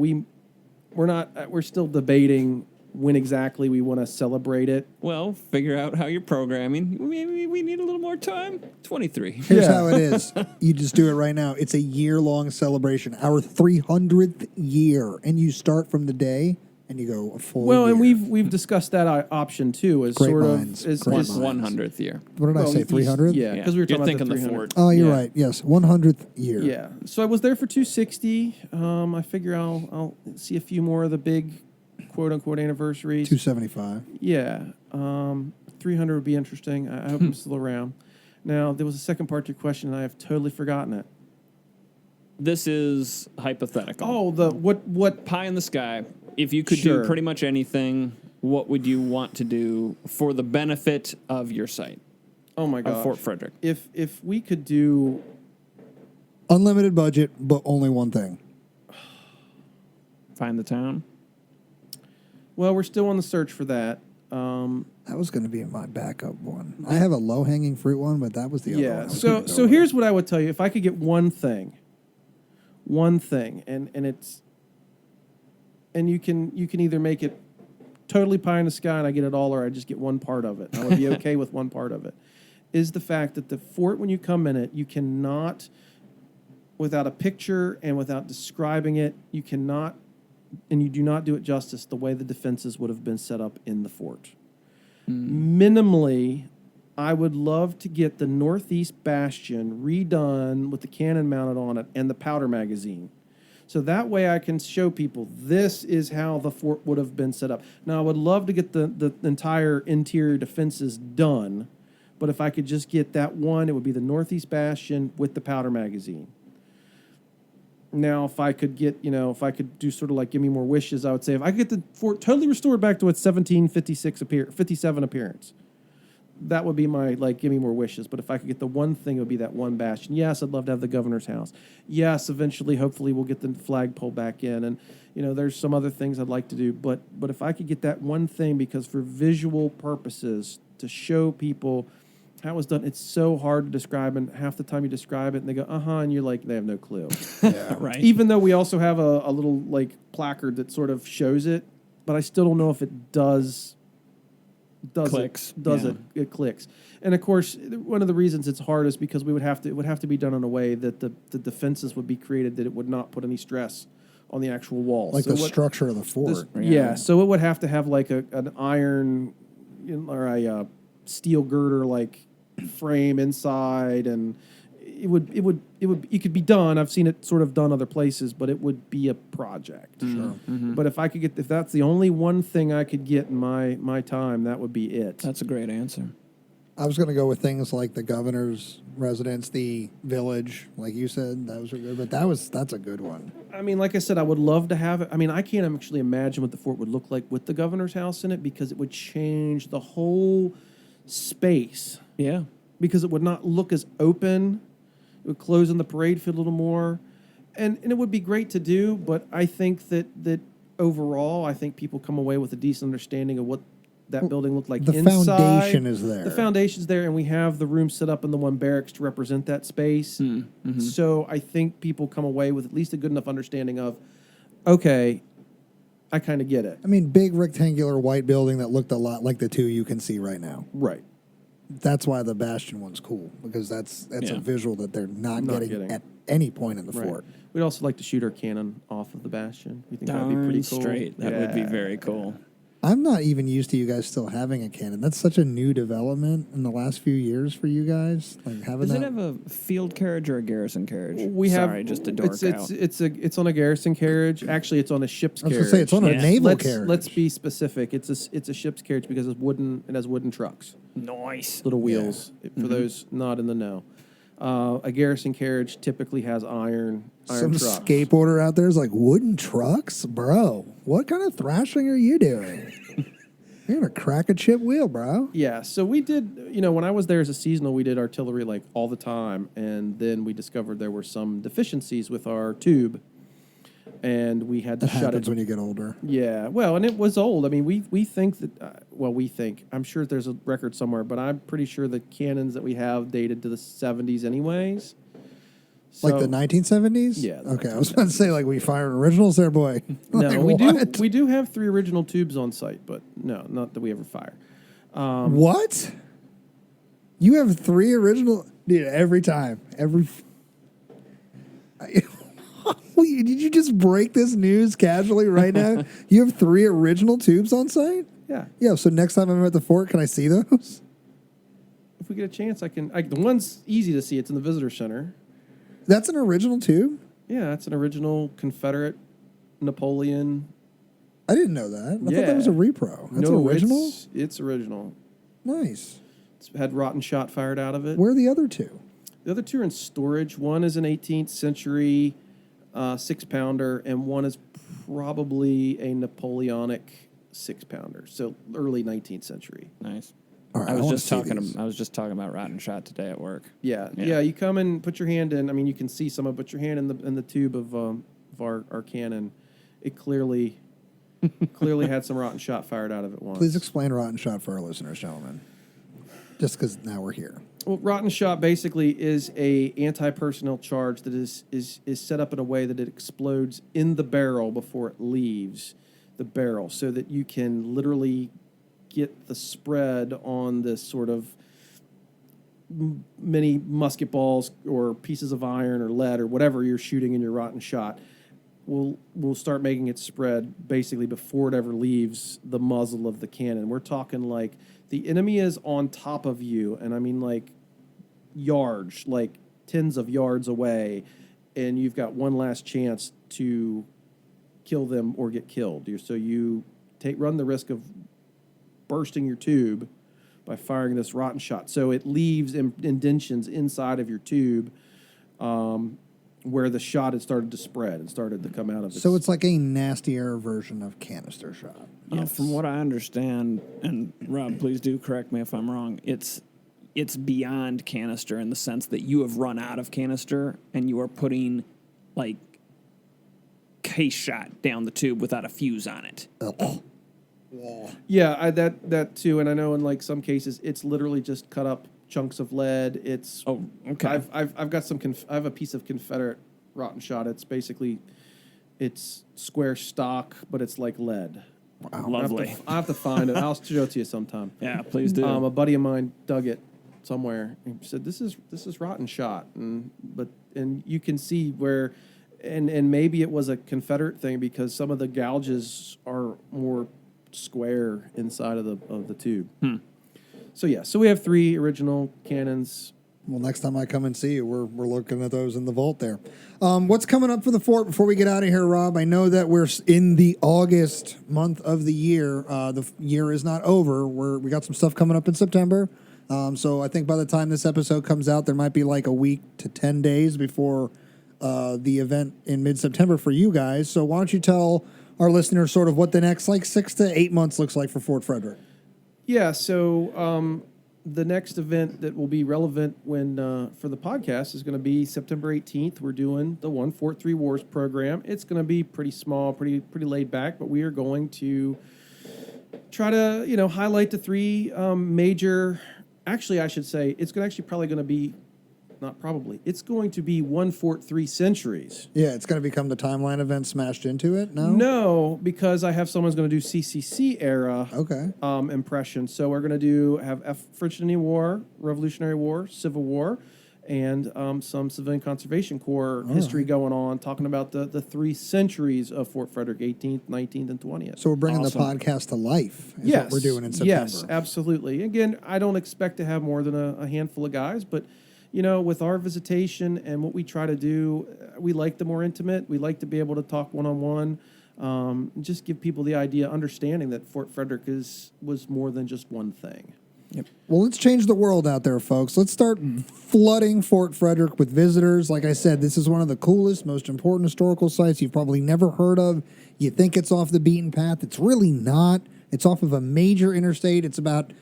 we're still debating when exactly we want to celebrate it. Well, figure out how you're programming. Maybe we need a little more time. 23. Here's how it is. You just do it right now. It's a year-long celebration, our 300th year, and you start from the day and you go a full year. And we've discussed that option too, as Great sort minds. of as Great It's minds. 100th year. What did I say, 300? Yeah, because we were You're talking thinking about the 300. fort. Oh, you're Yeah. right. Yes, 100th year. Yeah. So I was there for 260. I figure I'll see a few more of the big quote unquote anniversaries. 275. Yeah. 300 would be interesting. I hope I'm still around. Now, there was a second part to your question, and I have totally forgotten it. This is hypothetical. Oh, the what? Pie in the sky. If you could Sure. do pretty much anything, what would you want to do for the benefit of your site? Oh my Of gosh. Fort Frederick. If we could do, Unlimited budget, but only one thing. Find the town. well, we're still on the search for that. That was going to be my backup one. I have a low-hanging fruit one, but that was the other one. I Yeah. was So gonna go so with. here's what I would tell you: if I could get one thing, and it's, and you can either make it totally pie in the sky and I get it all, or I just get one part of it. I would be okay with one part of it. Is the fact that the fort, when you come in it, you cannot, without a picture and without describing it, you cannot, and you do not do it justice the way the defenses would have been set up in the fort. Minimally, I would love to get the northeast bastion redone with the cannon mounted on it and the powder magazine. So that way I can show people this is how the fort would have been set up. Now, I would love to get the entire interior defenses done, but if I could just get that one, it would be the northeast bastion with the powder magazine. Now, if I could get, if I could do sort of like give me more wishes, I would say if I could get the fort totally restored back to its 57 appearance, that would be my, give me more wishes. But if I could get the one thing, it would be that one bastion. Yes, I'd love to have the governor's house. Yes, eventually, hopefully, we'll get the flagpole back in. And, there's some other things I'd like to do. But if I could get that one thing, because for visual purposes, to show people how it was done, it's so hard to describe, and half the time you describe it, and they go, and you're like, they have no clue. Yeah. Right. Even though we also have a little, placard that sort of shows it, but I still don't know if it does Clicks. It clicks. And, of course, one of the reasons it's hard is because it would have to be done in a way that the defenses would be created that it would not put any stress on the actual walls. Like structure of the fort. Yeah, so it would have to have, an iron or a steel girder, frame inside, and it could be done. I've seen it sort of done other places, but it would be a project. Sure. Mm-hmm. But if that's the only one thing I could get in my time, that would be it. That's a great answer. I was going to go with things like the governor's residence, the village, like you said. Those are good, but that's a good one. I mean, like I said, I would love to have it. I mean, I can't actually imagine what the fort would look like with the governor's house in it because it would change the whole space. Yeah. Because it would not look as open. It would close in the parade field a little more. And it would be great to do, but I think that overall, I think people come away with a decent understanding of what that building looked like the inside. The foundation is there. The foundation's there, and we have the room set up in the one barracks to represent that space. Mm-hmm. So I think people come away with at least a good enough understanding of, okay, I kind of get it. I mean, big rectangular white building that looked a lot like the two you can see right now. Right. That's why the Bastion one's cool, because that's a visual that they're not getting at any point in the fort. We'd also like to shoot our cannon off of the Bastion. We think that would be Darn pretty cool. straight. That would be very cool. I'm not even used to you guys still having a cannon. That's such a new development in the last few years for you guys. Like having Does that. it have a field carriage or a garrison carriage? Sorry, just a dork out. It's on a garrison carriage. Actually, it's on a ship's carriage. I was going to say, it's on a naval carriage. Let's be specific. It's a ship's carriage because it's wooden. It has wooden trucks. Nice. Little wheels for those not in the know. A garrison carriage typically has iron Some trucks. skateboarder out there is like, wooden trucks? Bro, what kind of thrashing are you doing? You're going to crack a chip wheel, bro. Yeah, so we did, when I was there as a seasonal, we did artillery like all the time, and then we discovered there were some deficiencies with our tube, and we had to That shut happens it. when you get older. Yeah, well, and it was old. I mean, we think that, I'm sure there's a record somewhere, but I'm pretty sure the cannons that we have dated to the 70s anyways. So, Like the 1970s? Yeah, the Okay, I was about to say, like, we fired originals there, boy. No, Like, we do have 3 original tubes on site, but no, not that we ever fire. What? You have 3 original? Dude, every time. Did you just break this news casually right now? You have 3 original tubes on site? Yeah. Yeah, so next time I'm at the fort, can I see those? If we get a chance, the one's easy to see. It's in the visitor center. That's an original tube? Yeah, that's an original Confederate Napoleon. I didn't know that. I thought that was a repro. That's original? It's original. Nice. It's had rotten shot fired out of it. Where are the other 2? The other 2 are in storage. One is an 18th century 6-pounder, and one is probably a Napoleonic 6-pounder. So early 19th century. Nice. All right, I was just talking about rotten shot today at work. Yeah. You come and put your hand in. I mean, you can see some of. Put your hand in the tube of our cannon. It clearly had some rotten shot fired out of it once. Please explain rotten shot for our listeners, gentlemen. Just because now we're here. Well, rotten shot basically is a anti-personnel charge that is set up in a way that it explodes in the barrel before it leaves the barrel, so that you can literally get the spread on this sort of many musket balls or pieces of iron or lead or whatever you're shooting in your rotten shot. We'll start making it spread basically before it ever leaves the muzzle of the cannon. We're talking like the enemy is on top of you, and I mean like yards, like tens of yards away, and you've got one last chance to kill them or get killed. So you run the risk of bursting your tube by firing this rotten shot. So it leaves indentions inside of your tube where the shot had started to spread and started to come out of it. So it's like a nastier version of canister shot. Yes. From what I understand, and Rob, please do correct me if I'm wrong, it's beyond canister in the sense that you have run out of canister and you are putting like case shot down the tube without a fuse on it. Yeah, that too, and I know in like some cases it's literally just cut up chunks of lead. It's okay. I've got some I have a piece of Confederate rotten shot. It's square stock, but it's like lead. Wow, lovely. I have to find it. I'll show it to you sometime. Yeah, please do. A buddy of mine dug it somewhere and said this is rotten shot, and you can see where. And maybe it was a Confederate thing because some of the gouges are more square inside of the tube. So we have 3 original cannons. Well, next time I come and see you, we're looking at those in the vault there. What's coming up for the fort before we get out of here, Rob? I know that we're in the August month of the year. The year is not over. We got some stuff coming up in September. So I think by the time this episode comes out, there might be like a week to 10 days before the event in mid-September for you guys. So why don't you tell our listeners sort of what the next like 6 to 8 months looks like for Fort Frederick? Yeah, so the next event that will be relevant when for the podcast is going to be September 18th. We're doing the One Fort Three Wars program. It's going to be pretty small, pretty laid back, but we are going to try to highlight the three major. Actually, I should say it's probably going to be. Not probably. It's going to be One Fort 3 Centuries. Yeah, it's going to become the timeline event smashed into it? No, because I have someone's going to do CCC era impression. So we're going to have French Indian War, Revolutionary War, Civil War, and some Civilian Conservation Corps history going on, talking about the 3 centuries of Fort Frederick, 18th, 19th, and 20th. So we're bringing the podcast to life is what we're doing in September. Yes, absolutely. Again, I don't expect to have more than a handful of guys, but with our visitation and what we try to do, we like the more intimate. We like to be able to talk one-on-one, just give people the idea, understanding that Fort Frederick was more than just one thing. Yep. Well, let's change the world out there, folks. Let's start flooding Fort Frederick with visitors. Like I said, this is one of the coolest, most important historical sites you've probably never heard of. You think it's off the beaten path. It's really not. It's off of a major interstate. It's about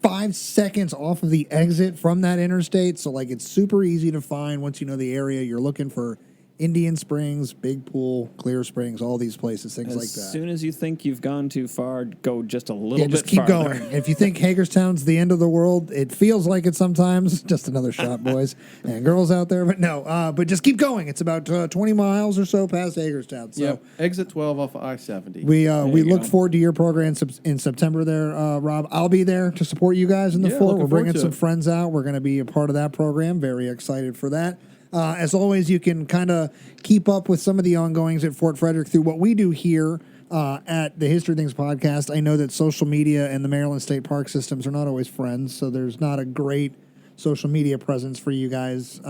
5 seconds off of the exit from that interstate. So, it's super easy to find once you know the area. You're looking for Indian Springs, Big Pool, Clear Springs, all these places, things like that. As soon as you think you've gone too far, go just a little bit just keep farther. going. If you think Hagerstown's the end of the world, it feels like it sometimes. Just another shot, boys and girls out there. But no, but just keep going. It's about 20 miles or so past Hagerstown. So exit 12 off of I-70. We look forward to your program in September there, Rob. I'll be there to support you guys in the fort. We're bringing some friends out. We're going to be a part of that program. Very excited for that. As always, you can kind of keep up with some of the ongoings at Fort Frederick through what we do here at the History Things podcast. I know that social media and the Maryland State Park systems are not always friends, so there's not a great social media presence for you guys.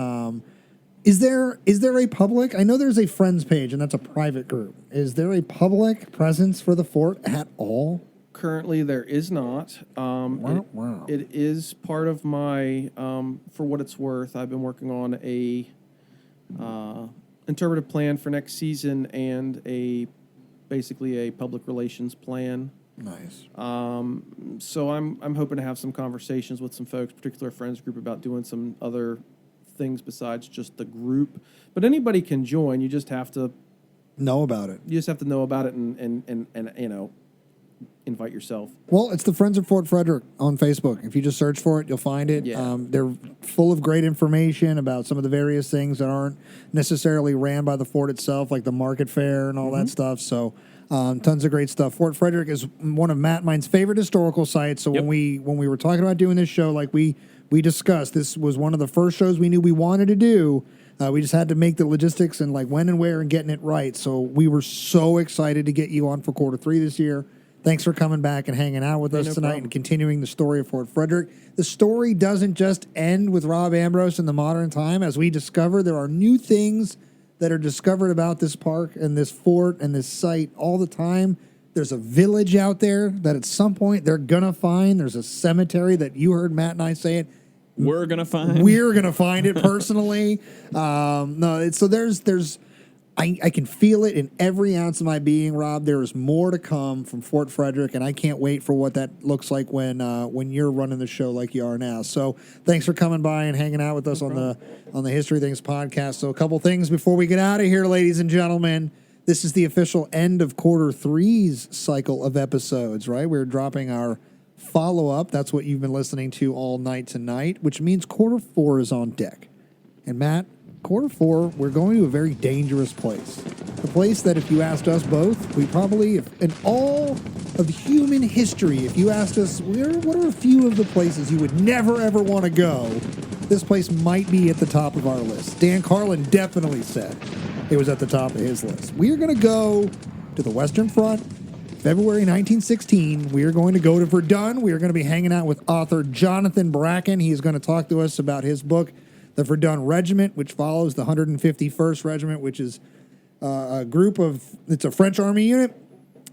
Is there a public? I know there's a friends page, and that's a private group. Is there a public presence for the fort at all? Currently, there is not. It is part of my, for what it's worth, I've been working on a interpretive plan for next season and basically a public relations plan. Nice. So I'm hoping to have some conversations with some folks, particularly our friends group, about doing some other things besides just the group. But anybody can join. You just have to know about it. You just have to know about it and invite yourself. Well, it's the Friends of Fort Frederick on Facebook. If you just search for it, you'll find it. Yeah. They're full of great information about some of the various things that aren't necessarily ran by the fort itself, like the market fair and all that stuff. So tons of great stuff. Fort Frederick is one of Matt and mine's favorite historical sites. So when we were talking about doing this show, like we discussed, this was one of the first shows we knew we wanted to do. We just had to make the logistics and when and where and getting it right. So we were so excited to get you on for Q3 this year. Thanks for coming back and hanging out with us tonight and continuing the story of Fort Frederick. The story doesn't just end with Rob Ambrose in the modern time. As we discover, there are new things that are discovered about this park and this fort and this site all the time. There's a village out there that at some point they're going to find. There's a cemetery that you heard Matt and I say it. We're going to find. We're going to find it personally. I can feel it in every ounce of my being, Rob. There is more to come from Fort Frederick, and I can't wait for what that looks like when you're running the show like you are now. So thanks for coming by and hanging out with us on the History Things podcast. So a couple things before we get out of here, ladies and gentlemen. This is the official end of Q3's cycle of episodes, right? We're dropping our follow-up. That's what you've been listening to all night tonight, which means Q4 is on deck. And Matt, Q4, we're going to a very dangerous place. A place that if you asked us both, we probably, in all of human history, if you asked us, what are a few of the places you would never, ever want to go, this place might be at the top of our list. Dan Carlin definitely said it was at the top of his list. We are going to go to the Western Front, February 1916, we are going to go to Verdun. We are going to be hanging out with author Jonathan Bracken. He's going to talk to us about his book, The Verdun Regiment, which follows the 151st Regiment, which is it's a French army unit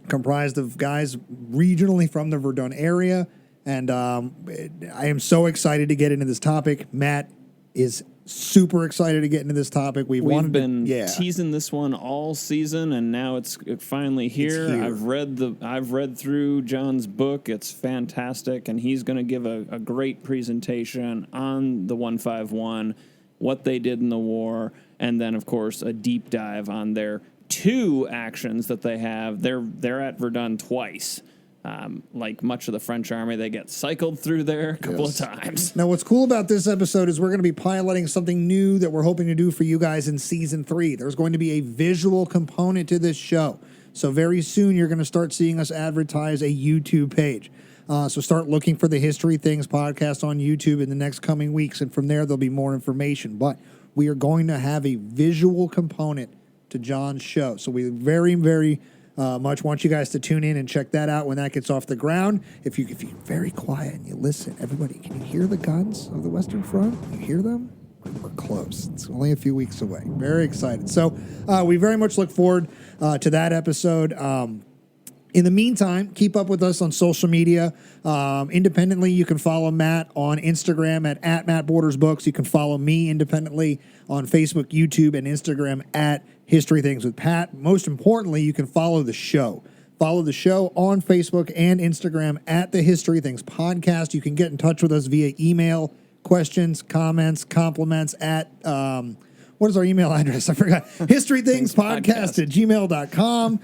comprised of guys regionally from the Verdun area. And I am so excited to get into this topic. Matt is super excited to get into this topic. We've been teasing this one all season, and now it's finally here. I've read through John's book. It's fantastic, and he's going to give a great presentation on the 151, what they did in the war, and then, of course, a deep dive on their 2 actions that they have. They're at Verdun twice. Like much of the French army, they get cycled through there a couple of times. Now, what's cool about this episode is we're going to be piloting something new that we're hoping to do for you guys in Season 3. There's going to be a visual component to this show. So very soon, you're going to start seeing us advertise a YouTube page. So start looking for the History Things podcast on YouTube in the next coming weeks, and from there, there'll be more information. But we are going to have a visual component to John's show. So we very, very much want you guys to tune in and check that out when that gets off the ground. If you're very quiet and you listen, everybody, can you hear the guns of the Western Front? You hear them? We're close. It's only a few weeks away. Very excited. So we very much look forward to that episode. In the meantime, keep up with us on social media. Independently, you can follow Matt on Instagram at Matt Borders Books. You can follow me independently on Facebook, YouTube, and Instagram at History Things with Pat. Most importantly, you can follow the show. Follow the show on Facebook and Instagram at the History Things Podcast. You can get in touch with us via email, questions, comments, compliments at... what is our email address? I forgot. historythingspodcast@gmail.com.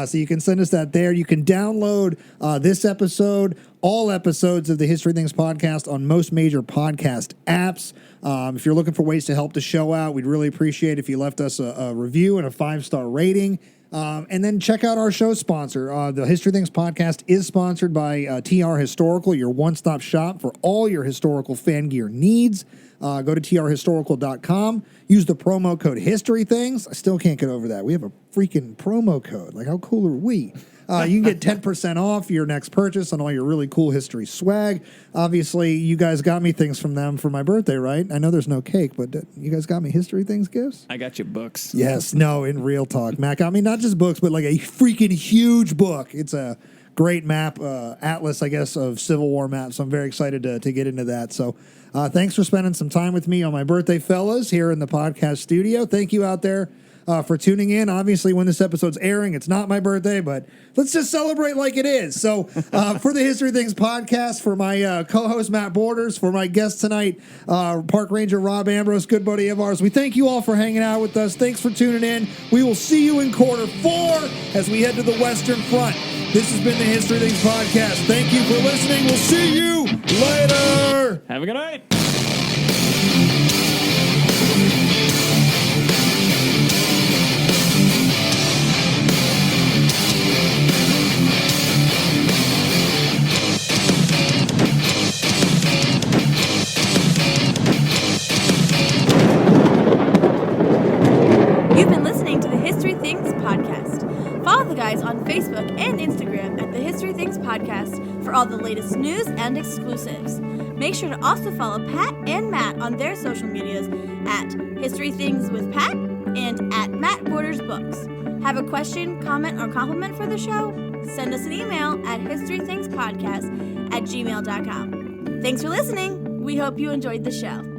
So you can send us that there. You can download this episode, all episodes of the History Things podcast on most major podcast apps. If you're looking for ways to help the show out, we'd really appreciate if you left us a review and a 5-star rating. And then check out our show sponsor. The History Things podcast is sponsored by TR Historical, your one-stop shop for all your historical fan gear needs. Go to trhistorical.com. Use the promo code HistoryThings. I still can't get over that. We have a freaking promo code. Like, how cool are we? You can get 10% off your next purchase on all your really cool history swag. Obviously, you guys got me things from them for my birthday, right? I know there's no cake, but you guys got me History Things gifts? I got you books. Yes. No, in real talk. Matt got me not just books, but like a freaking huge book. It's a great map, atlas, I guess, of Civil War maps. So I'm very excited to get into that. So thanks for spending some time with me on my birthday, fellas, here in the podcast studio. Thank you out there for tuning in. Obviously, when this episode's airing, it's not my birthday, but let's just celebrate like it is. So for the History Things podcast, for my co-host, Matt Borders, for my guest tonight, Park Ranger Rob Ambrose, good buddy of ours, we thank you all for hanging out with us. Thanks for tuning in. We will see you in quarter 4 as we head to the Western Front. This has been the History Things podcast. Thank you for listening. We'll see you later. Have a good night. You've been listening to the History Things podcast. Follow the guys on Facebook and Instagram at the History Things podcast for all the latest news and exclusives. Make sure to also follow Pat and Matt on their social medias at History Things with Pat and at Matt Borders Books. Have a question, comment, or compliment for the show? Send us an email at historythingspodcast@gmail.com. Thanks for listening. We hope you enjoyed the show.